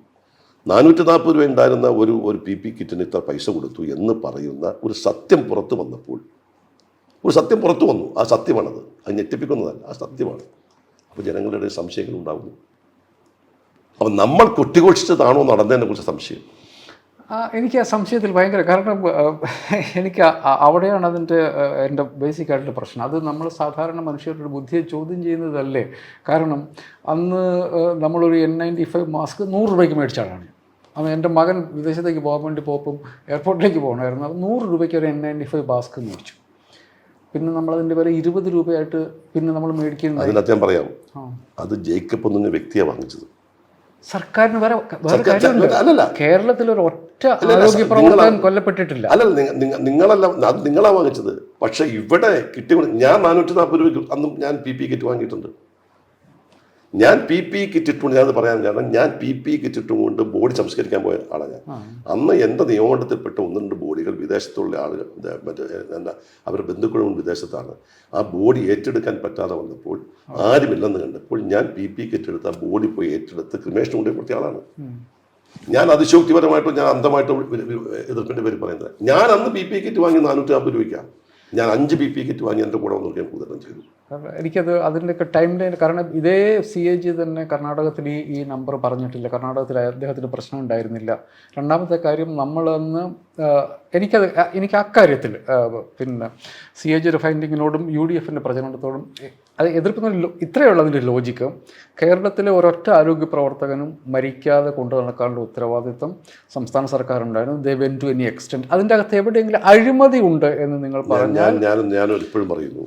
440 രൂപ ഉണ്ടായിരുന്ന ഒരു PP കിറ്റിന് ഇത്ര പൈസ കൊടുത്തു എന്ന് പറയുന്ന ഒരു സത്യം പുറത്തു വന്നപ്പോൾ ഒരു സത്യം പുറത്തു വന്നു. ആ സത്യമാണത്, അത് ഞെട്ടിപ്പിക്കുന്നതല്ല, ആ സത്യമാണ്. അപ്പോൾ ജനങ്ങളുടെ സംശയങ്ങൾ ഉണ്ടാകുന്നു. അപ്പം നമ്മൾ കുട്ടിഘോഷിച്ചതാണോ നടന്നതിനെ കുറിച്ച് സംശയം. എനിക്ക് ആ സംശയത്തിൽ ഭയങ്കര, കാരണം എനിക്ക് അവിടെയാണ് എൻ്റെ ബേസിക് ആയിട്ടുള്ള പ്രശ്നം. അത് നമ്മൾ സാധാരണ മനുഷ്യരുടെ ബുദ്ധിയെ ചോദ്യം ചെയ്യുന്നതല്ലേ. കാരണം അന്ന് നമ്മളൊരു N95 മാസ്ക് 100 രൂപയ്ക്ക് മേടിച്ച ആളാണ്. അന്ന് എൻ്റെ മകൻ വിദേശത്തേക്ക് പോകാൻ വേണ്ടി പോയപ്പം എയർപോർട്ടിലേക്ക് പോകണമായിരുന്നു. അത് 100 രൂപയ്ക്ക് ഒരു N95 മാസ്ക് മേടിച്ചു. പിന്നെ നമ്മളതിൻ്റെ വില 20 രൂപയായിട്ട് പിന്നെ നമ്മൾ മേടിക്കുന്നത്. അതിനകത്ത് ഞാൻ പറയാം, അത് ജേക്കബ് എന്ന വ്യക്തിയാണ് വാങ്ങിച്ചത്. സർക്കാരിന് വേറെ കാര്യമുണ്ട്. കേരളത്തിൽ ഒരു ഒറ്റ ആരോഗ്യ പ്രവർത്തകൻ കൊല്ലപ്പെട്ടിട്ടില്ല. അല്ലല്ല, നിങ്ങളല്ല, അത് നിങ്ങളാ വാങ്ങിച്ചത്. പക്ഷെ ഇവിടെ കിട്ടിയ ഞാൻ 440 രൂപയ്ക്ക് അന്നും ഞാൻ PP കിറ്റ് വാങ്ങിയിട്ടുണ്ട്. ഞാൻ PP കിറ്റ് ഇട്ടുകൊണ്ട് ഞാനത് പറയാൻ കാരണം, ഞാൻ PP കിറ്റ് ഇട്ടുകൊണ്ട് ബോഡി സംസ്കരിക്കാൻ പോയ ആളാണ് ഞാൻ. അന്ന് എൻ്റെ നിയമമണ്ഡലത്തിൽപ്പെട്ട 1-2 ബോഡികൾ വിദേശത്തുള്ള ആളുകൾ, എന്താ അവരുടെ ബന്ധുക്കളും വിദേശത്താണ്. ആ ബോഡി ഏറ്റെടുക്കാൻ പറ്റാതെ വന്നപ്പോൾ, ആരുമില്ലെന്ന് കണ്ടപ്പോൾ ഞാൻ PP കിറ്റ് എടുത്ത് ആ ബോഡി പോയി ഏറ്റെടുത്ത് ക്രിമേഷൻ കൊണ്ടു കൊടുത്ത ആളാണ് ഞാൻ. അതിശോക്തിപരമായിട്ടോ ഞാൻ അന്ധമായിട്ടോ എതിർപ്പിൻ്റെ പേര് പറയുന്നത്. ഞാൻ അന്ന് PP കിറ്റ് വാങ്ങി 450 രൂപയ്ക്കാണ്. ഞാൻ 5 PP കിറ്റ് വാങ്ങി എൻ്റെ കൂടെ വന്നു ഞാൻ വിതരണം ചെയ്തു. എനിക്കത് അതിൻ്റെയൊക്കെ ടൈം ലൈൻ, കാരണം ഇതേ CAG തന്നെ കർണാടകത്തിൽ ഈ നമ്പർ പറഞ്ഞിട്ടില്ല. കർണാടകത്തിൽ അദ്ദേഹത്തിന് പ്രശ്നം ഉണ്ടായിരുന്നില്ല. രണ്ടാമത്തെ കാര്യം, നമ്മളന്ന് എനിക്ക് അക്കാര്യത്തിൽ പിന്നെ CAG ഒരു ഫൈൻഡിങ്ങിനോടും UDFൻ്റെ പ്രചരണത്തോടും അത് എതിർക്കുന്ന ഇത്രയേ ഉള്ളൂ. അതിൻ്റെ ലോജിക്ക്, കേരളത്തിലെ ഒരൊറ്റ ആരോഗ്യ പ്രവർത്തകനും മരിക്കാതെ കൊണ്ടു നടക്കാനുള്ള ഉത്തരവാദിത്വം സംസ്ഥാന സർക്കാരുണ്ടായിരുന്നു. ദേ വെൻ ടു എനി എക്സ്റ്റെൻറ്റ്. അതിൻ്റെ അകത്ത് എവിടെയെങ്കിലും അഴിമതി ഉണ്ട് എന്ന് നിങ്ങൾ പറഞ്ഞാൽ, ഞാൻ ഇപ്പോഴും പറയുന്നു,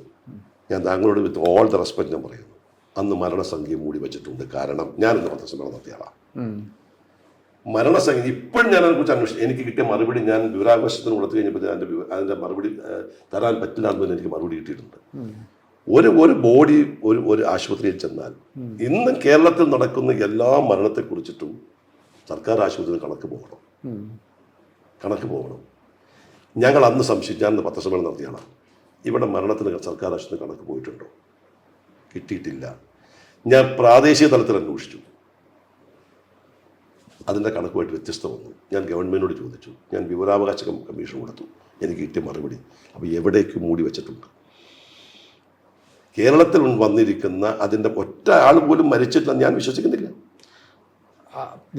ഞാൻ താങ്കളോട് വിത്ത് ഓൾ ദ റെസ്പെക്ട് ഞാൻ പറയുന്നു, അന്ന് മരണസംഖ്യ മൂടി വെച്ചിട്ടുണ്ട്. കാരണം ഞാനിന്ന് പത്രസമ്മേളനം നടത്തിയാളാണ്. മരണസംഖ്യ ഇപ്പോഴും ഞാൻ അതിനെക്കുറിച്ച് അന്വേഷിച്ചു. എനിക്ക് കിട്ടിയ മറുപടി, ഞാൻ വിവരാവകാശത്തിന് കൊടുത്തു കഴിഞ്ഞപ്പോൾ അതിൻ്റെ മറുപടി തരാൻ പറ്റില്ല എന്ന് എനിക്ക് മറുപടി കിട്ടിയിട്ടുണ്ട്. ഒരു ബോഡി ഒരു ആശുപത്രിയിൽ ചെന്നാൽ ഇന്ന് കേരളത്തിൽ നടക്കുന്ന എല്ലാ മരണത്തെക്കുറിച്ചിട്ടും സർക്കാർ ആശുപത്രിയിൽ കണക്ക് പോകണം. ഞങ്ങൾ അന്ന് സംശയിച്ചു, ഞാൻ പത്രസമ്മേളനം നടത്തിയാണ്, ഇവിടെ മരണത്തിന് സർക്കാർ ആശുപത്രി കണക്ക് പോയിട്ടുണ്ടോ? കിട്ടിയിട്ടില്ല. ഞാൻ പ്രാദേശിക തലത്തിൽ അന്വേഷിച്ചു, അതിൻ്റെ കണക്കുമായിട്ട് വ്യത്യസ്തം വന്നു. ഞാൻ ഗവൺമെൻറ്റിനോട് ചോദിച്ചു, ഞാൻ വിവരാവകാശ കമ്മീഷൻ കൊടുത്തു, എനിക്ക് കിട്ടിയ മറുപടി അപ്പോൾ എവിടേക്ക് മൂടി വെച്ചിട്ടുണ്ട്. കേരളത്തിൽ വന്നിരിക്കുന്ന അതിൻ്റെ ഒറ്റ ആൾ പോലും മരിച്ചിട്ടില്ല ഞാൻ വിശ്വസിക്കുന്നില്ല.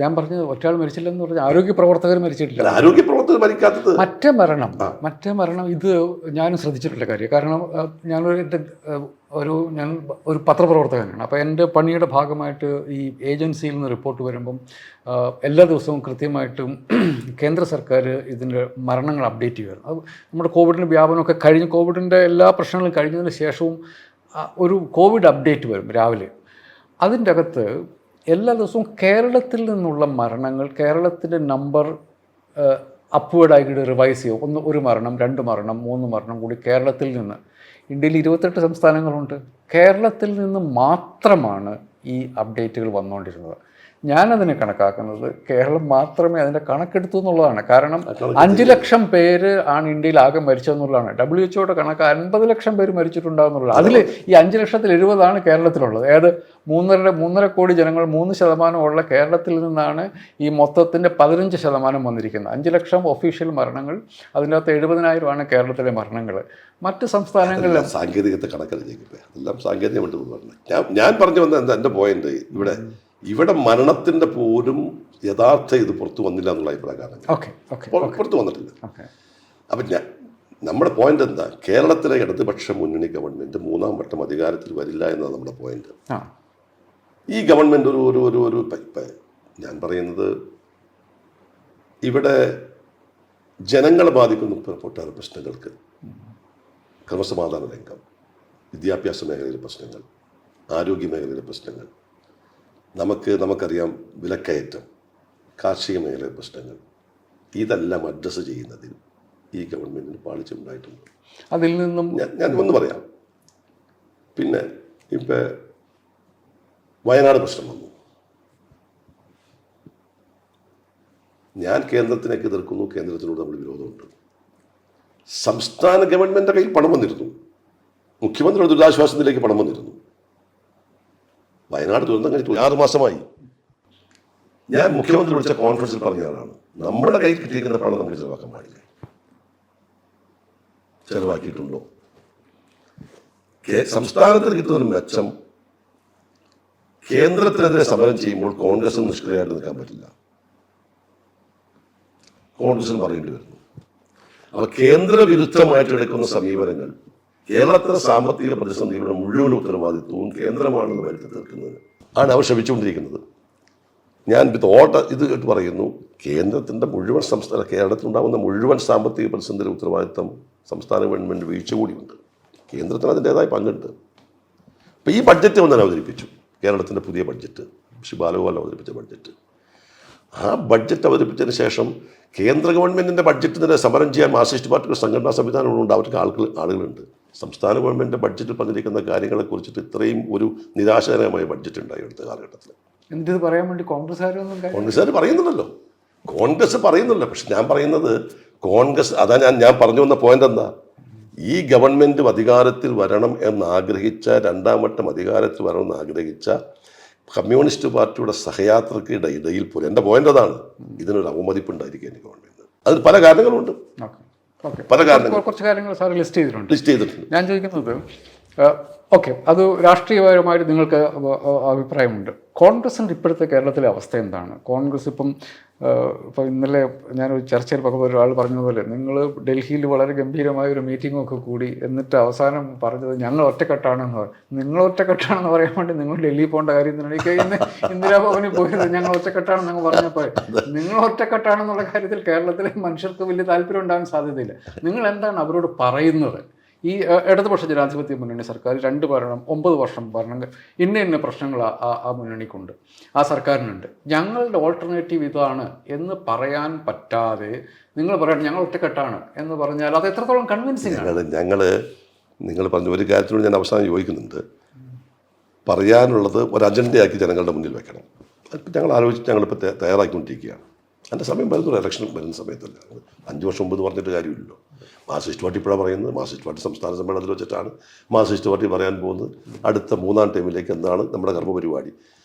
ഞാൻ പറഞ്ഞത് ഒറ്റയാൾ മരിച്ചില്ലെന്ന് പറഞ്ഞാൽ ആരോഗ്യ പ്രവർത്തകർ മരിച്ചിട്ടില്ല. ആരോഗ്യ പ്രവർത്തകർ മരിക്കാത്തത് മറ്റേ മരണം ഇത് ഞാനും ശ്രദ്ധിച്ചിട്ടുള്ള കാര്യം. കാരണം ഞാൻ ഒരു പത്രപ്രവർത്തകനാണ്. അപ്പോൾ എൻ്റെ പണിയുടെ ഭാഗമായിട്ട് ഈ ഏജൻസിയിൽ നിന്ന് റിപ്പോർട്ട് വരുമ്പം എല്ലാ ദിവസവും കൃത്യമായിട്ടും കേന്ദ്ര സർക്കാർ ഇതിൻ്റെ മരണങ്ങൾ അപ്ഡേറ്റ് ചെയ്യുമായിരുന്നു. അത് നമ്മുടെ കോവിഡിൻ്റെ വ്യാപനമൊക്കെ കഴിഞ്ഞ് കോവിഡിൻ്റെ എല്ലാ പ്രശ്നങ്ങളും കഴിഞ്ഞതിന് ശേഷവും ഒരു കോവിഡ് അപ്ഡേറ്റ് വരും രാവിലെ. അതിൻ്റെ അകത്ത് എല്ലാ ദിവസവും കേരളത്തിൽ നിന്നുള്ള മരണങ്ങൾ, കേരളത്തിൻ്റെ നമ്പർ അപ്വേർഡായിട്ട് റിവൈസ് ചെയ്യും. ഒരു മരണം, 2 മരണം, 3 മരണം കൂടി കേരളത്തിൽ നിന്ന്. ഇന്ത്യയിൽ 28 സംസ്ഥാനങ്ങളുണ്ട്. കേരളത്തിൽ നിന്ന് മാത്രമാണ് ഈ അപ്ഡേറ്റുകൾ വന്നുകൊണ്ടിരുന്നത്. ഞാനതിനെ കണക്കാക്കുന്നത് കേരളം മാത്രമേ അതിൻ്റെ കണക്കെടുത്തു എന്നുള്ളതാണ്. കാരണം 5 ലക്ഷം പേര് ആണ് ഇന്ത്യയിൽ ആകെ മരിച്ചതെന്നുള്ളതാണ്. WHO കണക്ക് 50 ലക്ഷം പേര് മരിച്ചിട്ടുണ്ടാകുന്നുള്ളത്. അതിൽ ഈ 5 ലക്ഷത്തിൽ 70 കേരളത്തിലുള്ളത്. അതായത് 3.5 കോടി ജനങ്ങൾ 3% ഉള്ള കേരളത്തിൽ നിന്നാണ് ഈ മൊത്തത്തിൻ്റെ 15% വന്നിരിക്കുന്നത്. 5 ലക്ഷം ഒഫീഷ്യൽ മരണങ്ങൾ, അതിനകത്ത് 70,000 കേരളത്തിലെ മരണങ്ങൾ. മറ്റ് സംസ്ഥാനങ്ങളിൽ സാങ്കേതികത്തെ കണക്കറിയിലേക്ക് എല്ലാം സാങ്കേതികമായിട്ട് ഞാൻ പറഞ്ഞു വന്ന എൻ്റെ പോയിന്റ് ഇവിടെ മരണത്തിന്റെ പോലും യഥാർത്ഥ ഇത് പുറത്തു വന്നില്ല എന്നുള്ള അഭിപ്രായമാണ്. പുറത്തു വന്നിട്ടില്ല. അപ്പം നമ്മുടെ പോയിന്റ് എന്താ? കേരളത്തിലെ ഇടതുപക്ഷ മുന്നണി ഗവൺമെന്റ് 3ാം വട്ടം അധികാരത്തിൽ വരില്ല എന്നതാണ് നമ്മുടെ പോയിന്റ്. ഈ ഗവൺമെന്റ് ഒരു ഞാൻ പറയുന്നത് ഇവിടെ ജനങ്ങളെ ബാധിക്കുന്ന ഒട്ടേറെ പ്രശ്നങ്ങൾക്ക്, ക്രമസമാധാന രംഗം, വിദ്യാഭ്യാസ മേഖലയിലെ പ്രശ്നങ്ങൾ, ആരോഗ്യ മേഖലയിലെ പ്രശ്നങ്ങൾ, നമുക്കറിയാം വിലക്കയറ്റം, കാർഷിക മേഖലയിലെ പ്രശ്നങ്ങൾ, ഇതെല്ലാം അഡ്രസ്സ് ചെയ്യുന്നതിൽ ഈ ഗവൺമെൻറ്റിന് പാളിച്ചുണ്ടായിട്ടുണ്ട്. അതിൽ നിന്നും ഞാൻ ഒന്ന് പറയാം. പിന്നെ ഇപ്പം വയനാട് പ്രശ്നം വന്നു. ഞാൻ കേന്ദ്രത്തിനൊക്കെ എതിർക്കുന്നു, കേന്ദ്രത്തിനോട് നമ്മൾ വിരോധമുണ്ട്. സംസ്ഥാന ഗവൺമെൻറ്റിൻ്റെ കയ്യിൽ പണം വന്നിരുന്നു, മുഖ്യമന്ത്രിയുടെ ദുരിതാശ്വാസ നിധിയിലേക്ക് പണം വന്നിരുന്നു. വയനാട് ദുരന്തം കഴിഞ്ഞിട്ട് 6 മാസമായി. ഞാൻ മുഖ്യമന്ത്രി വിളിച്ച കോൺഫറൻസിൽ പറഞ്ഞ ആളാണ്, നമ്മുടെ കയ്യിൽ കിട്ടിയിരിക്കുന്ന പണം നമുക്ക് ചെലവാക്കാൻ പാടില്ല. ചെലവാക്കിയിട്ടുണ്ടോ? സംസ്ഥാനത്തിന് കിട്ടുന്നൊരു മെച്ചം കേന്ദ്രത്തിനെതിരെ സമരം ചെയ്യുമ്പോൾ കോൺഗ്രസിന് നിഷ്ക്രിയമായിട്ട് നിൽക്കാൻ പറ്റില്ല. കോൺഗ്രസിന് പറയേണ്ടി വരുന്നു. അപ്പോൾ കേന്ദ്ര വിരുദ്ധമായിട്ട് എടുക്കുന്ന സമീപനങ്ങൾ കേരളത്തിലെ സാമ്പത്തിക പ്രതിസന്ധിയുടെ മുഴുവൻ ഉത്തരവാദിത്വവും കേന്ദ്രമാണെന്ന് വരുത്തി തീർക്കുന്നത് ആണ് അവർ ശ്രമിച്ചുകൊണ്ടിരിക്കുന്നത്. ഞാൻ ഇത് പറയുന്നു, കേന്ദ്രത്തിൻ്റെ മുഴുവൻ കേരളത്തിലുണ്ടാകുന്ന മുഴുവൻ സാമ്പത്തിക പ്രതിസന്ധിയുടെ ഉത്തരവാദിത്വം സംസ്ഥാന ഗവൺമെൻറ് വീഴ്ച കൂടിയുണ്ട്. കേന്ദ്രത്തിന് അതിൻ്റേതായ പങ്കുണ്ട്. അപ്പോൾ ഈ ബഡ്ജറ്റ് ഒന്നാണ് അവതരിപ്പിച്ചു, കേരളത്തിൻ്റെ പുതിയ ബഡ്ജറ്റ്, ശ്രീ ബാലഗോപാൽ അവതരിപ്പിച്ച ബഡ്ജറ്റ്. ആ ബഡ്ജറ്റ് അവതരിപ്പിച്ചതിന് ശേഷം കേന്ദ്ര ഗവൺമെൻറ്റിൻ്റെ ബഡ്ജറ്റിനെതിരെ സമരം ചെയ്യാൻ മാർക്സിസ്റ്റ് പാർട്ടിയുടെ സംഘടനാ സംവിധാനങ്ങളുണ്ട്, അവർക്ക് ആളുകളുണ്ട്. സംസ്ഥാന ഗവൺമെൻറ്റിൻ്റെ ബഡ്ജറ്റിൽ പറഞ്ഞിരിക്കുന്ന കാര്യങ്ങളെക്കുറിച്ചിട്ട് ഇത്രയും ഒരു നിരാശാജനകമായ ബഡ്ജറ്റ് ഉണ്ടായി അടുത്ത കാലഘട്ടത്തിൽ. എന്ത് പറയാൻ വേണ്ടി കോൺഗ്രസ്സുകാർ പറയുന്നുണ്ടല്ലോ, കോൺഗ്രസ് പറയുന്നില്ല. പക്ഷെ ഞാൻ പറയുന്നത് കോൺഗ്രസ്, അതാ ഞാൻ പറഞ്ഞു വന്ന പോയിന്റ് എന്താ, ഈ ഗവൺമെൻറ് അധികാരത്തിൽ വരണം എന്നാഗ്രഹിച്ച, 2ാം വട്ടം അധികാരത്തിൽ വരണമെന്ന് ആഗ്രഹിച്ച കമ്മ്യൂണിസ്റ്റ് പാർട്ടിയുടെ സഹയാത്രയ്ക്ക് ഇടയിൽ പോലും എൻ്റെ പോയിന്റ് അതാണ്, ഇതിനൊരു അവമതിപ്പ് ഉണ്ടായിരിക്കും ഗവൺമെൻറ്. അതിന് പല കാരണങ്ങളുണ്ട്. കുറച്ച് കാര്യങ്ങൾ സാർ ലിസ്റ്റ് ചെയ്തിട്ടുണ്ട്. ഞാൻ ചോദിക്കുന്നത്, ഓക്കെ, അത് രാഷ്ട്രീയപരമായിട്ട് നിങ്ങൾക്ക് അഭിപ്രായമുണ്ട്. കോൺഗ്രസിൻ്റെ ഇപ്പോഴത്തെ കേരളത്തിലെ അവസ്ഥ എന്താണ്? കോൺഗ്രസ് ഇപ്പോൾ ഇന്നലെ ഞാനൊരു ചർച്ചയിൽ പകർന്ന ഒരാൾ പറഞ്ഞതുപോലെ, നിങ്ങൾ ഡൽഹിയിൽ വളരെ ഗംഭീരമായൊരു മീറ്റിങ്ങൊക്കെ കൂടി, എന്നിട്ട് അവസാനം പറഞ്ഞത് ഞങ്ങൾ ഒറ്റക്കെട്ടാണെന്ന് പറയും. നിങ്ങൾ ഒറ്റക്കെട്ടാണെന്ന് പറയാൻ വേണ്ടി നിങ്ങൾ ഡൽഹിയിൽ പോകേണ്ട കാര്യം എന്താണ്? ഈ കഴിഞ്ഞ ഇന്ദിരാഭവനിൽ പോയത് ഞങ്ങൾ ഒറ്റക്കെട്ടാണെന്ന് ഞങ്ങൾ പറഞ്ഞപ്പോൾ, നിങ്ങൾ ഒറ്റക്കെട്ടാണെന്നുള്ള കാര്യത്തിൽ കേരളത്തിലെ മനുഷ്യർക്ക് വലിയ താല്പര്യം ഉണ്ടാകാൻ സാധ്യതയില്ല. നിങ്ങൾ എന്താണ് അവരോട് പറയുന്നത്? ഈ ഇടതുപക്ഷ ജനാധിപത്യ മുന്നണി സർക്കാർ 2 ഭരണം 9 വർഷം ഭരണം, ഇന്ന പ്രശ്നങ്ങൾ ആ മുന്നണിക്കുണ്ട്, ആ സർക്കാരിനുണ്ട്. ഞങ്ങളുടെ ഓൾട്ടർനേറ്റീവ് ഇതാണ് എന്ന് പറയാൻ പറ്റാതെ നിങ്ങൾ പറയണം ഞങ്ങൾ ഒറ്റക്കെട്ടാണ് എന്ന് പറഞ്ഞാൽ അത് എത്രത്തോളം കൺവിൻസിംഗ് ആണ്? നിങ്ങൾ പറഞ്ഞ ഒരു കാര്യത്തിനോട് ഞാൻ അവസാനം യോജിക്കുന്നുണ്ട്. പറയാനുള്ളത് ഒരു അജണ്ടയാക്കി ജനങ്ങളുടെ മുന്നിൽ വെക്കണം. അതിപ്പോൾ ഞങ്ങൾ ആലോചിച്ച് ഞങ്ങളിപ്പോൾ തയ്യാറാക്കിക്കൊണ്ടിരിക്കുകയാണ്. അതിൻ്റെ സമയം വരുന്നു, ഇലക്ഷൻ വരുന്ന സമയത്തല്ല. 5 വർഷം മുമ്പ് പറഞ്ഞിട്ട് കാര്യമില്ലല്ലോ. മാർക്സിസ്റ്റ് പാർട്ടി ഇപ്പോഴാണ് പറയുന്നത്, മാർക്സിസ്റ്റ് പാർട്ടി സംസ്ഥാന സമ്മേളനത്തിൽ വെച്ചിട്ടാണ് മാർക്സിസ്റ്റ് പാർട്ടി പറയാൻ പോകുന്നത് അടുത്ത 3ാം ടൈമിലേക്ക് എന്താണ് നമ്മുടെ കർമ്മപരിപാടി,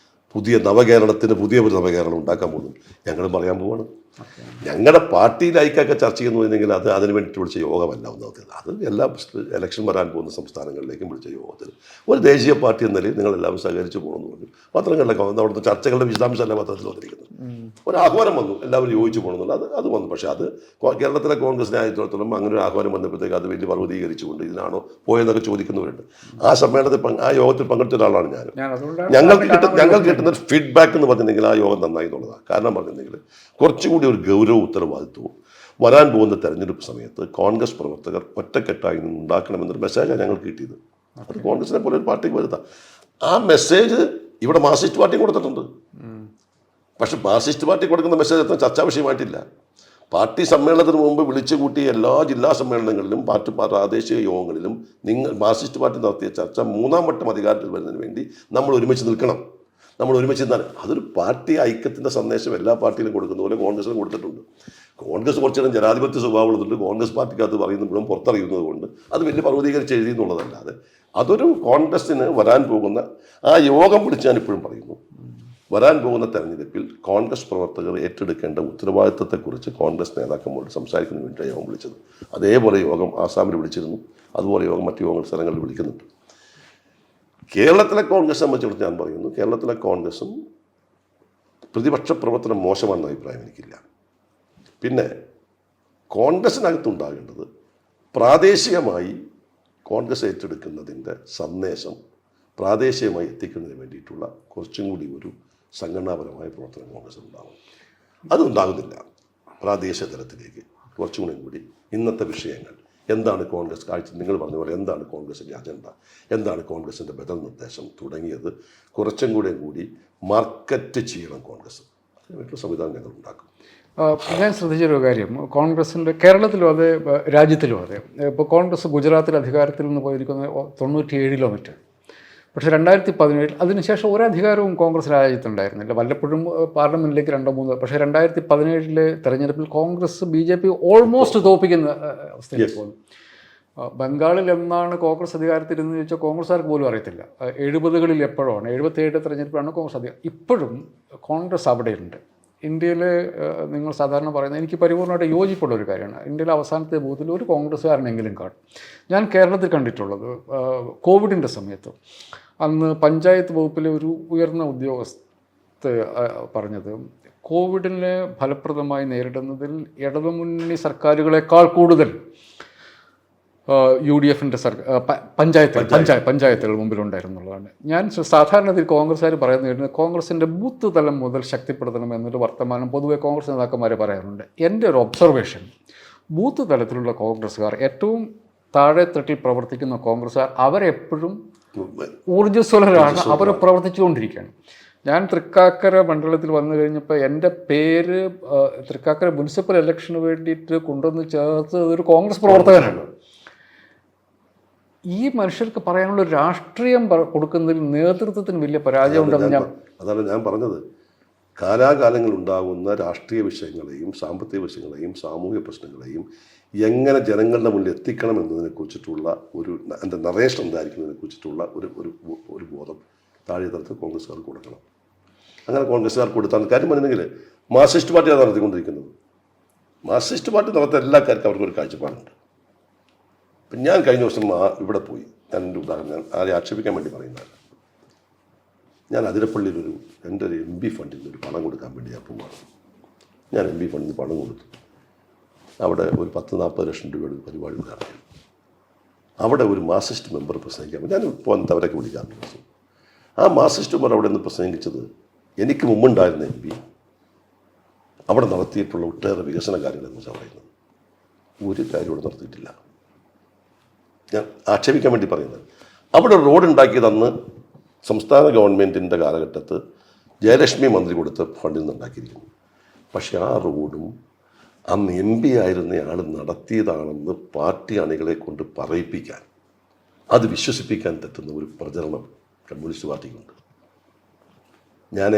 പുതിയ നവകേരളത്തിന് പുതിയ ഒരു നവകേരളം ഉണ്ടാക്കാൻ പോകുന്നു. ഞങ്ങളും പറയാൻ പോവാണ്. ഞങ്ങളുടെ പാർട്ടിയിലേക്കൊക്കെ ചർച്ച ചെയ്യുന്നു എന്നെങ്കിൽ അത് അതിന് വേണ്ടിയിട്ട് വിളിച്ച യോഗമല്ല ഒന്നാമത്. അത് എല്ലാ ഇലക്ഷൻ വരാൻ പോകുന്ന സംസ്ഥാനങ്ങളിലേക്കും വിളിച്ച യോഗത്തിൽ ഒരു ദേശീയ പാർട്ടി എന്ന നിലയിൽ നിങ്ങളെല്ലാവരും സഹകരിച്ച് പോകണമെന്ന് പറഞ്ഞു. പത്രങ്ങളിലൊക്കെ വന്നു, അവിടുത്തെ ചർച്ചകളുടെ വിശദാംശമല്ല പത്രത്തിൽ വന്നിരിക്കുന്നത്. ഒരു ആഹ്വാനം വന്നു, എല്ലാവരും യോജിച്ച് പോകണമെന്നുള്ള അത് വന്നു. പക്ഷേ അത് കേരളത്തിലെ കോൺഗ്രസിനെ ആയിരത്തോളം അങ്ങനെ ഒരു ആഹ്വാനം വന്നപ്പോഴത്തേക്ക് അത് വലിയ പർവ്വതീകരിച്ചുകൊണ്ട് ഇതിനാണോ പോയെന്നൊക്കെ ചോദിക്കുന്നവരുണ്ട്. ആ സമ്മേളനത്തിൽ ആ യോഗത്തിൽ പങ്കെടുത്ത ഒരാളാണ് ഞാൻ. ഞങ്ങൾക്ക് കിട്ടുന്ന ഒരു ഫീഡ്ബാക്ക് എന്ന് പറഞ്ഞിട്ടുണ്ടെങ്കിൽ ആ യോഗം നന്നായി എന്നുള്ളതാണ്. കാരണം പറഞ്ഞിട്ടുണ്ടെങ്കിൽ കുറച്ചുകൂടി ഒരു ഗൗരവ ഉത്തരവാദിത്വവും വരാൻ പോകുന്ന തെരഞ്ഞെടുപ്പ് സമയത്ത് കോൺഗ്രസ് പ്രവർത്തകർ ഒറ്റക്കെട്ടായി ഉണ്ടാക്കണമെന്നൊരു മെസ്സേജാണ് ഞങ്ങൾക്ക് കിട്ടിയത്. അത് കോൺഗ്രസിനെ പോലെ ഒരു പാർട്ടിക്ക് വരുത്താം. ആ മെസ്സേജ് ഇവിടെ മാർക്സിസ്റ്റ് പാർട്ടി കൊടുത്തിട്ടുണ്ട്. പക്ഷെ മാർക്സിസ്റ്റ് പാർട്ടി കൊടുക്കുന്ന മെസ്സേജ് എത്ര ചർച്ചാ വിഷയമായിട്ടില്ല. പാർട്ടി സമ്മേളനത്തിന് മുമ്പ് വിളിച്ചു കൂട്ടിയ എല്ലാ ജില്ലാ സമ്മേളനങ്ങളിലും പാർട്ടി പ്രാദേശിക യോഗങ്ങളിലും മാർക്സിസ്റ്റ് പാർട്ടി നടത്തിയ ചർച്ച 3ാം വട്ടം അധികാരത്തിൽ വരുന്നതിന് വേണ്ടി നമ്മൾ ഒരുമിച്ച് നിൽക്കണം, നമ്മൾ ഒരുമിച്ച് നിന്നാൽ അതൊരു പാർട്ടി ഐക്യത്തിൻ്റെ സന്ദേശം എല്ലാ പാർട്ടിയിലും കൊടുക്കുന്ന പോലെ കോൺഗ്രസിന് കൊടുത്തിട്ടുണ്ട്. കോൺഗ്രസ് കുറച്ചുകൂടെ ജനാധിപത്യ സ്വഭാവമുള്ളതുകൊണ്ട് കോൺഗ്രസ് പാർട്ടിക്കകത്ത് പറയുന്നപ്പോഴും പുറത്തറിയുന്നത് കൊണ്ട് അത് വലിയ പർവ്വതീകരിച്ച് എഴുതി എന്നുള്ളതല്ലാതെ അതൊരു കോൺഗ്രസിന് വരാൻ പോകുന്ന ആ യോഗം വിളിച്ച് ഞാനിപ്പോഴും പറയുന്നു, വരാൻ പോകുന്ന തെരഞ്ഞെടുപ്പിൽ കോൺഗ്രസ് പ്രവർത്തകർ ഏറ്റെടുക്കേണ്ട ഉത്തരവാദിത്തത്തെക്കുറിച്ച് കോൺഗ്രസ് നേതാക്കന്മാരോട് സംസാരിക്കുന്നതിന് വേണ്ടി യോഗം വിളിച്ചത്. അതേപോലെ യോഗം ആസാമിൽ വിളിച്ചിരുന്നു, അതുപോലെ യോഗം മറ്റു സ്ഥലങ്ങളിൽ വിളിക്കുന്നുണ്ട്. കേരളത്തിലെ കോൺഗ്രസ് സംബന്ധിച്ചിടത്ത് ഞാൻ പറയുന്നു, കേരളത്തിലെ കോൺഗ്രസും പ്രതിപക്ഷ പ്രവർത്തനം മോശമാണെന്ന അഭിപ്രായം എനിക്കില്ല. പിന്നെ കോൺഗ്രസിനകത്തുണ്ടാകേണ്ടത് പ്രാദേശികമായി കോൺഗ്രസ് ഏറ്റെടുക്കുന്നതിൻ്റെ സന്ദേശം പ്രാദേശികമായി എത്തിക്കുന്നതിന് വേണ്ടിയിട്ടുള്ള കുറച്ചും കൂടി ഒരു സംഘടനാപരമായ പ്രവർത്തനം കോൺഗ്രസ് ഉണ്ടാകും. അതുണ്ടാകുന്നില്ല. പ്രാദേശിക തലത്തിലേക്ക് കുറച്ചും കൂടി ഇന്നത്തെ വിഷയങ്ങൾ എന്താണ് കോൺഗ്രസ് കാഴ്ച, നിങ്ങൾ പറഞ്ഞ പോലെ എന്താണ് കോൺഗ്രസിൻ്റെ അജണ്ട, എന്താണ് കോൺഗ്രസിൻ്റെ ബദൽ നിർദ്ദേശം തുടങ്ങിയത് കുറച്ചും കൂടി മാർക്കറ്റ് ചെയ്യണം കോൺഗ്രസ്. അതിനായിട്ടുള്ള സംവിധാനം ഞങ്ങൾ ഉണ്ടാക്കും. ഞാൻ ശ്രദ്ധിച്ചൊരു കാര്യം, കോൺഗ്രസിൻ്റെ കേരളത്തിലും അതെ രാജ്യത്തിലും അതെ, ഇപ്പോൾ കോൺഗ്രസ് ഗുജറാത്തിൽ അധികാരത്തിൽ നിന്ന് പോയിരിക്കുന്നത് 97 മറ്റ്. പക്ഷേ 2017 അതിനുശേഷം ഒരധികാരവും കോൺഗ്രസ് രാജ്യത്തുണ്ടായിരുന്നില്ല. വല്ലപ്പോഴും പാർലമെൻറ്റിലേക്ക് 2-3, പക്ഷേ 2017 തെരഞ്ഞെടുപ്പിൽ കോൺഗ്രസ് BJP ഓൾമോസ്റ്റ് തോൽപ്പിക്കുന്ന അവസ്ഥയിൽ പോകുന്നു. ബംഗാളിൽ എന്നാണ് കോൺഗ്രസ് അധികാരത്തിൽ എന്ന് ചോദിച്ചാൽ കോൺഗ്രസ്സുകാർക്ക് പോലും അറിയത്തില്ല. 70കളിൽ എപ്പോഴാണ്, 77 തെരഞ്ഞെടുപ്പിലാണ് കോൺഗ്രസ് അധികാരം. ഇപ്പോഴും കോൺഗ്രസ് അവിടെയുണ്ട്. ഇന്ത്യയിൽ നിങ്ങൾ സാധാരണ പറയുന്നത് എനിക്ക് പരിപൂർണ്ണമായിട്ട് യോജിപ്പുള്ള ഒരു കാര്യമാണ്. ഇന്ത്യയിലെ അവസാനത്തെ ബൂത്തിൽ ഒരു കോൺഗ്രസ്സുകാരനെങ്കിലും കാണും. ഞാൻ കേരളത്തിൽ കണ്ടിട്ടുള്ളത് കോവിഡിൻ്റെ സമയത്ത് അന്ന് പഞ്ചായത്ത് വകുപ്പിലെ ഒരു ഉയർന്ന ഉദ്യോഗസ്ഥ പറഞ്ഞത്, കോവിഡിനെ ഫലപ്രദമായി നേരിടുന്നതിൽ ഇടതുമുന്നണി സർക്കാരുകളെക്കാൾ കൂടുതൽ UDFൻ്റെ പഞ്ചായത്തുകൾ മുമ്പിലുണ്ടായിരുന്നുള്ളതാണ്. ഞാൻ സാധാരണത്തിൽ കോൺഗ്രസ്സുകാർ പറയുന്നത് കോൺഗ്രസിൻ്റെ ബൂത്ത് തലം മുതൽ ശക്തിപ്പെടുത്തണം എന്നൊരു വർത്തമാനം പൊതുവെ കോൺഗ്രസ് നേതാക്കന്മാർ പറയാറുണ്ട്. എൻ്റെ ഒരു ഒബ്സർവേഷൻ, ബൂത്ത് തലത്തിലുള്ള കോൺഗ്രസ്സുകാർ, ഏറ്റവും താഴെത്തട്ടിൽ പ്രവർത്തിക്കുന്ന കോൺഗ്രസ്സുകാർ അവരെപ്പോഴും ഊർജ്ജസ്വലരാണ്, അവർ പ്രവർത്തിച്ചുകൊണ്ടിരിക്കുകയാണ്. ഞാൻ തൃക്കാക്കര മണ്ഡലത്തിൽ വന്നു കഴിഞ്ഞപ്പോൾ എൻ്റെ പേര് തൃക്കാക്കര മുനിസിപ്പൽ ഇലക്ഷന് വേണ്ടിയിട്ട് കൊണ്ടുവന്ന് ചേർത്ത് ഒരു കോൺഗ്രസ് പ്രവർത്തകനാണ്. ഈ മനുഷ്യർക്ക് പറയാനുള്ള രാഷ്ട്രീയം കൊടുക്കുന്നതിൽ നേതൃത്വത്തിന് വലിയ പരാജയം ഉണ്ടെന്ന് അതാണ് ഞാൻ പറഞ്ഞത്. കാലാകാലങ്ങൾ ഉണ്ടാകുന്ന രാഷ്ട്രീയ വിഷയങ്ങളെയും സാമ്പത്തിക വിഷയങ്ങളെയും സാമൂഹിക പ്രശ്നങ്ങളെയും എങ്ങനെ ജനങ്ങളുടെ മുന്നിൽ എത്തിക്കണം എന്നതിനെ കുറിച്ചിട്ടുള്ള ഒരു എൻ്റെ നറേഷൻ എന്തായിരിക്കുന്നതിനെ കുറിച്ചിട്ടുള്ള ഒരു ബോധം താഴെ തലത്തിൽ കോൺഗ്രസ്സുകാർക്ക് കൊടുക്കണം. അങ്ങനെ കോൺഗ്രസ്സുകാർക്ക് കൊടുത്താൽ കാര്യം പറഞ്ഞെങ്കിൽ മാർക്സിസ്റ്റ് പാർട്ടിയാണ് നടത്തിക്കൊണ്ടിരിക്കുന്നത്. മാർക്സിസ്റ്റ് പാർട്ടി നടത്തുന്ന എല്ലാ കാര്യത്തിലും അവർക്കൊരു കാഴ്ചപ്പാടുണ്ട്. ഇപ്പം ഞാൻ കഴിഞ്ഞ ദിവസം ഇവിടെ പോയി, ഞാൻ എൻ്റെ ഉദാഹരണം ഞാൻ ആരെ ആക്ഷേപിക്കാൻ വേണ്ടി പറയുന്നതല്ല. ഞാൻ അതിരപ്പള്ളിയിലൊരു എൻ്റെ ഒരു MB ഫണ്ടിൽ നിന്ന് ഒരു പണം കൊടുക്കാൻ വേണ്ടി ഞാൻ പോവാണ്. ഞാൻ MB ഫണ്ടിൽ നിന്ന് പണം കൊടുത്തു. അവിടെ ഒരു 10-40 ലക്ഷം രൂപയുടെ പരിപാടി ഉണ്ടായിരുന്നു. അവിടെ ഒരു മാർക്സിസ്റ്റ് മെമ്പർ പ്രസംഗിക്കാൻ ഞാൻ ഇപ്പോൾ അവരൊക്കെ വിളിക്കാറുണ്ട്. ആ മാർക്സിസ്റ്റ് മെമ്പർ അവിടെ നിന്ന് പ്രസംഗിച്ചത് എനിക്ക് മുമ്പുണ്ടായിരുന്ന MB അവിടെ നടത്തിയിട്ടുള്ള ഒട്ടേറെ വികസന കാര്യങ്ങളെക്കുറിച്ചാണ് പറയുന്നത്. ഒരു കാര്യം ഇവിടെ നടത്തിയിട്ടില്ല. ഞാൻ ആക്ഷേപിക്കാൻ വേണ്ടി പറയുന്നത്. അവിടെ റോഡ് ഉണ്ടാക്കിയത് അന്ന് സംസ്ഥാന ഗവൺമെൻറ്റിൻ്റെ കാലഘട്ടത്ത് ജയലക്ഷ്മി മന്ത്രി കൊടുത്ത ഫണ്ടിൽ നിന്ന് ഉണ്ടാക്കിയിരിക്കുന്നു. പക്ഷേ ആ റോഡും അന്ന് MB ആയിരുന്നയാൾ നടത്തിയതാണെന്ന് പാർട്ടി അണികളെ കൊണ്ട് പറയിപ്പിക്കാൻ, അത് വിശ്വസിപ്പിക്കാൻ തെറ്റുന്ന ഒരു പ്രചരണം കമ്മ്യൂണിസ്റ്റ് പാർട്ടിക്കുണ്ട്. ഞാൻ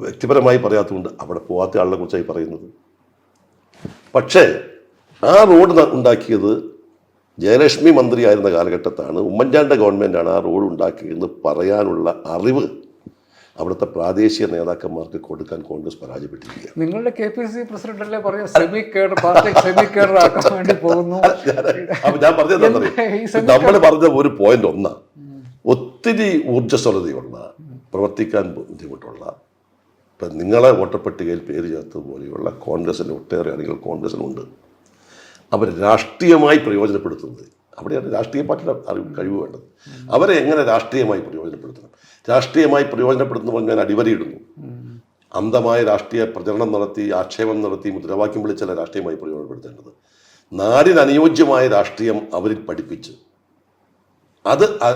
വ്യക്തിപരമായി പറയാത്തതുകൊണ്ട് അവിടെ പോകാത്ത ആളെ കുറിച്ചായി പറയുന്നത്. പക്ഷേ ആ റോഡ് ഉണ്ടാക്കിയത് ജയലക്ഷ്മി മന്ത്രിയായിരുന്ന കാലഘട്ടത്താണ്, ഉമ്മൻചാണ്ടിയുടെ ഗവൺമെൻറ്റാണ് ആ റോഡ് ഉണ്ടാക്കിയെന്ന് പറയാനുള്ള അറിവ് അവിടുത്തെ പ്രാദേശിക നേതാക്കന്മാർക്ക് കൊടുക്കാൻ കോൺഗ്രസ് പരാജയപ്പെട്ടിരിക്കുക. നിങ്ങളുടെ KPCC പ്രസിഡന്റ് അല്ലേ പറഞ്ഞ semi cadre party semi cadre ആക്കാൻ വേണ്ടി പോകുന്നു. ഞാൻ പറഞ്ഞത് നമ്മൾ പറഞ്ഞ ഒരു പോയിന്റ് ഒന്നാ, ഒത്തിരി ഊർജ്ജസ്വലതയുള്ള, പ്രവർത്തിക്കാൻ ബുദ്ധിമുട്ടുള്ള, ഇപ്പം നിങ്ങളെ വോട്ടർപട്ടികയിൽ പേര് ചേർത്തതുപോലെയുള്ള കോൺഗ്രസിൻ്റെ ഒട്ടേറെ അണികൾ കോൺഗ്രസിനുണ്ട്. അവർ രാഷ്ട്രീയമായി പ്രയോജനപ്പെടുത്തുന്നത്, അവിടെയാണ് രാഷ്ട്രീയ പാർട്ടിയുടെ കഴിവ് വേണ്ടത്. അവരെ എങ്ങനെ രാഷ്ട്രീയമായി പ്രയോജനപ്പെടുത്തണം, രാഷ്ട്രീയമായി പ്രയോജനപ്പെടുത്തുമ്പോൾ ഞാൻ അടിവരയിടുന്നു. അന്ധമായ രാഷ്ട്രീയ പ്രചരണം നടത്തി, ആക്ഷേപം നടത്തി, മുദ്രാവാക്യം വിളിച്ചല്ല രാഷ്ട്രീയമായി പ്രയോജനപ്പെടുത്തേണ്ടത്. നാടിന് അനുയോജ്യമായ രാഷ്ട്രീയം അവരിൽ പഠിപ്പിച്ച്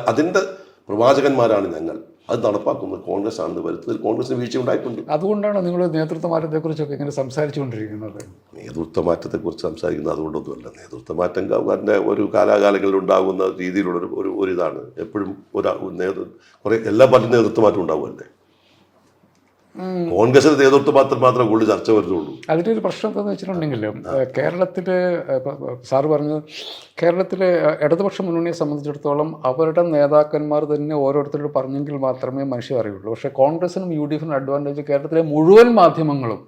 അതിൻ്റെ പ്രവാചകന്മാരാണ് ഞങ്ങൾ. അത് നടപ്പാക്കുന്നത് കോൺഗ്രസ് ആണെന്ന് വരുത്തതിൽ കോൺഗ്രസിന് വീഴ്ച ഉണ്ടായിട്ടുണ്ട്. അതുകൊണ്ടാണ് നിങ്ങൾ നേതൃത്വ മാറ്റത്തെക്കുറിച്ചൊക്കെ ഇങ്ങനെ സംസാരിച്ചുകൊണ്ടിരിക്കുന്നത്. നേതൃത്വ മാറ്റത്തെക്കുറിച്ച് സംസാരിക്കുന്നത് അതുകൊണ്ടൊന്നുമല്ല. നേതൃത്വ മാറ്റം ഒരു കാലാകാലങ്ങളിൽ ഉണ്ടാകുന്ന രീതിയിലുള്ള ഒരു ഇതാണ്. എപ്പോഴും കുറേ എല്ലാ പാർട്ടിയും നേതൃത്വ മാറ്റം ഉണ്ടാവുമല്ലേ. കോൺഗ്രസിന്റെ നേതൃത്വം മാത്രമേ കൂടുതൽ ചർച്ച വരുന്നുള്ളൂ. അതിൻ്റെ ഒരു പ്രശ്നം എന്താണെന്ന് വെച്ചിട്ടുണ്ടെങ്കിൽ കേരളത്തിലെ സാറ് പറഞ്ഞത്, കേരളത്തിലെ ഇടതുപക്ഷ മുന്നണിയെ സംബന്ധിച്ചിടത്തോളം അവരുടെ നേതാക്കന്മാർ തന്നെ ഓരോരുത്തരോട് പറഞ്ഞെങ്കിൽ മാത്രമേ മനുഷ്യർ അറിയുള്ളൂ. പക്ഷേ കോൺഗ്രസിനും UDF-നും അഡ്വാൻറ്റേജ് കേരളത്തിലെ മുഴുവൻ മാധ്യമങ്ങളും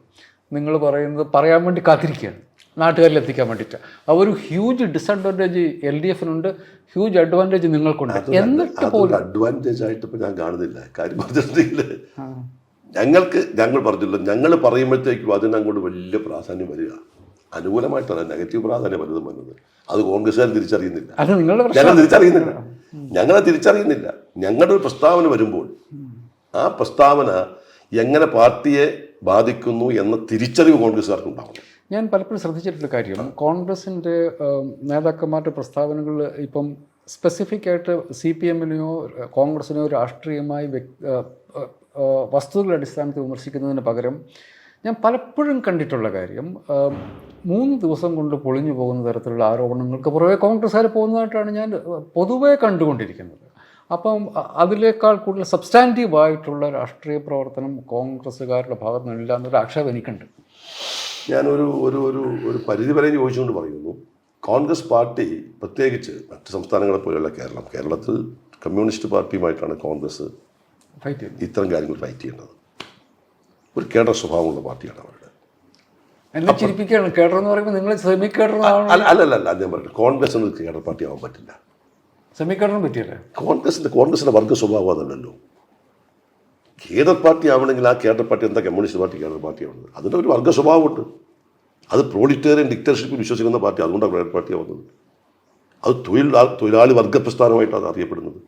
നിങ്ങൾ പറയുന്നത് പറയാൻ വേണ്ടി കാത്തിരിക്കുകയാണ്, നാട്ടുകാരിൽ എത്തിക്കാൻ വേണ്ടിയിട്ട്. ആ ഒരു ഹ്യൂജ് ഡിസഡ്വാൻറ്റേജ് LDF-നുണ്ട്, ഹ്യൂജ് അഡ്വാൻറ്റേജ് നിങ്ങൾക്കുണ്ട്. എന്നിട്ട് പോലും അഡ്വാൻറ്റേജ് ആയിട്ട് ഇപ്പം ഞാൻ കാണുന്നില്ല. കാര്യം പറഞ്ഞിട്ടുണ്ടെങ്കിൽ ഞങ്ങൾ പറഞ്ഞില്ല, ഞങ്ങൾ പറയുമ്പോഴത്തേക്കും അതിനങ്ങോട്ട് വലിയ പ്രാധാന്യം വരിക, അനുകൂലമായിട്ടല്ല നെഗറ്റീവ് പ്രാധാന്യം വലുതും വന്നത്. അത് കോൺഗ്രസ്സുകാർ തിരിച്ചറിയുന്നില്ല, ഞങ്ങളെ തിരിച്ചറിയുന്നില്ല. ഞങ്ങളുടെ ഒരു പ്രസ്താവന വരുമ്പോൾ ആ പ്രസ്താവന എങ്ങനെ പാർട്ടിയെ ബാധിക്കുന്നു എന്ന തിരിച്ചറിവ് കോൺഗ്രസ്സുകാർക്ക് ഉണ്ടാവണം. ഞാൻ പലപ്പോഴും ശ്രദ്ധിച്ചിട്ടുള്ള കാര്യം, കോൺഗ്രസിൻ്റെ നേതാക്കന്മാരുടെ പ്രസ്താവനകൾ ഇപ്പം സ്പെസിഫിക് ആയിട്ട് CPM-നെയോ കോൺഗ്രസിനെയോ രാഷ്ട്രീയമായി വസ്തുതകളുടെ അടിസ്ഥാനത്തിൽ വിമർശിക്കുന്നതിന് പകരം ഞാൻ പലപ്പോഴും കണ്ടിട്ടുള്ള കാര്യം, 3 ദിവസം കൊണ്ട് പൊളിഞ്ഞു പോകുന്ന തരത്തിലുള്ള ആരോപണങ്ങൾക്ക് പുറകെ കോൺഗ്രസ്സുകാർ പോകുന്നതായിട്ടാണ് ഞാൻ പൊതുവേ കണ്ടുകൊണ്ടിരിക്കുന്നത്. അപ്പം അതിനേക്കാൾ കൂടുതൽ സബ്സ്റ്റാൻറ്റീവായിട്ടുള്ള രാഷ്ട്രീയ പ്രവർത്തനം കോൺഗ്രസ്സുകാരുടെ ഭാഗത്തു നിന്നില്ല എന്നൊരു ആക്ഷേപം എനിക്കുണ്ട്. ഞാനൊരു ഒരു ഒരു പരിധി വരെ ചോദിച്ചുകൊണ്ട് പറയുന്നു, കോൺഗ്രസ് പാർട്ടി പ്രത്യേകിച്ച് മറ്റ് സംസ്ഥാനങ്ങളെ പോലെയുള്ള കേരളത്തിൽ കമ്മ്യൂണിസ്റ്റ് പാർട്ടിയുമായിട്ടാണ് കോൺഗ്രസ് ഇത്തരം കാര്യങ്ങൾ ഫൈറ്റ് ചെയ്യേണ്ടത്. ഒരു കേഡർ സ്വഭാവമുള്ള പാർട്ടിയാണ് അവരുടെ. എന്നെ ചിരിപ്പിക്കുകയാണ് കേഡർ എന്ന് പറയുമ്പോൾ നിങ്ങൾ സെമി കേഡർ അല്ലല്ല ഞാൻ പറഞ്ഞു, കോൺഗ്രസിന് കേഡർ പാർട്ടി ആവാൻ പറ്റില്ല. സെമി കേഡറിനും പറ്റിയല്ലേ? കോൺഗ്രസിന്റെ വർഗ സ്വഭാവം അതല്ലല്ലോ. കേഡർ പാർട്ടി ആവണമെങ്കിൽ ആ കേഡർ പാർട്ടി എന്താ കമ്മ്യൂണിസ്റ്റ് പാർട്ടി കേഡർ പാർട്ടി ആവുന്നത്? അതിൻ്റെ ഒരു വർഗ സ്വഭാവമുണ്ട്. അത് പ്രോളിറ്റേറിയൻ ഡിക്റ്റേറ്റർഷിപ്പിൽ വിശ്വസിക്കുന്ന പാർട്ടി, അതുകൊണ്ടാണ് കേഡർ പാർട്ടി ആവുന്നത്. അത് തൊഴിലാളി വർഗ പ്രസ്ഥാനമായിട്ടാണ് അറിയപ്പെടുന്നത്.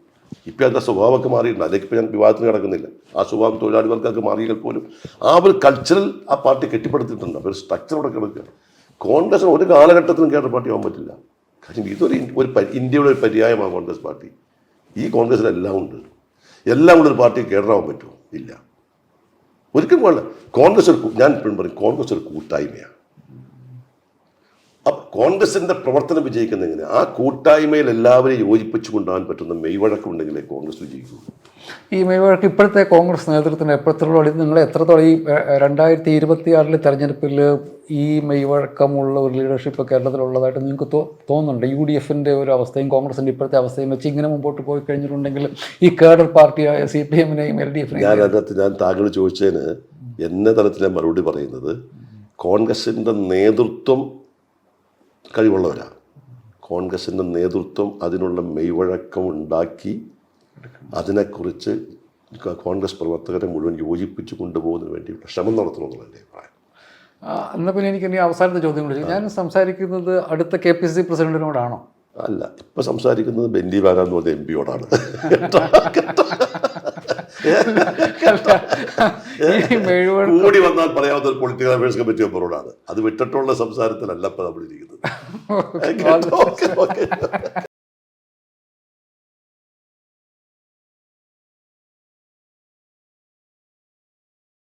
ഇപ്പം അതിൻ്റെ സ്വഭാവമൊക്കെ മാറിയിട്ടുണ്ട്. അതിലേക്ക് ഇപ്പം ഞാൻ വിവാദത്തിന് കിടക്കുന്നില്ല. ആ സ്വഭാവം തൊഴിലാളി വർഗ്ഗമൊക്കെ മാറിയാൽ പോലും ആ ഒരു കൾച്ചറൽ ആ പാർട്ടി കെട്ടിപ്പടുത്തിട്ടുണ്ട്. അവർ സ്ട്രക്ചറോടെ കിടക്കുകയാണ്. കോൺഗ്രസിന് ഒരു കാലഘട്ടത്തിലും കേഡർ പാർട്ടി ആവാൻ പറ്റില്ല. കാര്യം ഇതൊരു ഇന്ത്യയുടെ ഒരു പര്യായമാണ് കോൺഗ്രസ് പാർട്ടി. ഈ കോൺഗ്രസിൽ എല്ലാം ഉണ്ട്. എല്ലാം കൂടെ ഒരു പാർട്ടി കേഡറാവാൻ പറ്റുമോ? ഇല്ല, ഒരിക്കലും വേണ്ട. ഞാൻ ഇപ്പോഴും പറയും, കോൺഗ്രസ് ഒരു കൂട്ടായ്മയാണ്. അപ്പം കോൺഗ്രസിൻ്റെ പ്രവർത്തനം വിജയിക്കുന്ന എങ്ങനെ? ആ കൂട്ടായ്മയിൽ എല്ലാവരെയും യോജിപ്പിച്ചു കൊണ്ടുപോകാൻ പറ്റുന്ന മെയ്വഴക്കമുണ്ടെങ്കിലേ കോൺഗ്രസ് വിജയിക്കൂ. ഈ മെയ്വഴക്ക് ഇപ്പോഴത്തെ കോൺഗ്രസ് നേതൃത്വത്തിന് എപ്പോഴത്തോളം, നിങ്ങൾ എത്രത്തോളം ഈ 2026 തെരഞ്ഞെടുപ്പിൽ ഈ മെയ്വഴക്കമുള്ള ഒരു ലീഡർഷിപ്പ് കേരളത്തിലുള്ളതായിട്ട് നിങ്ങൾക്ക് തോന്നുന്നുണ്ട്? UDF-ൻ്റെ ഒരു അവസ്ഥയും കോൺഗ്രസിൻ്റെ ഇപ്പോഴത്തെ അവസ്ഥയും വെച്ച് ഇങ്ങനെ മുമ്പോട്ട് പോയി കഴിഞ്ഞിട്ടുണ്ടെങ്കിൽ ഈ കേഡർ പാർട്ടിയായ CPM-നെയും LDF-നെയും ഞാൻ താങ്കൾ ചോദിച്ചതിന് എന്നെ തലത്തിൽ ഞാൻ മറുപടി പറയുന്നത്, കോൺഗ്രസിൻ്റെ നേതൃത്വം കഴിവുള്ളവരാണ്. കോൺഗ്രസിൻ്റെ നേതൃത്വം അതിനുള്ള മെയ്വഴക്കം ഉണ്ടാക്കി അതിനെക്കുറിച്ച് കോൺഗ്രസ് പ്രവർത്തകരെ മുഴുവൻ യോജിപ്പിച്ചു കൊണ്ടുപോകുന്നതിന് വേണ്ടിയുള്ള ശ്രമം നടത്തണമെന്നുള്ള അഭിപ്രായം. എന്നാൽ പിന്നെ എനിക്ക് ഇനി അവസാനത്തെ ചോദ്യം കൂടി, ഞാൻ സംസാരിക്കുന്നത് അടുത്ത KPCC പ്രസിഡന്റിനോടാണോ? അല്ല, ഇപ്പം സംസാരിക്കുന്നത് ബെന്നി ബാരാൻ എന്ന് പറഞ്ഞ MP-യോടാണ്. കൂടി വന്നാൽ പറയാവുന്ന ഒരു പൊളിറ്റിക്കൽ അഫയേഴ്സ് കമ്മിറ്റി മെമ്പറോടാണ്. അത് വിട്ടിട്ടുള്ള സംസാരത്തിലല്ല ഇപ്പം നമ്മളിരിക്കുന്നത്.